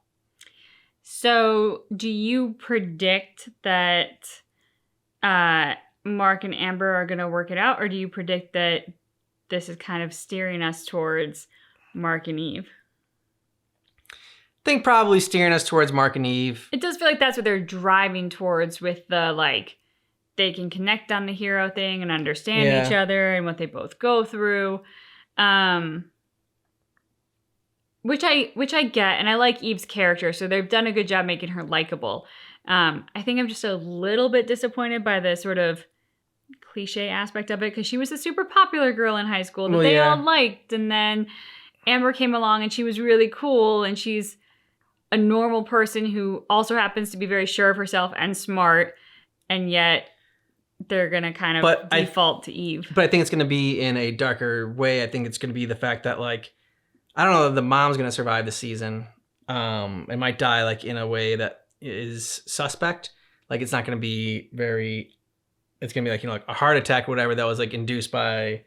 So, do you predict that Mark and Amber are going to work it out, or do you predict that this is kind of steering us towards Mark and Eve? I think probably steering us towards Mark and Eve. It does feel like that's what they're driving towards, with the, like, they can connect on the hero thing and understand each other and what they both go through. Which I get, and I like Eve's character, so they've done a good job making her likable. I think I'm just a little bit disappointed by the sort of cliche aspect of it, because she was a super popular girl in high school that all liked, and then Amber came along and she was really cool, and she's a normal person who also happens to be very sure of herself and smart, and yet they're going to kind of default to Eve. But I think it's going to be in a darker way. I think it's going to be the fact that, like, I don't know if the mom's going to survive the season. It might die, like, in a way that is suspect. Like, it's not going to be very... It's going to be, like, you know, like a heart attack or whatever that was, like, induced by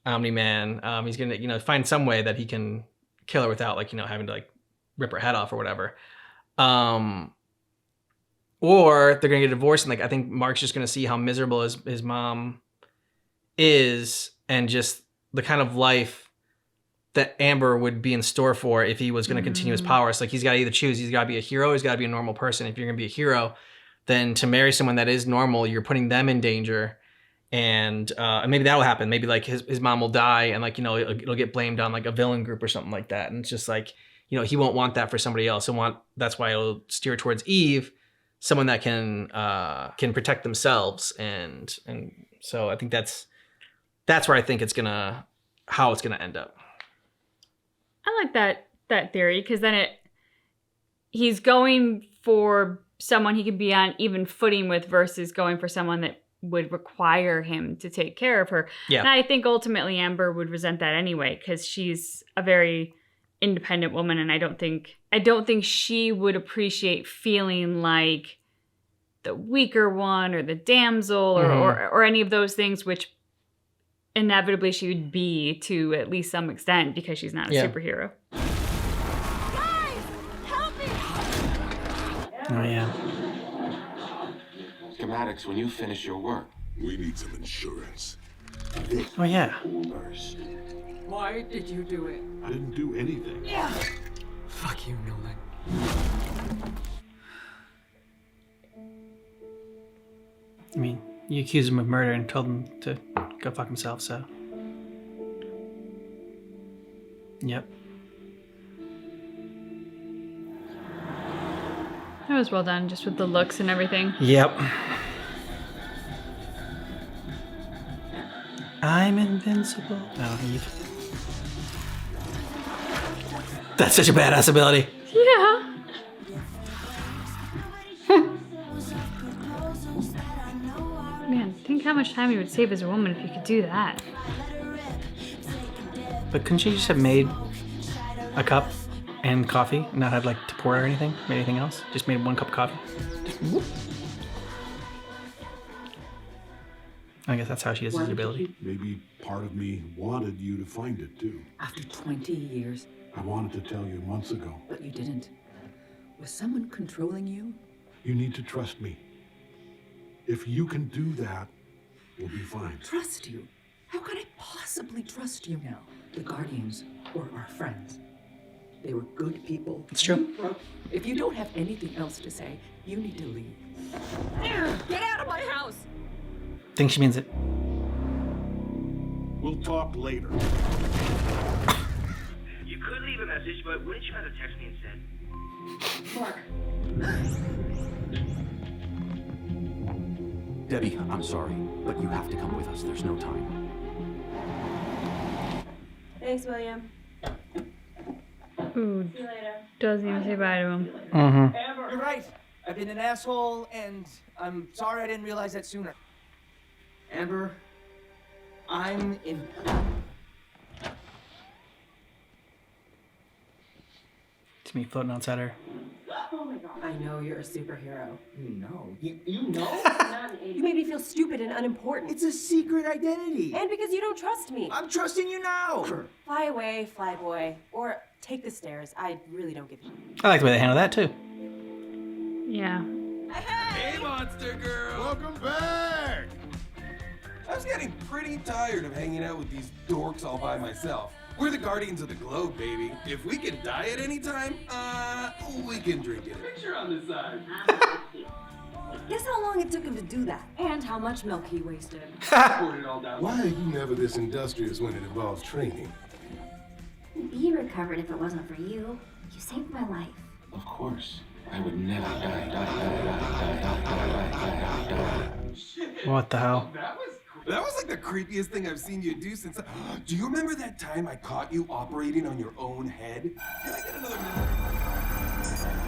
Omni-Man. He's going to, you know, find some way that he can kill her without, like, you know, having to, like, rip her head off or whatever. Or they're going to get divorced, and, like, I think Mark's just going to see how miserable his mom is, and just the kind of life that Amber would be in store for if he was going to continue his powers. Like, he's got to either choose. He's got to be a hero. He's got to be a normal person. If you're going to be a hero, then to marry someone that is normal, you're putting them in danger. And maybe that'll happen. Maybe, like, his mom will die, and, like, you know, it'll get blamed on, like, a villain group or something like that. And it's just like, you know, he won't want that for somebody else. That's why it'll steer towards Eve, someone that can protect themselves. And so I think that's where I think how it's gonna end up. I like that theory, because then he's going for someone he could be on even footing with versus going for someone that would require him to take care of her. Yeah. And I think ultimately Amber would resent that anyway, because she's a very independent woman, and I don't think she would appreciate feeling like the weaker one or the damsel or any of those things, which inevitably she would be to at least some extent, because she's not a superhero. Guys, help me! Oh yeah. Schematics, when you finish your work. We need some insurance. Oh yeah. Why did you do it? I didn't do anything. Yeah. Fuck you, Nolan. I mean, you accused him of murder and told him to go fuck himself, so. Yep. That was well done, just with the looks and everything. Yep. I'm invincible. Oh, Eve. That's such a badass ability. Yeah. Man, think how much time you would save as a woman if you could do that. But couldn't she just have made a cup and coffee, and not had, like, to pour or anything? Made anything else? Just made one cup of coffee? Just whoop. I guess that's how she has his ability. Maybe part of me wanted you to find it, too. After 20 years. I wanted to tell you months ago. But you didn't. Was someone controlling you? You need to trust me. If you can do that, we'll be fine. Trust you? How could I possibly trust you now? The Guardians were our friends. They were good people. It's true. If you don't have anything else to say, you need to leave. Get out of my house! Think she means it. We'll talk later. You could leave a message, but wouldn't you rather text me instead? Mark. Debbie, I'm sorry, but you have to come with us. There's no time. Thanks, William. Ooh, See you later. doesn't even say bye to him. Mm-hmm. You're right. I've been an asshole, and I'm sorry I didn't realize that sooner. Amber, I'm in. It's me floating outside her. Oh my god. I know you're a superhero. You know? You know? You made me feel stupid and unimportant. It's a secret identity. And because you don't trust me. I'm trusting you now. Fly away, flyboy. Or take the stairs. I really don't give a shit. I like the way they handle that, too. Yeah. Hey, monster girl! Welcome back! I was getting pretty tired of hanging out with these dorks all by myself. We're the guardians of the globe, baby. If we can die at any time, we can drink it. Picture on the side. Guess how long it took him to do that? And how much milk he wasted. Poured it all down. Why are you never this industrious when it involves training? I'd be recovered if it wasn't for you. You saved my life. Of course. I would never die. What the hell? That was like the creepiest thing I've seen you do since. Do you remember that time I caught you operating on your own head? Can I get another minute?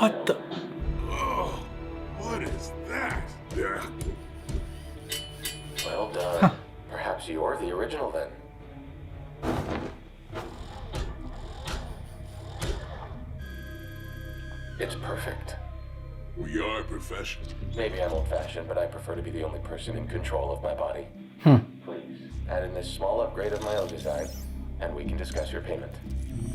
What the? Oh, what is that? Yeah. Well done. Perhaps you're the original then. It's perfect. We are professionals. Maybe I'm old-fashioned, but I prefer to be the only person in control of my body. Please, add in this small upgrade of my own design, and we can discuss your payment.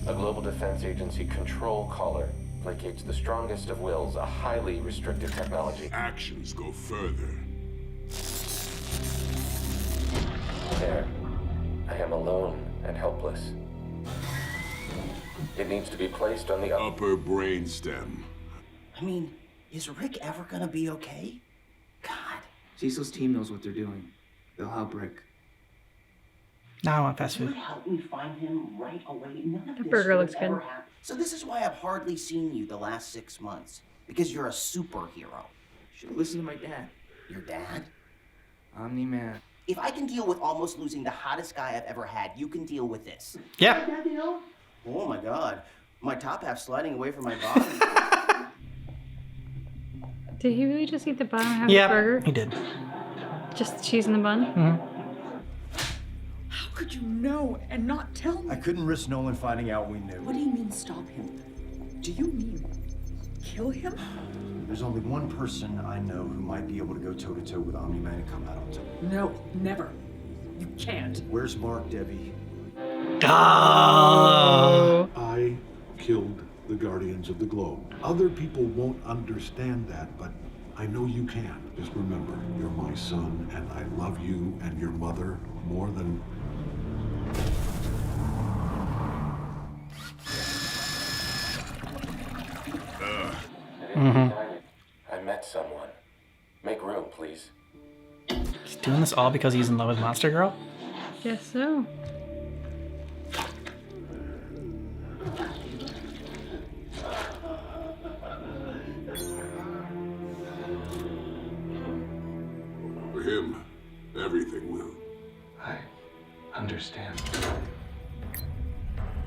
A Global Defense Agency control collar placates the strongest of wills, a highly restricted technology. Actions go further. There. I am alone and helpless. It needs to be placed on the upper brainstem. I mean, is Rick ever gonna be okay? Cecil's team knows what they're doing. They'll help Rick. Now I want fast You food. would help me find him right away. None of The this burger would looks have ever good. happened. So this is why I've hardly seen you the last 6 months. Because you're a superhero. Should listen to my dad. Your dad? Omni-Man. If I can deal with almost losing the hottest guy I've ever had, you can deal with this. Yeah. Oh my god. My top half's sliding away from my body. Did he really just eat the bottom half of Yeah, the burger? he did. Just the cheese in the bun? How could you know and not tell me? I couldn't risk Nolan finding out we knew. What do you mean stop him? Do you mean kill him? There's only one person I know who might be able to go toe-to-toe with Omni-Man and come out on top. No, never. You can't. Where's Mark, Debbie? Oh. I killed the Guardians of the Globe. Other people won't understand that, but I know you can. Just remember, you're my son, and I love you and your mother more than... I met someone. Make room, please. He's doing this all because he's in love with Monster Girl? Guess so. For him, everything will. I understand.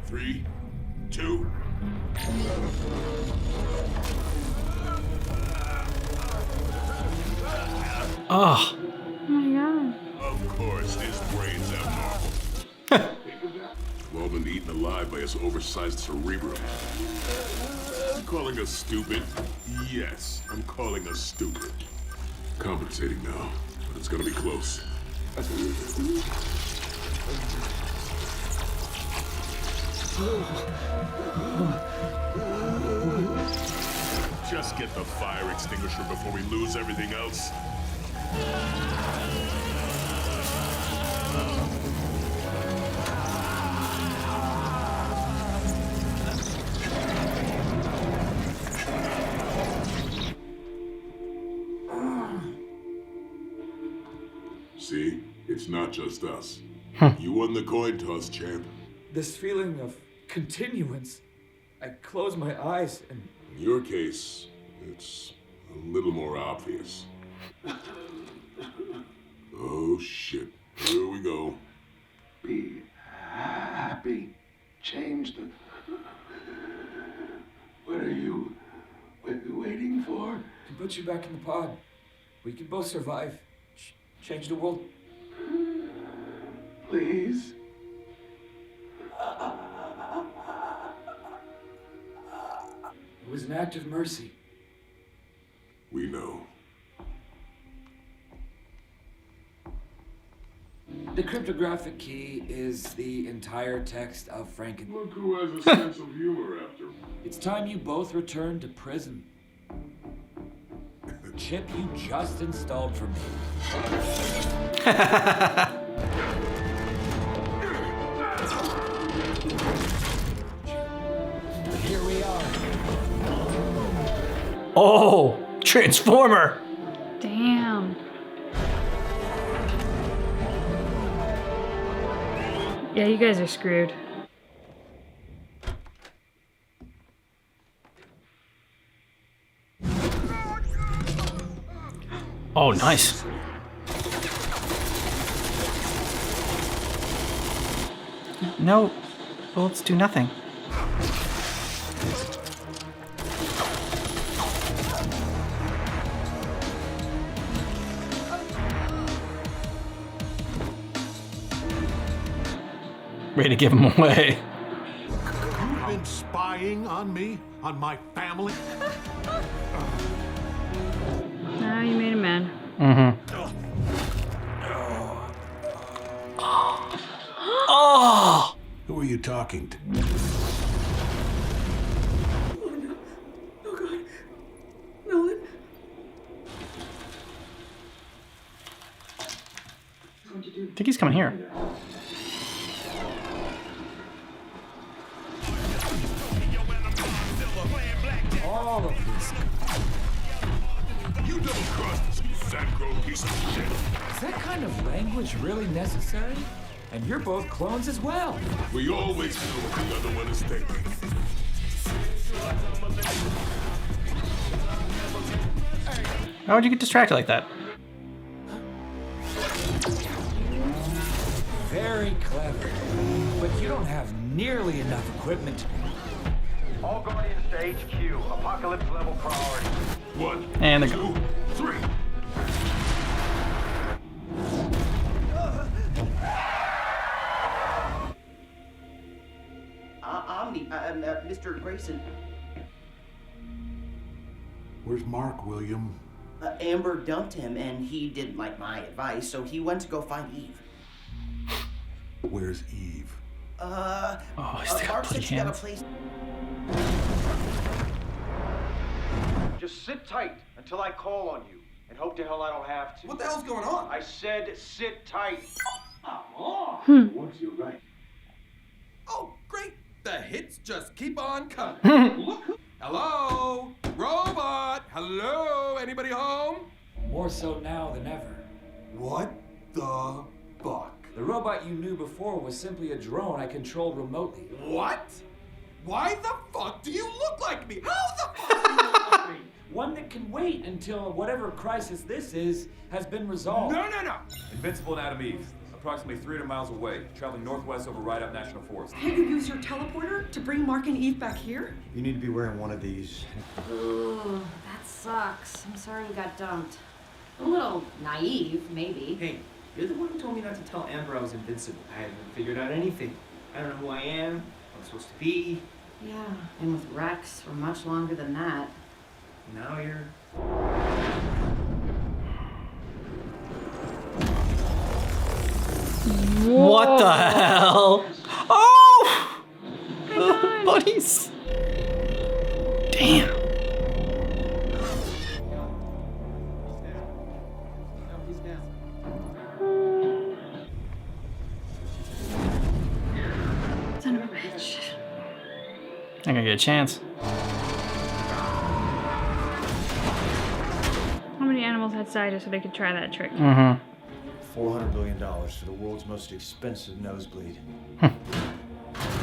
3, 2. Oh. Oh my god. Of course, his brain's abnormal. We've all been eaten alive by his oversized cerebrum. You calling us stupid? Yes, I'm calling us stupid. Compensating now, but it's gonna be close. Just get the fire extinguisher before we lose everything else. See? It's not just us. You won the coin toss, champ. This feeling of continuance. I close my eyes and... In your case, it's a little more obvious. Oh, shit. Here we go. Be happy. Change the... What are you waiting for? can put you back in the pod. We can both survive. Change the world. Please. It was an act of mercy. We know. The cryptographic key is the entire text of Franken. Look who has a sense of humor after. It's time you both return to prison. Chip you just installed for me. Here we are. Oh, Transformer! Damn. Yeah, you guys are screwed. Oh, nice. No, bullets do nothing. Way to give him away. You've been spying on me? On my family? Now you made a man. Oh! Who are you talking to? Oh God. Nolan. I think he's coming here. All of this. You double-crossed us, you fat-grown piece of shit. Is that kind of language really necessary? And you're both clones as well. We always know what the other one is thinking. How would you get distracted like that? Very clever. But you don't have nearly enough equipment. All Guardians to HQ. Apocalypse level priority. 1, And 2, 3. Mr. Grayson. Where's Mark, William? Amber dumped him, and he didn't like my advice, so he went to go find Eve. Where's Eve? He's got Mark said bloody she got a hands. place. Just sit tight until I call on you, and hope to hell I don't have to. What the hell's going on? I said sit tight. Once you're right. Oh, great. The hits just keep on coming. Look. Hello? Robot? Hello? Anybody home? More so now than ever. What the fuck? The robot you knew before was simply a drone I controlled remotely. What? Why the fuck do you look like me? How the fuck do you look like me? One that can wait until whatever crisis this is has been resolved. No. Invincible and Adam Eve, approximately 300 miles away, traveling northwest over Rideout National Forest. Can't you use your teleporter to bring Mark and Eve back here? You need to be wearing one of these. Ooh, that sucks. I'm sorry we got dumped. A little naive, maybe. Hey, you're the one who told me not to tell Amber I was invincible. I haven't figured out anything. I don't know who I am, what I'm supposed to be. Yeah, and with Rex for much longer than that. Now you're... What the hell? Oh! Buddies. Damn. Son of a bitch. I'm gonna get a chance. How many animals had cider so they could try that trick? Mm-hmm. $400 billion for the world's most expensive nosebleed.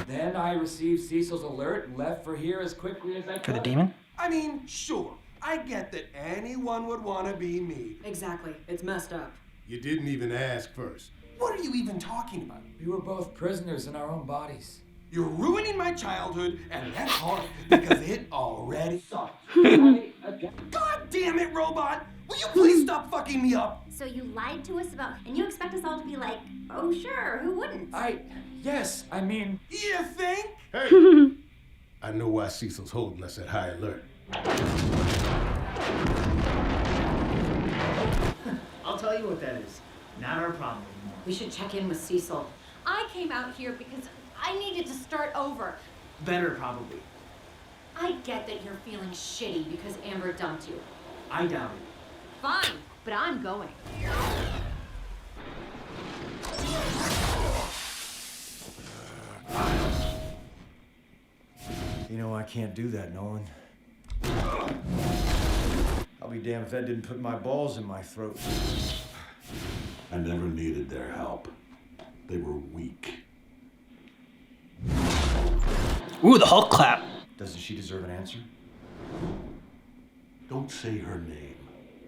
Then I received Cecil's alert and left for here as quickly as I could. For the demon? I mean, sure. I get that anyone would want to be me. Exactly. It's messed up. You didn't even ask first. What are you even talking about? We were both prisoners in our own bodies. You're ruining my childhood, and that's hard because it already sucked. God damn it, robot! Will you please stop fucking me up? So you lied to us about, and you expect us all to be like, oh sure, who wouldn't? Yes, I mean... You think? Hey! I know why Cecil's holding us at high alert. I'll tell you what that is. Not our problem anymore. We should check in with Cecil. I came out here because I needed to start over. Better, probably. I get that you're feeling shitty because Amber dumped you. I doubt it. Fine, but I'm going. You know, I can't do that, Nolan. I'll be damned if that didn't put my balls in my throat. I never needed their help. They were weak. Ooh, the Hulk clap. Doesn't she deserve an answer? Don't say her name.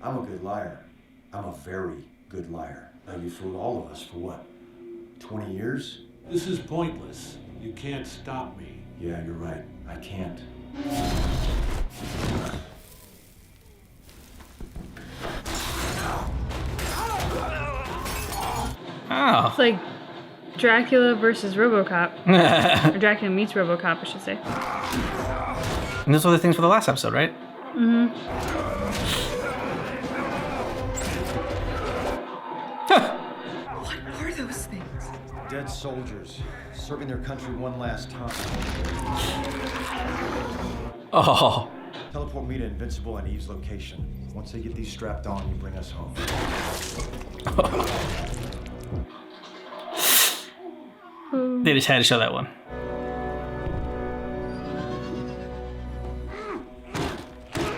I'm a good liar. I'm a very good liar. Now you fooled all of us for what? 20 years? This is pointless. You can't stop me. Yeah, you're right. I can't. Oh. It's like Dracula versus RoboCop. Or Dracula meets RoboCop, I should say. And those were the things for the last episode, right? Mm-hmm. What are those things? Dead soldiers, serving their country one last time. Oh. Teleport me to Invincible and Eve's location. Once they get these strapped on, you bring us home. They just had to show that one.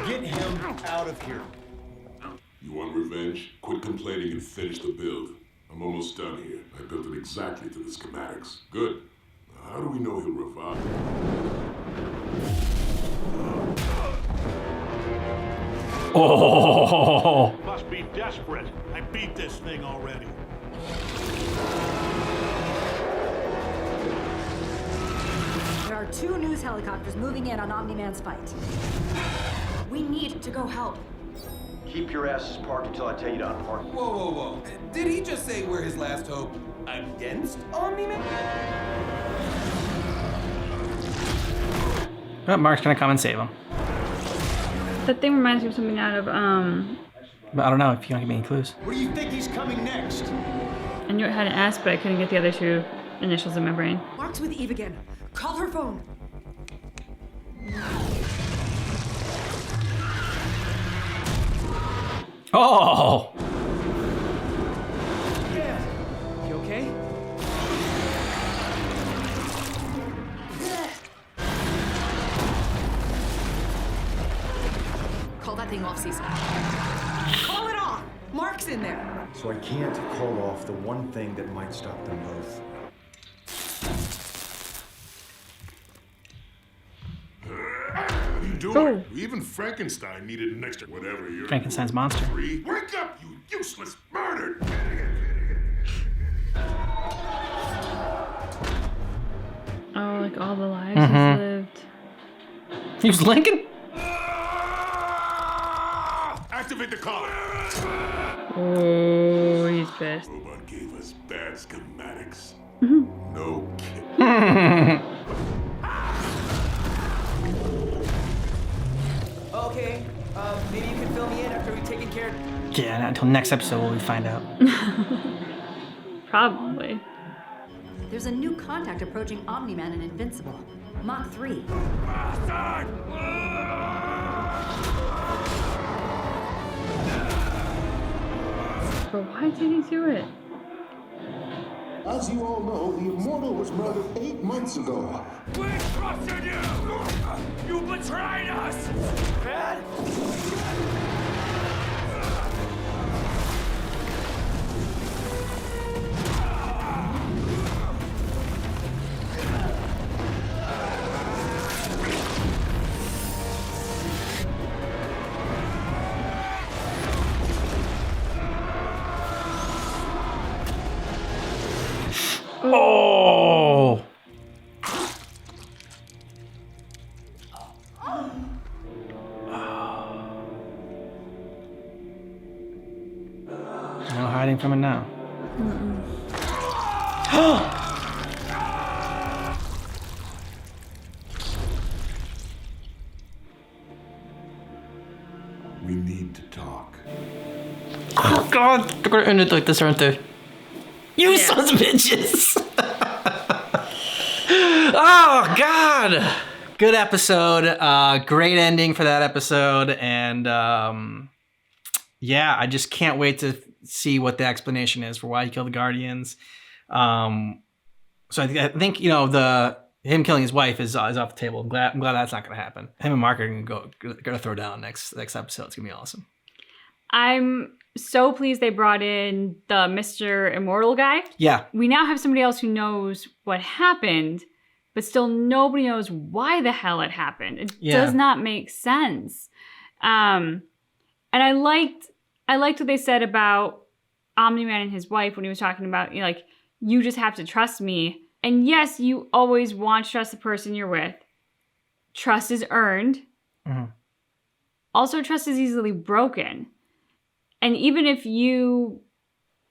Get him out of here. You want revenge? Quit complaining and finish the build. I'm almost done here. I built it exactly to the schematics. Good. How do we know he'll revive? Oh. Must be desperate. I beat this thing already. There are 2 news helicopters moving in on Omni-Man's fight. We need to go help. Keep your asses parked until I tell you to unpark. Whoa, whoa, whoa. Did he just say we're his last hope against Omni-Man? But Mark's gonna come and save him. That thing reminds me of something out of, But I don't know if you don't give me any clues. Where do you think he's coming next? I knew it had an S, but I couldn't get the other 2 initials in my brain. Mark's with Eve again. Call her phone. Oh! Yeah. You okay? Call that thing off, Cecil. Call it off! Mark's in there. So I can't call off the one thing that might stop them both. What are you doing? Even Frankenstein needed an extra whatever you're. Frankenstein's monster. Wake up, you useless murder! Oh, like all the lives Mhm. he's lived. He was Lincoln? Activate the collar! Oh, he's pissed. Robot gave us bad schematics. Mhm. No kidding. Okay, maybe you can fill me in after we've taken care of... Yeah, not until next episode will we find out. Probably. There's a new contact approaching Omni-Man and Invincible. Mach 3. But why did he do it? As you all know, the Immortal was murdered 8 months ago. We trusted you! You betrayed us! Brad? Oh! No hiding from it now. We need to talk. Oh God, they're gonna end it like this, aren't they? You sons of bitches! Oh God! Good episode. Great ending for that episode, and yeah, I just can't wait to see what the explanation is for why he killed the Guardians. So I think you know him killing his wife is off the table. I'm glad that's not going to happen. Him and Mark are gonna throw down next episode. It's gonna be awesome. I'm so pleased they brought in the Mr. Immortal guy. Yeah. We now have somebody else who knows what happened, but still nobody knows why the hell it happened. It does not make sense. And I liked what they said about Omni-Man and his wife when he was talking about, you know, like, you just have to trust me. And yes, you always want to trust the person you're with. Trust is earned. Mm-hmm. Also, trust is easily broken. And even if you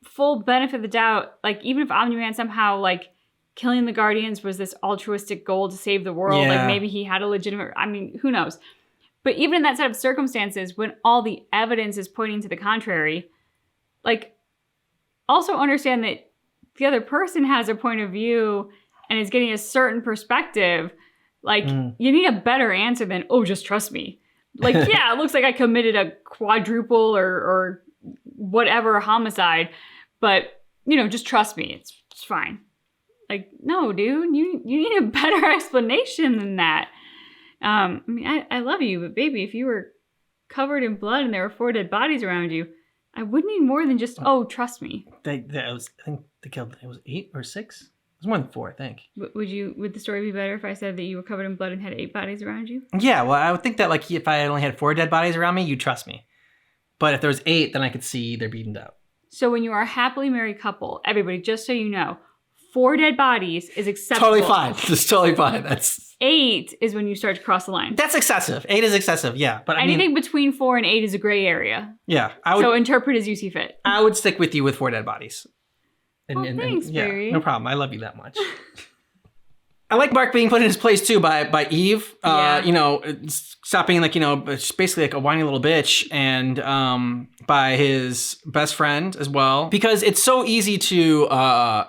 full benefit of the doubt, like even if Omni-Man somehow like killing the Guardians was this altruistic goal to save the world, like maybe he had a legitimate, I mean, who knows? But even in that set of circumstances, when all the evidence is pointing to the contrary, like also understand that the other person has a point of view and is getting a certain perspective. Like you need a better answer than, oh, just trust me. Like, yeah, it looks like I committed a quadruple or whatever homicide, but you know, just trust me. It's fine. Like, no, dude, you need a better explanation than that. I mean, I love you, but baby, if you were covered in blood and there were 4 dead bodies around you, I would need more than just, oh, trust me. I think they killed, it was 8 or 6? It was more than 4, I think. Would the story be better if I said that you were covered in blood and had 8 bodies around you? Yeah, well, I would think that like if I only had 4 dead bodies around me, you'd trust me. But if there was 8, then I could see they're beaten out. So when you are a happily married couple, everybody, just so you know, 4 dead bodies is acceptable. Totally fine. It's totally fine. That's 8 is when you start to cross the line. That's excessive. 8 is excessive, yeah. But anything between 4 and 8 is a gray area. Yeah. So interpret as you see fit. I would stick with you with 4 dead bodies. Thanks, Barry. No problem. I love you that much. I like Mark being put in his place too by Eve. You know, stop being like, you know, basically like a whiny little bitch, and by his best friend as well. Because it's so easy to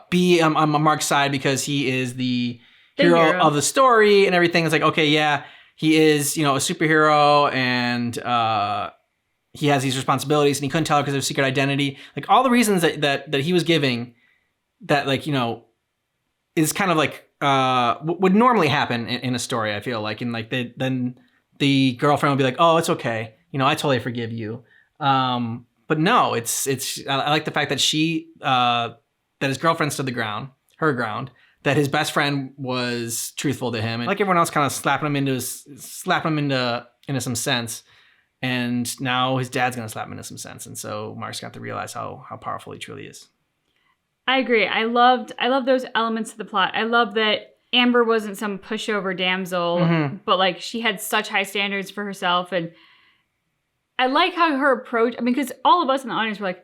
be on Mark's side because he is the hero of the story and everything. It's like, okay, yeah, he is, you know, a superhero and he has these responsibilities and he couldn't tell her because of his secret identity. Like all the reasons that he was giving that, like, you know, is kind of like would normally happen in a story, I feel like. And like then the girlfriend would be like, oh, it's okay. You know, I totally forgive you. But no, it's I like the fact that that his girlfriend stood her ground, that his best friend was truthful to him, and like everyone else kind of slapping him into some sense. And now his dad's going to slap him into some sense. And so Mark's got to realize how powerful he truly is. I agree. I love those elements of the plot. I love that Amber wasn't some pushover damsel, but like she had such high standards for herself. And I like how her approach, I mean, because all of us in the audience were like,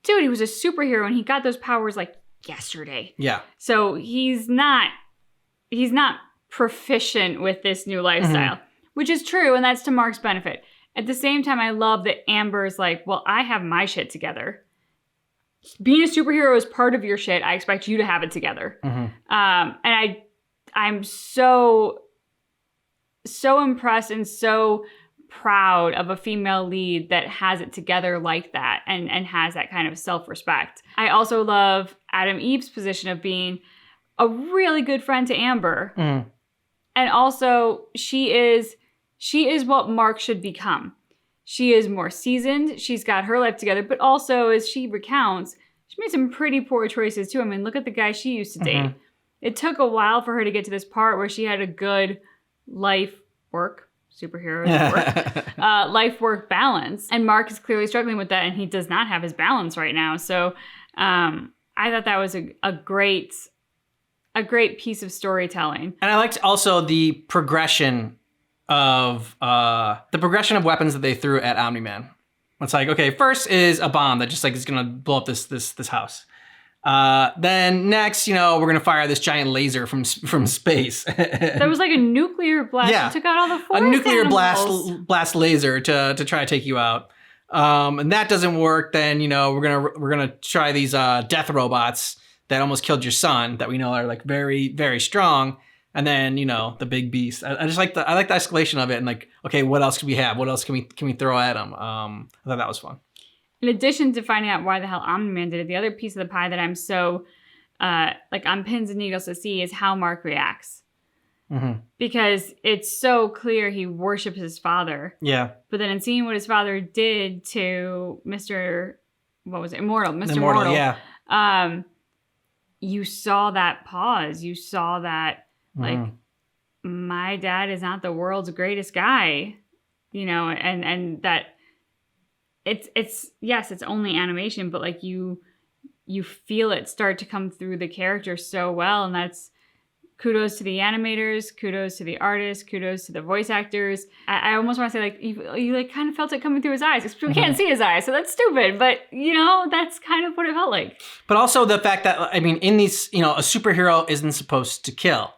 dude, he was a superhero and he got those powers like yesterday. Yeah. So he's not proficient with this new lifestyle, which is true. And that's to Mark's benefit. At the same time, I love that Amber's like, well, I have my shit together. Being a superhero is part of your shit. I expect you to have it together. And I'm so impressed and so proud of a female lead that has it together like that and has that kind of self-respect. I also love Adam Eve's position of being a really good friend to Amber. And also she is what Mark should become. She is more seasoned. She's got her life together, but also as she recounts, she made some pretty poor choices too. I mean, look at the guy she used to date. It took a while for her to get to this part where she had a good life work, superhero work, life work balance. And Mark is clearly struggling with that, and he does not have his balance right now. So I thought that was a great piece of storytelling. And I liked also the progression of weapons that they threw at Omni-Man. It's like, okay, first is a bomb that just like is gonna blow up this house. Then next, you know, we're gonna fire this giant laser from space. There was like a nuclear blast that took out all the forest a nuclear animals. blast laser to try to take you out. And that doesn't work. Then, you know, we're gonna try these death robots that almost killed your son that we know are like very, very strong. And then, you know, the big beast. I just like the escalation of it, and like, okay, what else can we have? What else can we throw at him? I thought that was fun. In addition to finding out why the hell Omni-Man did it, the other piece of the pie that I'm so like on pins and needles to see is how Mark reacts. Because it's so clear he worships his father. Yeah. But then in seeing what his father did to Mr. Immortal. Yeah. You saw that pause. You saw that. Like, my dad is not the world's greatest guy, you know, and that it's yes, it's only animation, but like you feel it start to come through the character so well. And kudos to the animators, kudos to the artists, kudos to the voice actors. I almost want to say, like, you like kind of felt it coming through his eyes. We can't see his eyes, so that's stupid. But, you know, that's kind of what it felt like. But also the fact that, I mean, in these, you know, a superhero isn't supposed to kill.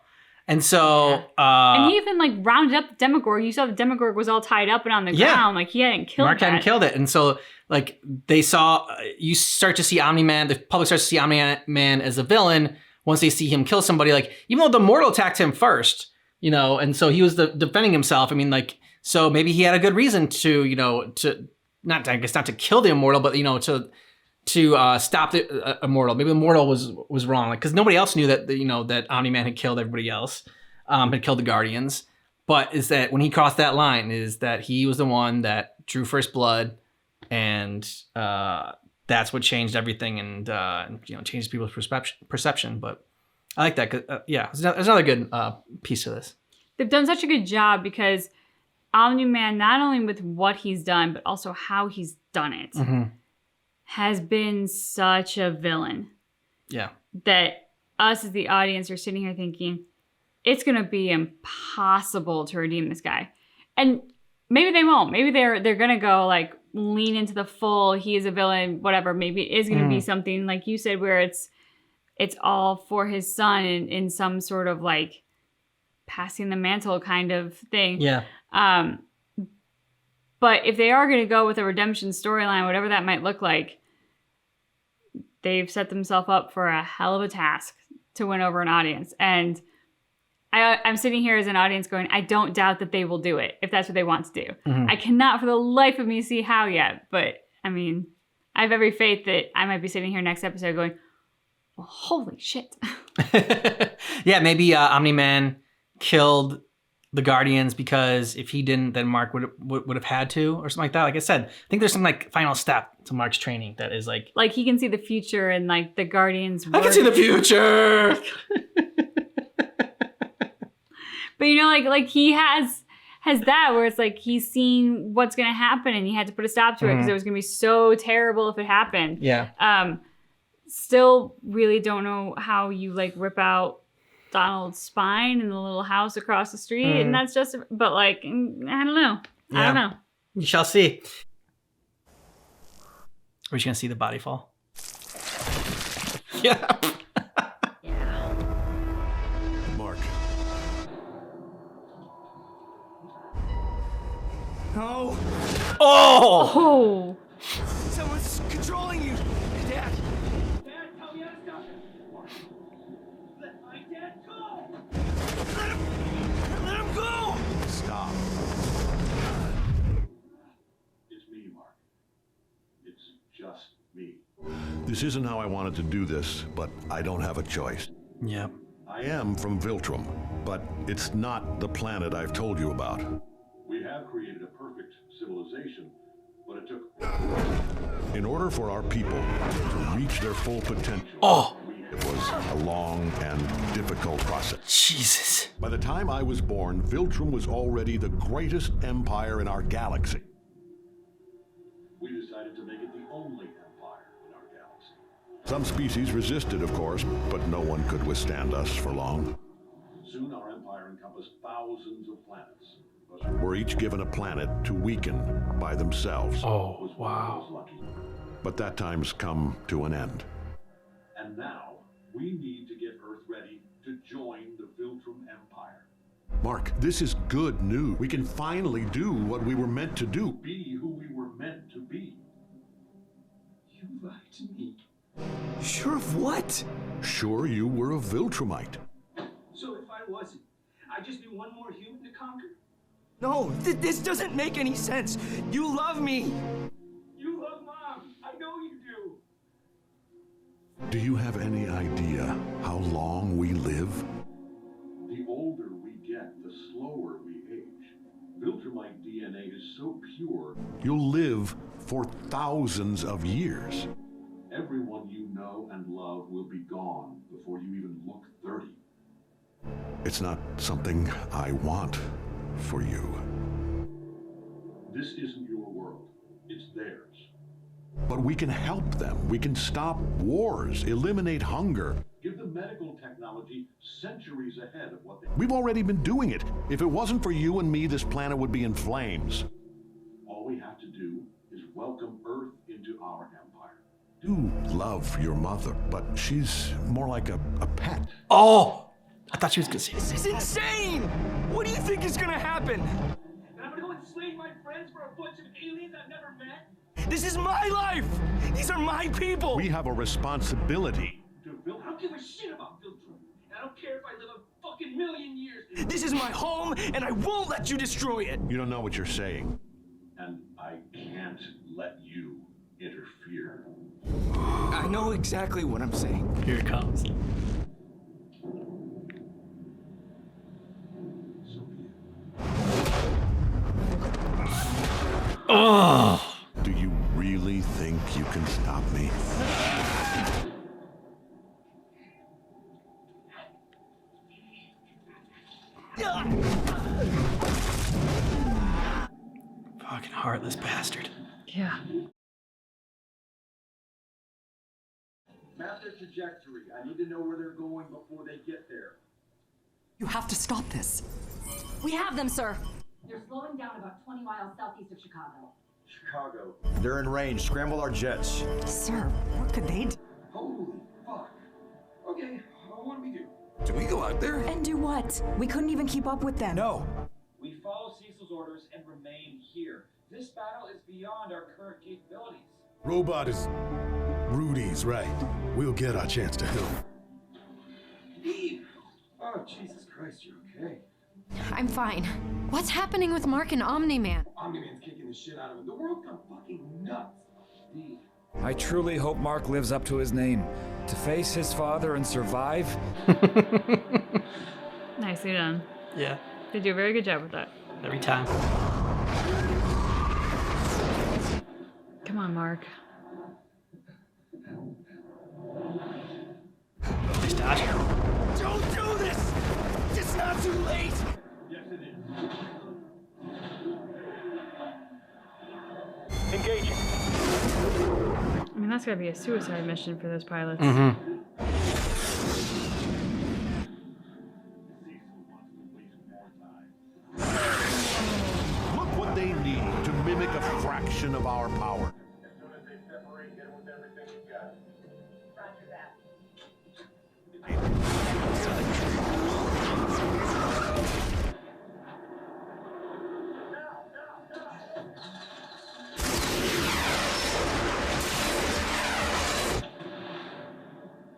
And so... and he even, like, rounded up the Demogorgon. You saw the Demogorgon was all tied up and on the ground. Like, he hadn't killed Mark hadn't killed it. And so, like, they saw... You start to see Omni-Man, the public starts to see Omni-Man as a villain once they see him kill somebody. Like, even though the Mortal attacked him first, you know, and so he was defending himself. I mean, like, so maybe he had a good reason to, you know, not to kill the Immortal, but, you know, to stop the Immortal. Maybe the Immortal was wrong, like, because nobody else knew that, you know, that Omni-Man had killed everybody else, had killed the Guardians. But is that when he crossed that line, is that he was the one that drew first blood, and that's what changed everything, and you know, changed people's perception. But I like that. 'Cause, yeah, there's another good piece to this. They've done such a good job because Omni-Man, not only with what he's done, but also how he's done it, has been such a villain. Yeah. That us as the audience are sitting here thinking, it's going to be impossible to redeem this guy. And maybe they won't. Maybe they're going to go, like, lean into the full, he is a villain, whatever. Maybe it is going to be something, like you said, where it's all for his son in some sort of, like, passing the mantle kind of thing. Yeah. But if they are going to go with a redemption storyline, whatever that might look like, they've set themselves up for a hell of a task to win over an audience. And I'm sitting here as an audience going, I don't doubt that they will do it if that's what they want to do. I cannot for the life of me see how yet. But, I mean, I have every faith that I might be sitting here next episode going, well, holy shit. Yeah, maybe Omni-Man killed the Guardians because if he didn't, then Mark would have had to, or something like that. Like I said, I think there's some, like, final step to Mark's training that is like... Like, he can see the future and, like, the Guardians... I can see the future! But, you know, like he has that where it's like he's seen what's going to happen and he had to put a stop to it because it was going to be so terrible if it happened. Yeah. Still really don't know how you, like, rip out Donald's spine in the little house across the street. And that's just, but, like, I don't know. Yeah. I don't know. You shall see. We're just going to see the body fall. Yeah. Mark. No. Oh! Someone's controlling you. Dad. Dad, tell me how to stop him. Let my dad go. Let him go. Stop. It's me, Mark. It's just me. This isn't how I wanted to do this, but I don't have a choice. Yep. I am from Viltrum, but it's not the planet I've told you about. We have created a perfect civilization, but it took... In order for our people to reach their full potential, it was a long and difficult process. Jesus. By the time I was born, Viltrum was already the greatest empire in our galaxy. We decided to make it the only empire in our galaxy. Some species resisted, of course, but no one could withstand us for long. Soon our empire encompassed thousands of planets. We're each given a planet to weaken by themselves. Oh, wow. But that time's come to an end. And now, we need to get Earth ready to join the Viltrum Empire. Mark, this is good news. We can finally do what we were meant to do. Be who we were meant to be. You lied to me. Sure of what? Sure you were a Viltrumite. So if I wasn't, I just knew one more human to conquer? No, this doesn't make any sense. You love me. You love Mom. I know you do. Do you have any idea how long we live? The older we get, the slower we age. Viltrumite DNA is so pure, you'll live for thousands of years. Everyone you know and love will be gone before you even look 30. It's not something I want for you. This isn't your world, it's theirs. But we can help them. We can stop wars, eliminate hunger, give them medical technology. technology centuries ahead of what they... We've already been doing it. If it wasn't for you and me, this planet would be in flames. All we have to do is welcome Earth into our empire. You love your mother, but she's more like a pet. Oh! I thought she was gonna say This is insane! What do you think is gonna happen? And I'm gonna go enslave my friends for a bunch of aliens I've never met? This is my life! These are my people! We have a responsibility. I don't give a shit about Viltrum. I don't care if I live a fucking million years. This is my home, and I won't let you destroy it! You don't know what you're saying. And I can't let you interfere. I know exactly what I'm saying. Here it comes. Oh! Do you really think you can stop me? Fucking heartless bastard. Yeah. Map their trajectory. I need to know where they're going before they get there. You have to stop this. We have them, sir. They're slowing down about 20 miles southeast of Chicago. Chicago. They're in range. Scramble our jets. Sir, what could they do? Holy fuck. Okay, what do we do? Do we go out there? And do what? We couldn't even keep up with them. No. We follow Cecil's orders and remain here. This battle is beyond our current capabilities. Robot is Rudy's right. We'll get our chance to help. Eve! Oh, Jesus Christ, you're okay. I'm fine. What's happening with Mark and Omni-Man? Omni-Man's kicking the shit out of him. The world's gone fucking nuts. Eve. I truly hope Mark lives up to his name. To face his father and survive. Nicely done. Yeah. They do a very good job with that. Every time. Come on, Mark. Nice dodge. Don't do this! It's not too late! Yes, it is. Engaging. I mean, that's gotta be a suicide mission for those pilots. Mm-hmm. Look what they need to mimic a fraction of our power. As soon as they separate, get with everything you've got. Roger that.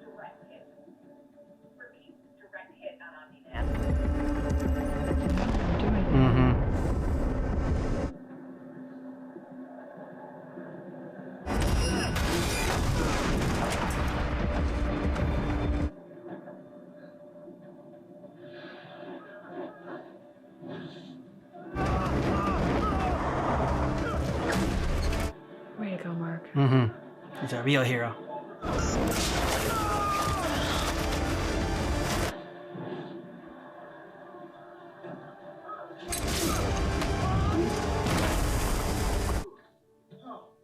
Direct hit. Repeat, direct hit on Omni-Man. Mm-hmm. Way to go, Mark. Mm-hmm. He's a real hero.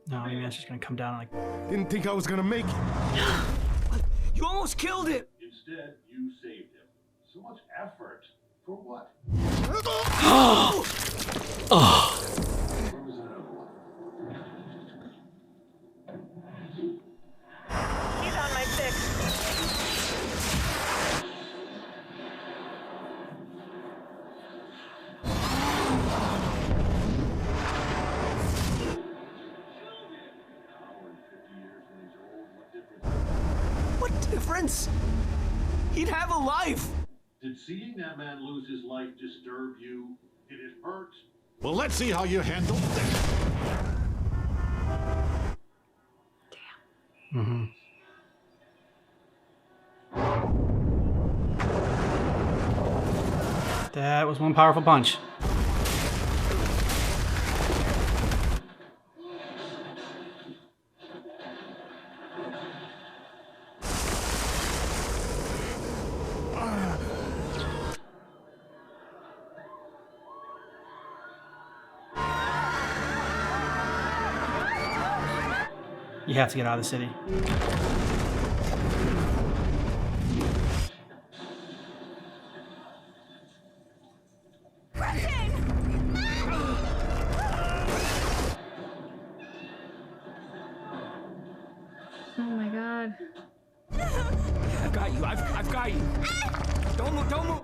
No, maybe that's just gonna come down like. Didn't think I was gonna make it. You almost killed it! Instead, you saved him. So much effort. For what? Oh! Where was that other one? He's on my six. What difference? He'd have a life! Did seeing that man lose his life disturb you? Did it hurt? Well, let's see how you handle this. Mm-hmm. That was one powerful punch. You have to get out of the city. Oh my god. I've got you. I've got you. Don't move. Don't move.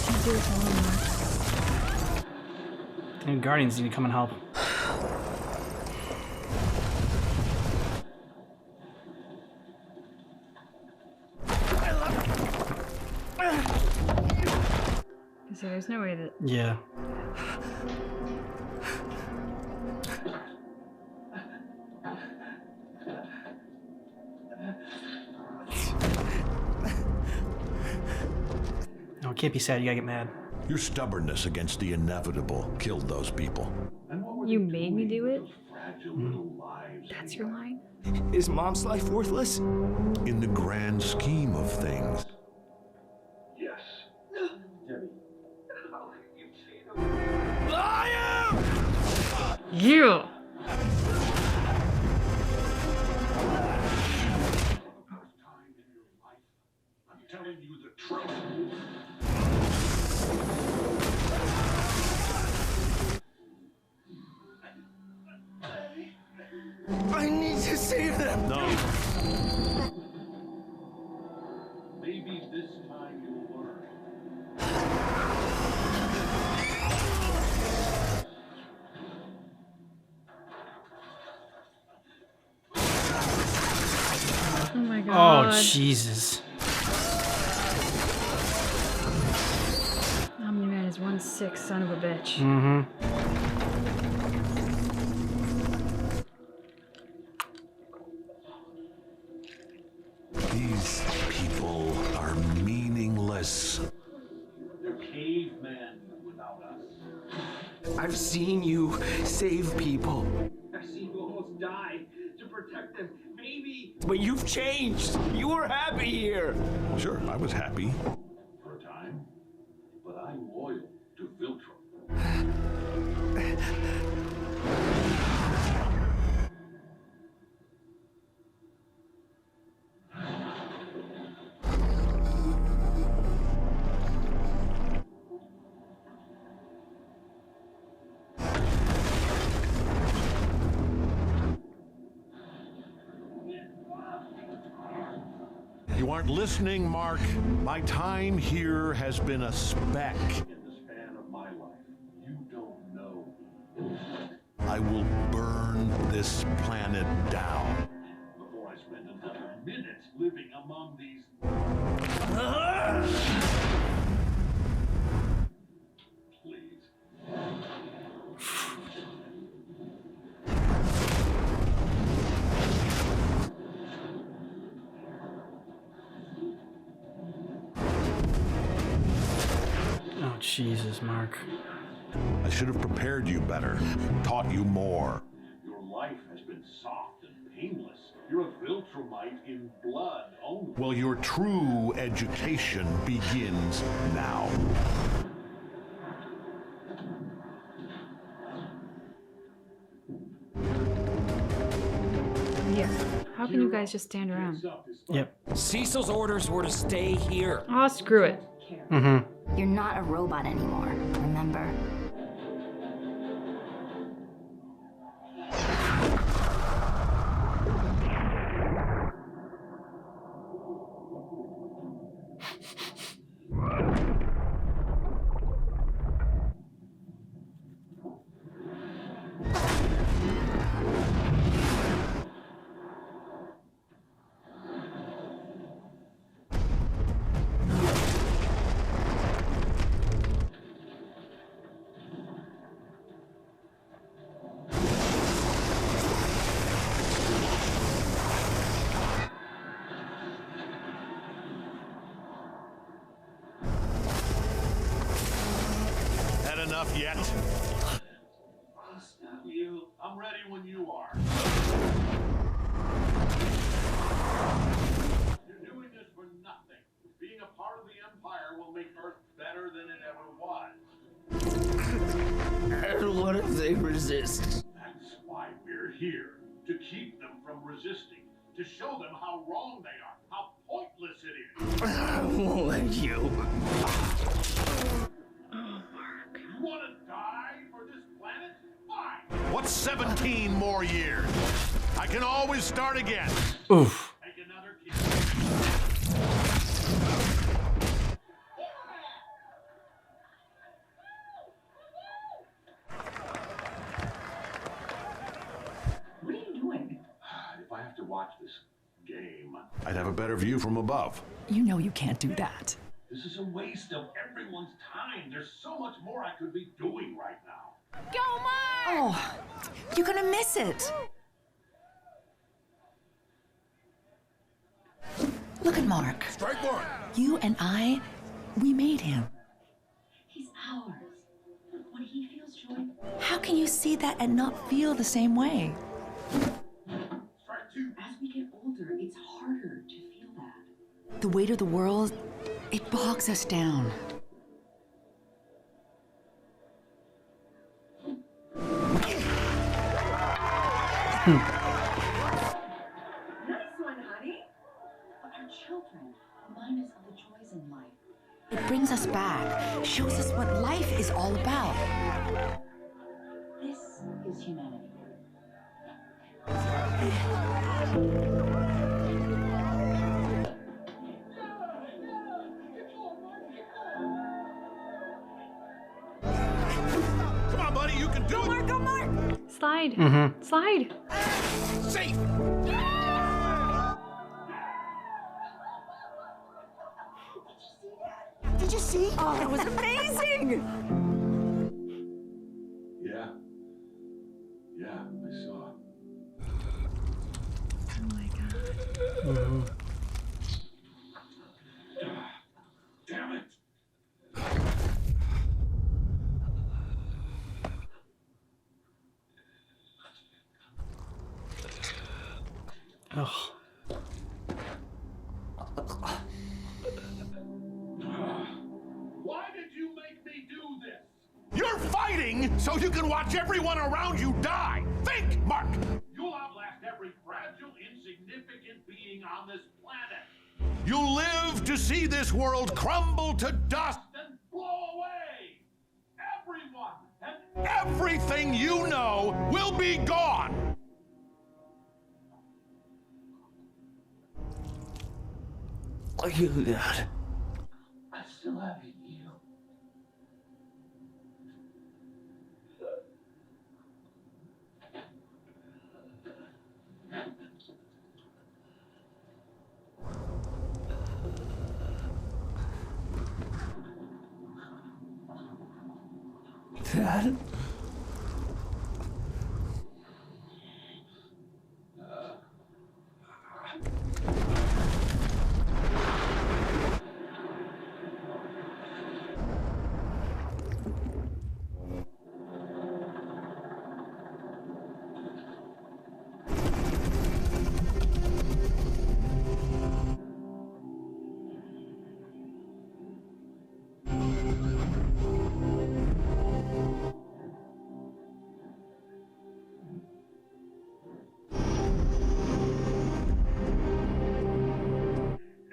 Can't do this alone, Mark. The Guardians need to come and help. So there's no way that. Yeah. No, it can't be sad. You gotta get mad. Your stubbornness against the inevitable killed those people. You made me do it? That's your line? Is Mom's life worthless? In the grand scheme of things. Yes. You! I'm telling you the truth. I need to save them. No. Maybe this time you'll learn. Oh my god. Oh, Jesus. Omni-Man is 1/6 son of a bitch. Mm-hmm. These people are meaningless. They're cavemen without us. I've seen you save people. I've seen you almost die to protect them. Maybe. But you've changed. You were happy here. Sure, I was happy. For a time. But I'm loyal to Viltrum. You aren't listening, Mark. My time here has been a speck. In the span of my life, you don't know. I will burn this planet down. Before I spend another minute living among these. Please. Oh, Jesus, Mark. I should have prepared you better, taught you more. Your life has been soft and painless. You're a Viltrumite in blood only. Well, your true education begins now. Yeah. How can you guys just stand around? Yep. Cecil's orders were to stay here. Oh, screw it. Mm-hmm. You're not a robot anymore, remember? Had enough yet? I'll stop you. I'm ready when you are. You're doing this for nothing. Being a part of the Empire will make Earth better than it ever was. And what if they resist? That's why we're here. To keep them from resisting. To show them how wrong they are. How pointless it is. I won't let you. You want to die for this planet? Fine. What's 17 more years? I can always start again. Oof. What are you doing? If I have to watch this game, I'd have a better view from above. You know you can't do that. this is a waste of everyone's time. There's so much more I could be doing right now. Go, Mark! Oh, you're gonna miss it. Look at Mark. Strike one. You and I, we made him. He's ours. When he feels joy, How can you see that and not feel the same way? as we get older, it's harder to feel that. The weight of the world, it bogs us down. Nice one, honey. But our children remind us of the joys in life. It brings us back, shows us what life is all about. This is humanity. Come on, buddy, you can do it. Go, Mark! Slide. Mhm. Slide. Safe. Did you see? Oh, it was amazing! Yeah. Yeah, I saw. Oh my god. Mhm. Damn it. Oh. Why did you make me do this? You're fighting so you can watch everyone around you die. Think, Mark. You'll outlast every fragile, insignificant being on this planet. You'll live to see this world crumble to dust. Then blow away. Everyone. And Everything you know will be gone. Are you Dad? I still have you. Dad?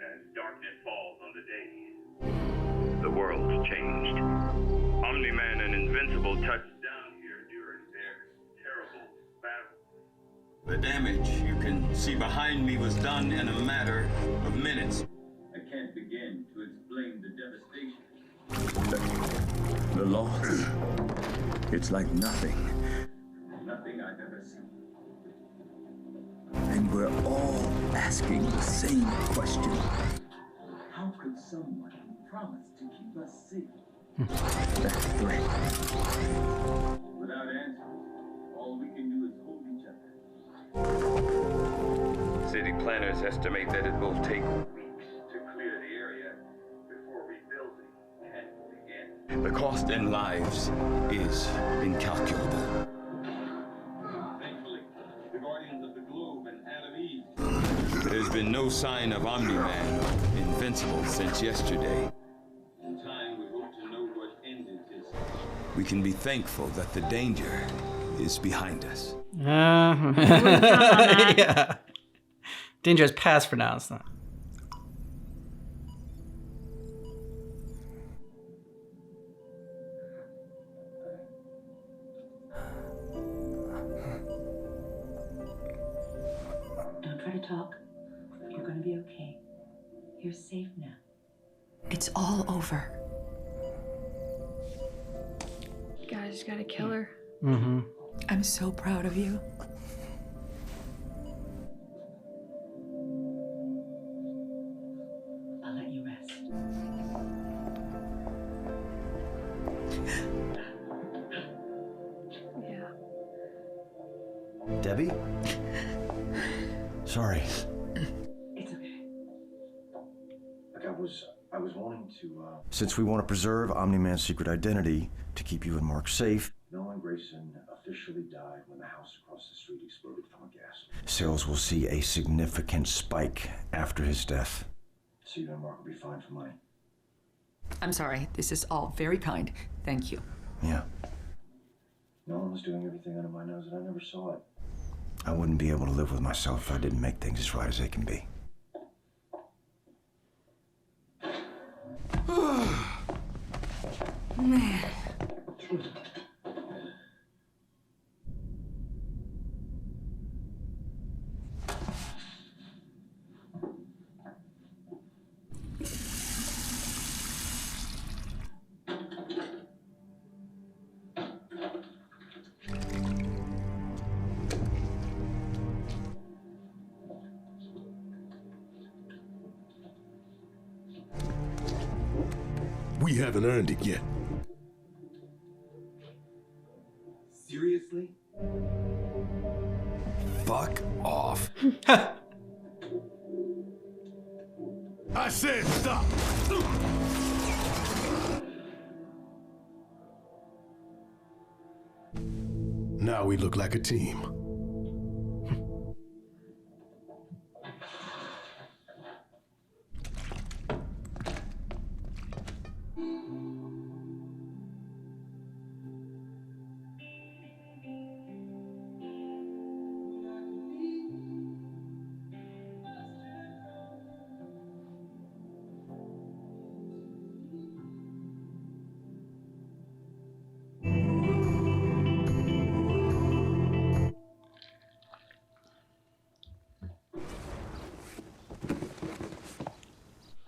As darkness falls on the day, the world's changed. Omni-Man and Invincible touched down here during their terrible battle. The damage you can see behind me was done in a matter of minutes. I can't begin to explain the devastation. The loss, it's like nothing. Nothing I've ever seen. And we're all asking the same question. How could someone who promised to keep us safe? That threat. Without answers, all we can do is hold each other. City planners estimate that it will take weeks to clear the area before rebuilding can begin. The cost in lives is incalculable. Thankfully, the Guardians of the Globe and Adam Eve. There's been no sign of Omni-Man or Invincible since yesterday. In time, we hope to know what ended this. We can be thankful that the danger is behind us. Yeah. Dangerous past for now. It's not. to talk? You're gonna be okay. You're safe now. It's all over. Guys, gotta kill her. Mm-hmm. I'm so proud of you. I'll let you rest. Yeah. Debbie? Sorry. It's okay. Like I was wanting to, Since we want to preserve Omni-Man's secret identity to keep you and Mark safe, Nolan Grayson officially died when the house across the street exploded from a gas leak. sales will see a significant spike after his death. So you and Mark will be fine for money. I'm sorry. This is all very kind. Thank you. Yeah, Nolan was doing everything under my nose and I never saw it. I wouldn't be able to live with myself if I didn't make things as right as they can be. Man. We haven't earned it yet. Seriously? Fuck off. I said stop. Now we look like a team.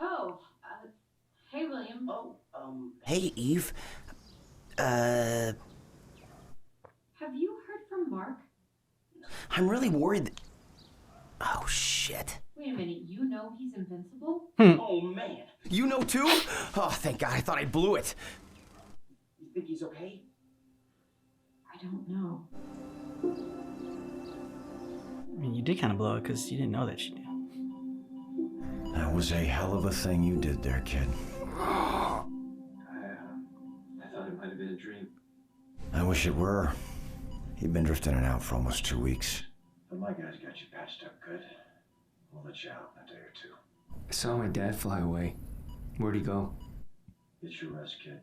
Oh, hey, William. Hey, Eve. Have you heard from Mark? I'm really worried that... Oh, shit. Wait a minute, you know he's invincible? Oh man. You know too? Oh, thank God, I thought I blew it. You think he's okay? I don't know. I mean, you did kind of blow it because you didn't know that she knew. That was a hell of a thing you did there, kid. I thought it might have been a dream. I wish it were. You've been drifting in and out for almost 2 weeks. But my guys got you patched up good. We'll let you out in a day or two. I saw my dad fly away. Where'd he go? Get your rest, kid.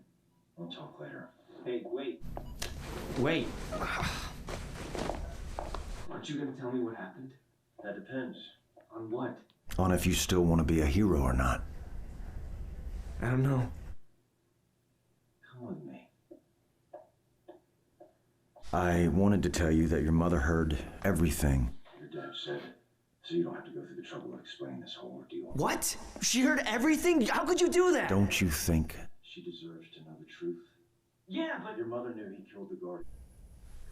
We'll talk later. Hey, wait. Wait. Aren't you gonna tell me what happened? That depends. On what? On if you still want to be a hero or not. I don't know. Come with me. I wanted to tell you that your mother heard everything. Your dad said it, so you don't have to go through the trouble of explaining this whole ordeal. What? She heard everything? How could you do that? Don't you think? She deserves to know the truth. Yeah, but your mother knew he killed the guard.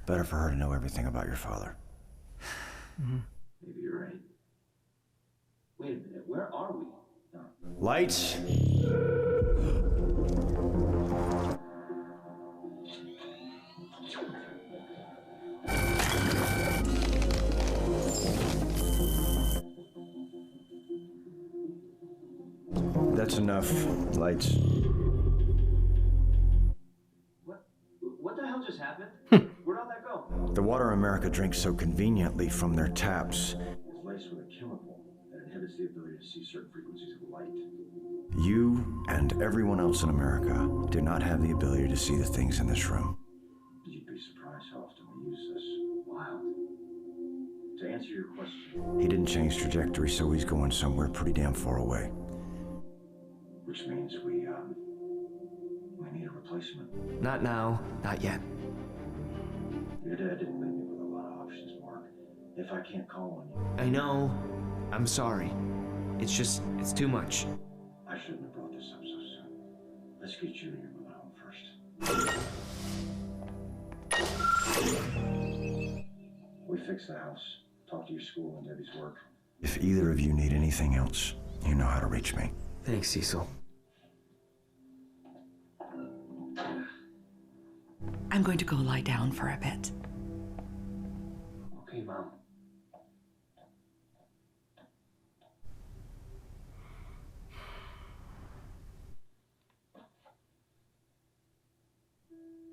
Better for her to know everything about your father. Maybe you're right. Wait a minute, where are we? No. Lights. That's enough. Lights. What the hell just happened? Where'd all that go? The water America drinks so conveniently from their taps. It's laced with a chemical that inhibits the ability to see certain frequencies of light. You and everyone else in America do not have the ability to see the things in this room. You'd be surprised how often we use this. Wild. To answer your question. He didn't change trajectory, so he's going somewhere pretty damn far away. Which means we need a replacement. Not now. Not yet. Your dad didn't leave me with a lot of options, Mark. if I can't call on you. I know. I'm sorry. It's too much. I shouldn't have brought this up so soon. Let's get you and your mother home first. We fixed the house. Talked to your school and Debbie's work. If either of you need anything else, you know how to reach me. Thanks, Cecil. I'm going to go lie down for a bit. Okay, Mom.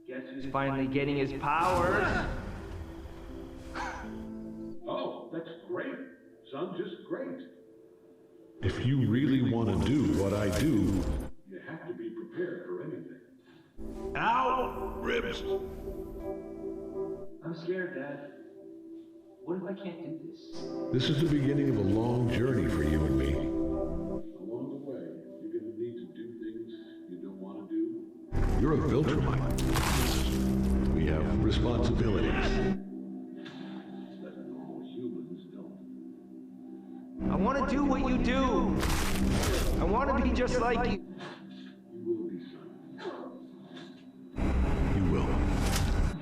Guess who's finally getting his powers? Oh, that's great. Son, just great. If you really want to do what I do, You have to be prepared for anything. Ow! Ribs! I'm scared, Dad. What if I can't do this? this is the beginning of a long journey for you and me. Along the way, you're going to need to do things you don't want to do. You're a Viltrumite. We have responsibilities. That normal humans don't. I want to do what you do. I want to be just like you. You will be, son. You will.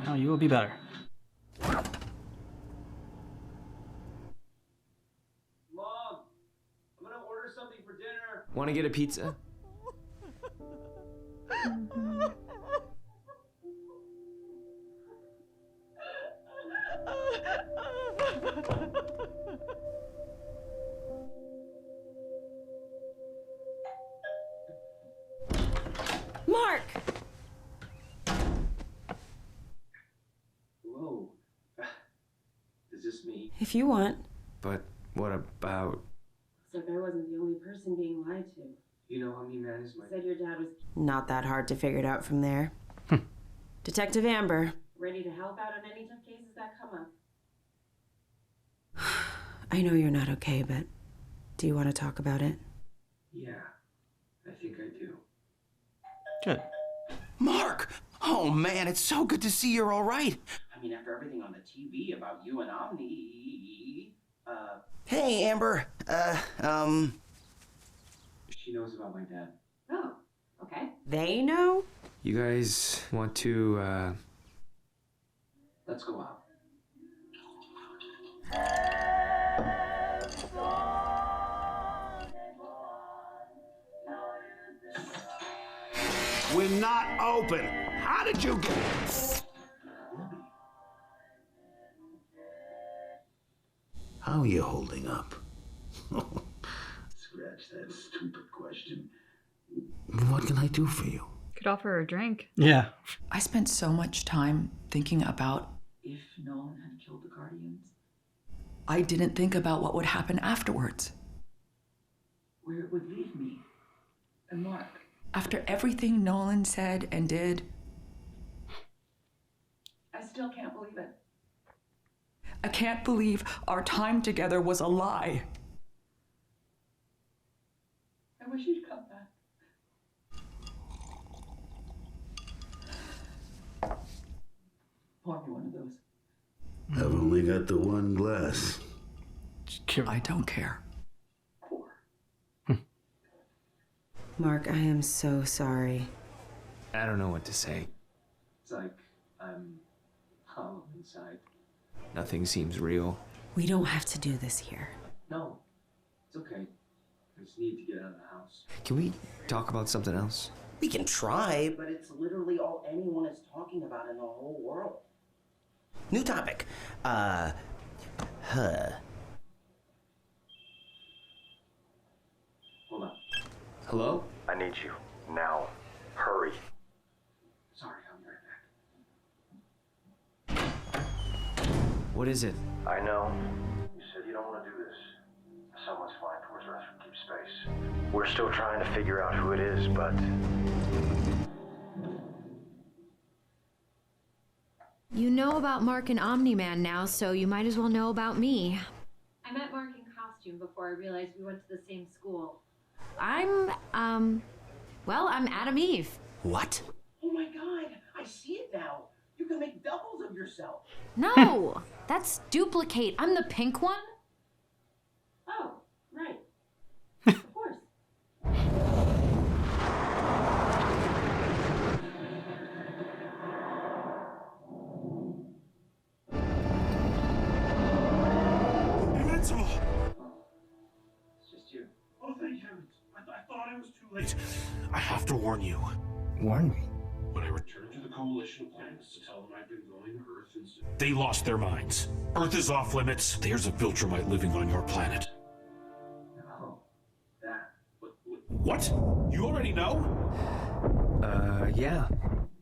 No, you will be better. Mom, I'm gonna order something for dinner. Want to get a pizza? Mark! Whoa. Is this me? If you want. But what about... Except I wasn't the only person being lied to. You know how many man is my... Said your dad was Not that hard to figure it out from there. Detective Amber. ready to help out on any tough cases that come up. I know you're not okay, but do you want to talk about it? Yeah, I think I do. Good. Mark! Oh man, it's so good to see you're all right. I mean, after everything on the TV about you and Omni, Hey, Amber. She knows about my dad. Oh, okay. They know? You guys want to, Let's go out. We're not open. How did you get... How are you holding up? Scratch that stupid question. What can I do for you? Could offer her a drink. Yeah. I spent so much time thinking about If Nolan had killed the Guardians, I didn't think about what would happen afterwards. where it would leave me and Mark. After everything Nolan said and did, I still can't believe it. I can't believe our time together was a lie. I wish you'd come back. Pour me one of those. I've only got the one glass. I don't care. Mark, I am so sorry. I don't know what to say. It's like I'm hollow inside. Nothing seems real. We don't have to do this here. No, it's okay. I just need to get out of the house. Can we talk about something else? We can try. But it's literally all anyone is talking about in the whole world. New topic. Hold on. Hello? I need you. Now. Hurry. Sorry, I'll be right back. What is it? I know. You said you don't want to do this. Someone's flying towards Earth from deep space. We're still trying to figure out who it is, but... You know about Mark and Omni-Man now, so you might as well know about me. I met Mark in costume before I realized we went to the same school. I'm Adam Eve. What? Oh my god, I see it now. You can make doubles of kill yourself. No, that's Duplicate. I'm the pink one. Oh, right. Of course. Invincible! It's just you. Oh, thank heavens. I thought it was too late. I have to warn you. Warn me. When I returned to the Coalition of Planets to tell them I'd been going to Earth instead, they lost their minds. Earth is off limits. There's a Viltrumite living on your planet. Oh, that. What? You already know? Yeah.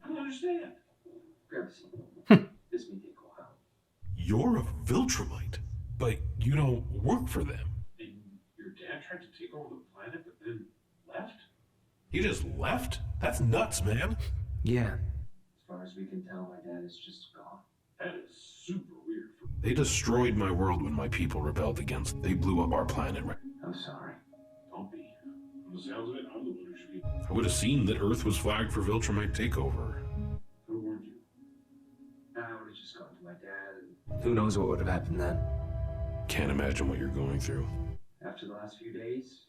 I don't understand. Grab a seat. This may take a while. You're a Viltrumite, but you don't work for them. And your dad tried to take over the planet, but then left? He just left? That's nuts, man. Yeah. As far as we can tell, my dad is just gone. That is super weird. They destroyed my world when my people rebelled against. They blew up our planet. I'm sorry. Don't be. From the sounds of it, I'm the one who should be. I would have seen that Earth was flagged for Viltrumite takeover. Who warned you? I would have just gone to my dad and... Who knows what would have happened then? Can't imagine what you're going through. After the last few days,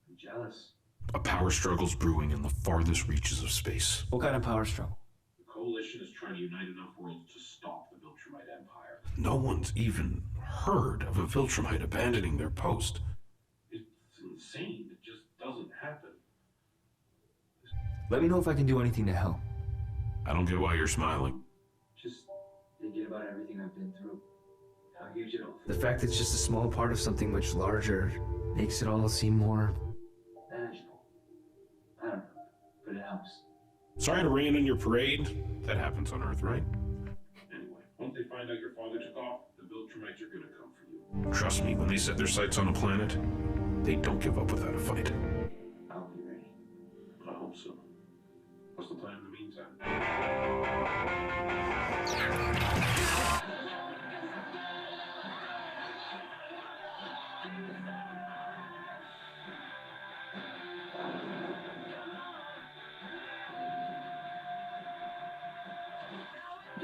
I'm jealous. A power struggle's brewing in the farthest reaches of space. What kind of power struggle? The Coalition is trying to unite enough worlds to stop the Viltrumite Empire. No one's even heard of a Viltrumite abandoning their post. It's insane. It just doesn't happen. Let me know if I can do anything to help. I don't get why you're smiling. Just thinking about everything I've been through. How huge it all The fact that it's just a small part of something much larger makes it all seem more manageable. I don't know, but it helps. Sorry to rain on your parade. That happens on Earth, right? Anyway, once they find out your father took off, the Viltrumites are gonna come for you. Trust me, when they set their sights on a planet, they don't give up without a fight. I'll be ready. I hope so. What's the plan in the meantime?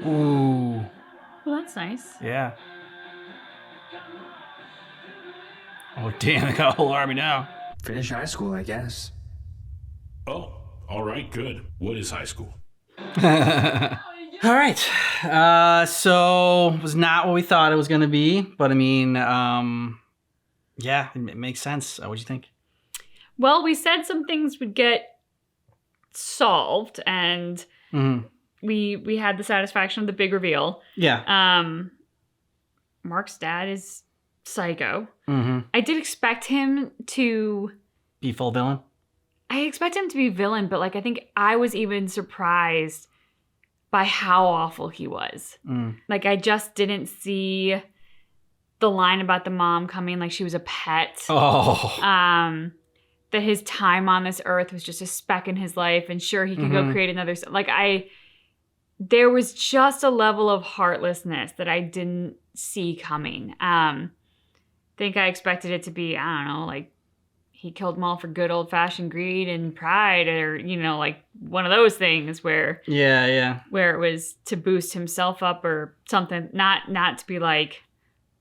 Ooh. Well, that's nice. Yeah. Oh, damn, they got a whole army now. Finish high school, I guess. Oh, all right, good. What is high school? All right. So it was not what we thought it was going to be, but I mean, yeah, it makes sense. What'd you think? Well, we said some things would get solved, and we had the satisfaction of the big reveal. Yeah. Mark's dad is psycho. Mm-hmm. I did expect him to Be full villain? I expect him to be villain, but like I think I was even surprised by how awful he was. Like I just didn't see the line about the mom coming like she was a pet. Oh. That his time on this earth was just a speck in his life, and sure he could go create another. Like there was just a level of heartlessness that I didn't see coming. Think I expected it to be, I don't know, like he killed them all for good old fashioned greed and pride, or like one of those things where where it was to boost himself up or something, not to be like,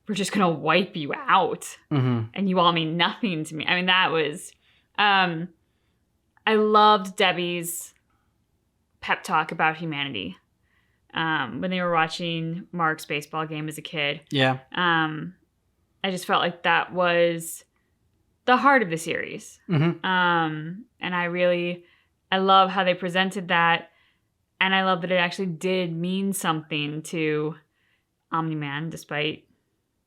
we're just gonna wipe you out and you all mean nothing to me. I mean, that was I loved Debbie's pep talk about humanity when they were watching Mark's baseball game as a kid. Yeah. I just felt like that was the heart of the series. And I love how they presented that. And I love that it actually did mean something to Omni-Man, despite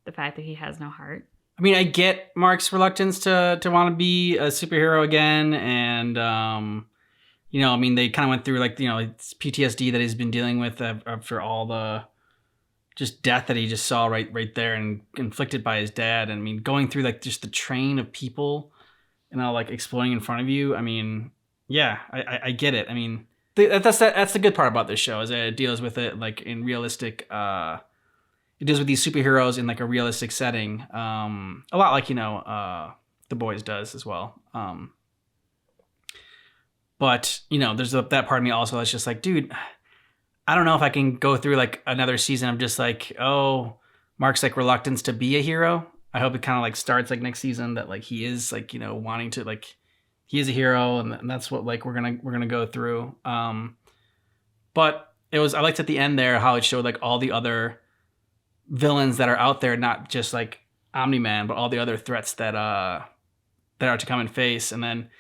the fact that he has no heart. I mean, I get Mark's reluctance to want to be a superhero again. And, I mean, they kind of went through it's PTSD that he's been dealing with for all the just death that he just saw right there and inflicted by his dad. And I mean, going through just the train of people exploding in front of you. I mean, yeah, I get it. I mean, that's the good part about this show is that it deals with it in realistic, it deals with these superheroes in a realistic setting. A lot like, The Boys does as well. But, there's that part of me also that's just like, dude, I don't know if I can go through like another season of just like, oh, Mark's like reluctance to be a hero. I hope it kind of like starts like next season that like he is like, you know, wanting to like, he is a hero, and that's what like we're gonna go through. But I liked at the end there how it showed like all the other villains that are out there, not just like Omni-Man, but all the other threats that are to come and face. And then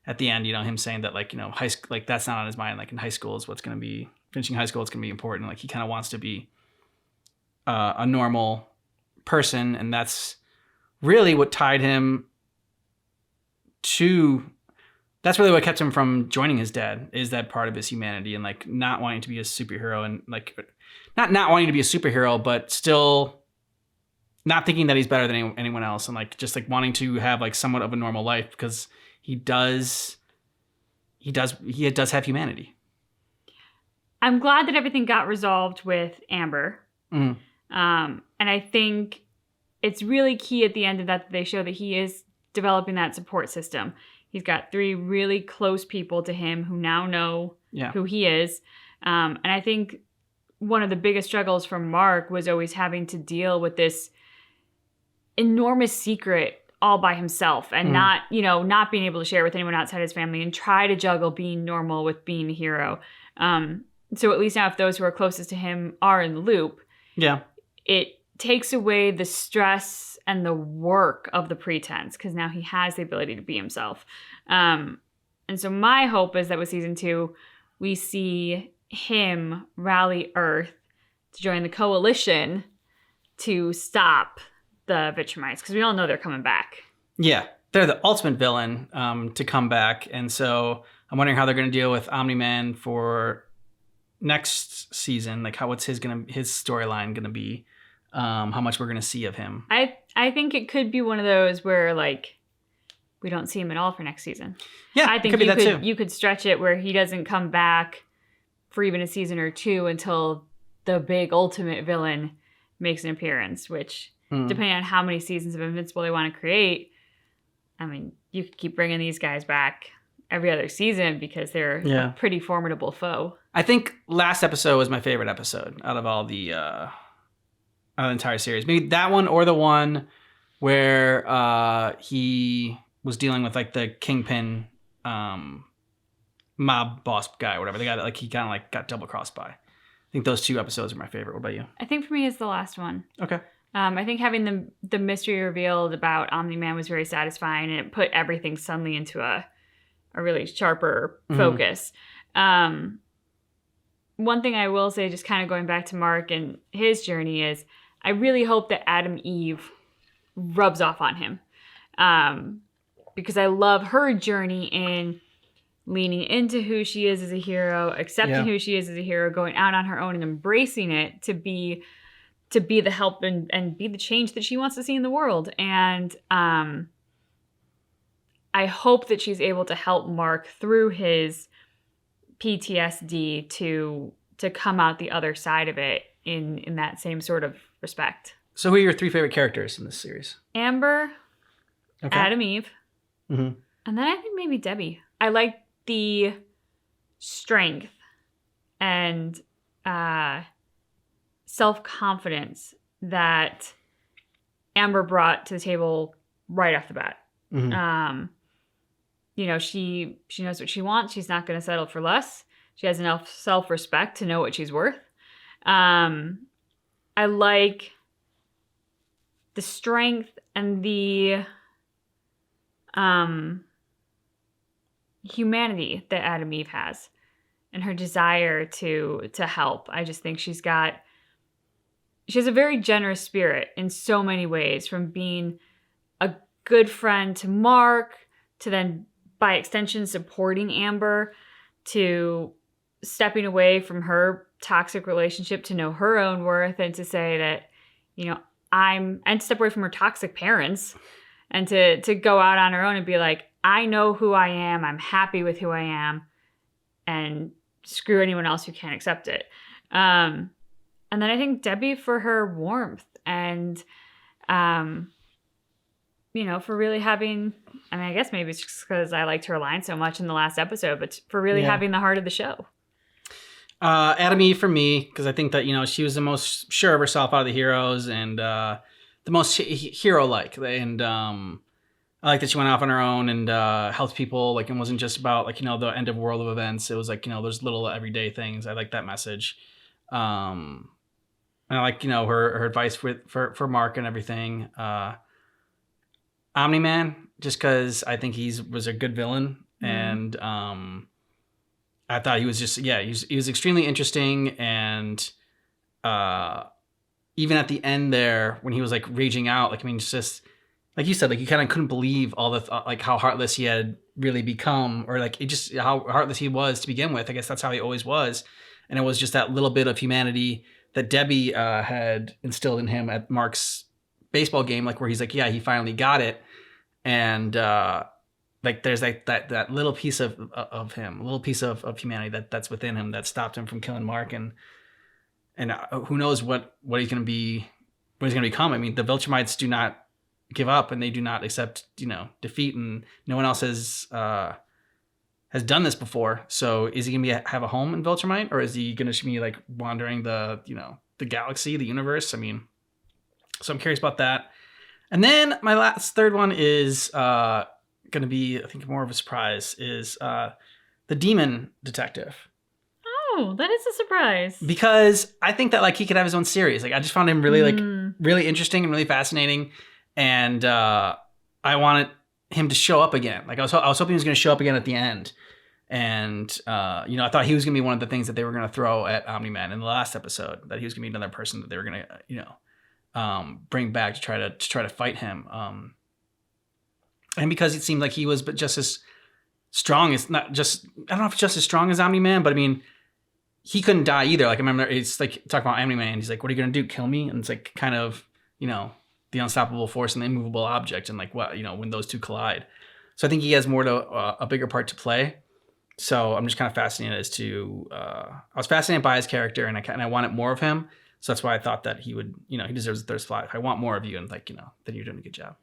at the end, you know, him saying that like, you know, high school, like that's not on his mind. Like in high school is what's going to be finishing high school. It's going to be important. Like he kind of wants to be a normal person, and that's really what tied him to. That's really what kept him from joining his dad, is that part of his humanity and like not wanting to be a superhero, and like not wanting to be a superhero, but still not thinking that he's better than anyone else, and like just like wanting to have like somewhat of a normal life, because he does have humanity. I'm glad that everything got resolved with Amber. Mm. And I think it's really key at the end of that they show that he is developing that support system. He's got 3 really close people to him who now know who he is. And I think one of the biggest struggles for Mark was always having to deal with this enormous secret all by himself, and not being able to share with anyone outside his family, and try to juggle being normal with being a hero. So at least now if those who are closest to him are in the loop, it takes away the stress and the work of the pretense, because now he has the ability to be himself. And so my hope is that with season 2, we see him rally Earth to join the coalition to stop the Vitramites, because we all know they're coming back. Yeah, they're the ultimate villain to come back. And so I'm wondering how they're going to deal with Omni-Man for next season. Like what's his storyline going to be? How much we're going to see of him. I think it could be one of those where like we don't see him at all for next season. Yeah, I think you could stretch it where he doesn't come back for even a season or 2 until the big ultimate villain makes an appearance, which depending on how many seasons of Invincible they want to create, I mean, you could keep bringing these guys back every other season because they're a pretty formidable foe. I think last episode was my favorite episode out of all the entire series. Maybe that one, or the one where he was dealing with like the Kingpin mob boss guy or whatever. The guy that like he kind of like got double crossed by. I think those 2 episodes are my favorite. What about you? I think for me it's the last one. Okay. I think having the mystery revealed about Omni-Man was very satisfying, and it put everything suddenly into a really sharper focus. One thing I will say, just kind of going back to Mark and his journey, is I really hope that Adam Eve rubs off on him. Because I love her journey in leaning into who she is as a hero, accepting who she is as a hero, going out on her own and embracing it to be the help and be the change that she wants to see in the world. And I hope that she's able to help Mark through his PTSD to come out the other side of it in that same sort of respect. So who are your 3 favorite characters in this series? Amber, Adam Eve, and then I think maybe Debbie. I like the strength and self-confidence that Amber brought to the table right off the bat. She knows what she wants. She's not going to settle for less. She has enough self-respect to know what she's worth. I like the strength and the humanity that Adam Eve has, and her desire to help. I just think she has a very generous spirit in so many ways, from being a good friend to Mark, to then by extension supporting Amber, to stepping away from her toxic relationship to know her own worth, and to say that, and step away from her toxic parents, and to go out on her own and be like, I know who I am, I'm happy with who I am, and screw anyone else who can't accept it. And then I think Debbie for her warmth and, for really having, I guess maybe it's just because I liked her line so much in the last episode, but for really having the heart of the show. Adam Eve for me, because I think that, she was the most sure of herself out of the heroes and the most hero-like. And I like that she went off on her own and helped people, and wasn't just about, the end of world of events. It was those little everyday things. I like that message. And I like, her advice for Mark and everything. Omni-Man, just because I think was a good villain. And I thought he was just, he was extremely interesting. And even at the end there, when he was raging out, it's just, like you said, you kind of couldn't believe all the, how heartless he had really become, or how heartless he was to begin with. I guess that's how he always was. And it was just that little bit of humanity that Debbie had instilled in him at Mark's baseball game, where he's he finally got it. And there's that little piece of him, a little piece of humanity that's within him that stopped him from killing Mark. And who knows what he's going to be, what he's going to become. I mean, the Viltrumites do not give up, and they do not accept, defeat, and no one else has done this before. So is he gonna have a home in Viltrumite, or is he gonna be wandering the galaxy, the universe? I mean, so I'm curious about that. And then my third one is gonna be, I think, more of a surprise, is the demon detective. Oh, that is a surprise. Because I think that he could have his own series. I just found him really really interesting and really fascinating. And I wanted him to show up again. I was hoping he was going to show up again at the end. And, I thought he was going to be one of the things that they were going to throw at Omni-Man in the last episode, that he was going to be another person that they were going to, bring back to try to fight him. And because it seemed like he was just as strong as, I don't know if just as strong as Omni-Man, but I mean, he couldn't die either. I remember it's talking about Omni-Man. He's like, what are you going to do? Kill me? And it's kind of, the unstoppable force and the immovable object, and when those two collide. So I think he has a bigger part to play. So I'm just kind of fascinated as to, I was fascinated by his character, and I wanted more of him. So that's why I thought that he would, he deserves a third slot. I want more of you, and then you're doing a good job.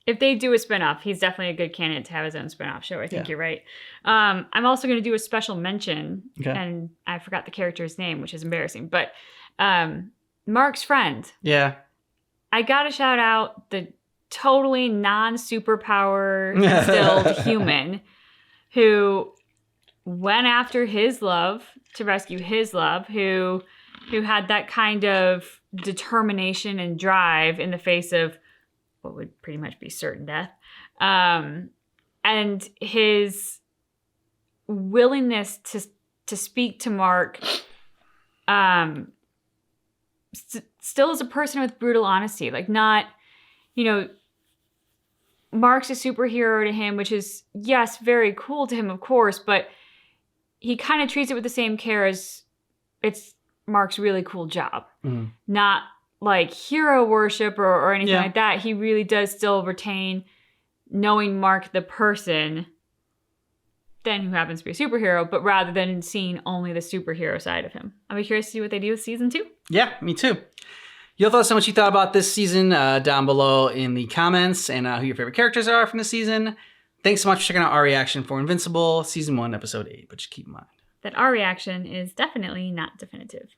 If they do a spinoff, he's definitely a good candidate to have his own spinoff show. I think you're right. I'm also going to do a special mention, and I forgot the character's name, which is embarrassing, but Mark's friend. Yeah. I got to shout out the totally non-superpower instilled human who went after his love to rescue his love, who had that kind of determination and drive in the face of what would pretty much be certain death. And his willingness to speak to Mark still as a person with brutal honesty, not, Mark's a superhero to him, which is, yes, very cool to him, of course, but he kind of treats it with the same care as it's Mark's really cool job. Not hero worship or anything like that. He really does still retain knowing Mark the person, then who happens to be a superhero, but rather than seeing only the superhero side of him. I'll be curious to see what they do with season 2. Yeah, me too. You'll tell us how much you thought about this season down below in the comments, and who your favorite characters are from the season. Thanks so much for checking out our reaction for Invincible, Season 1, Episode 8. But just keep in mind that our reaction is definitely not definitive.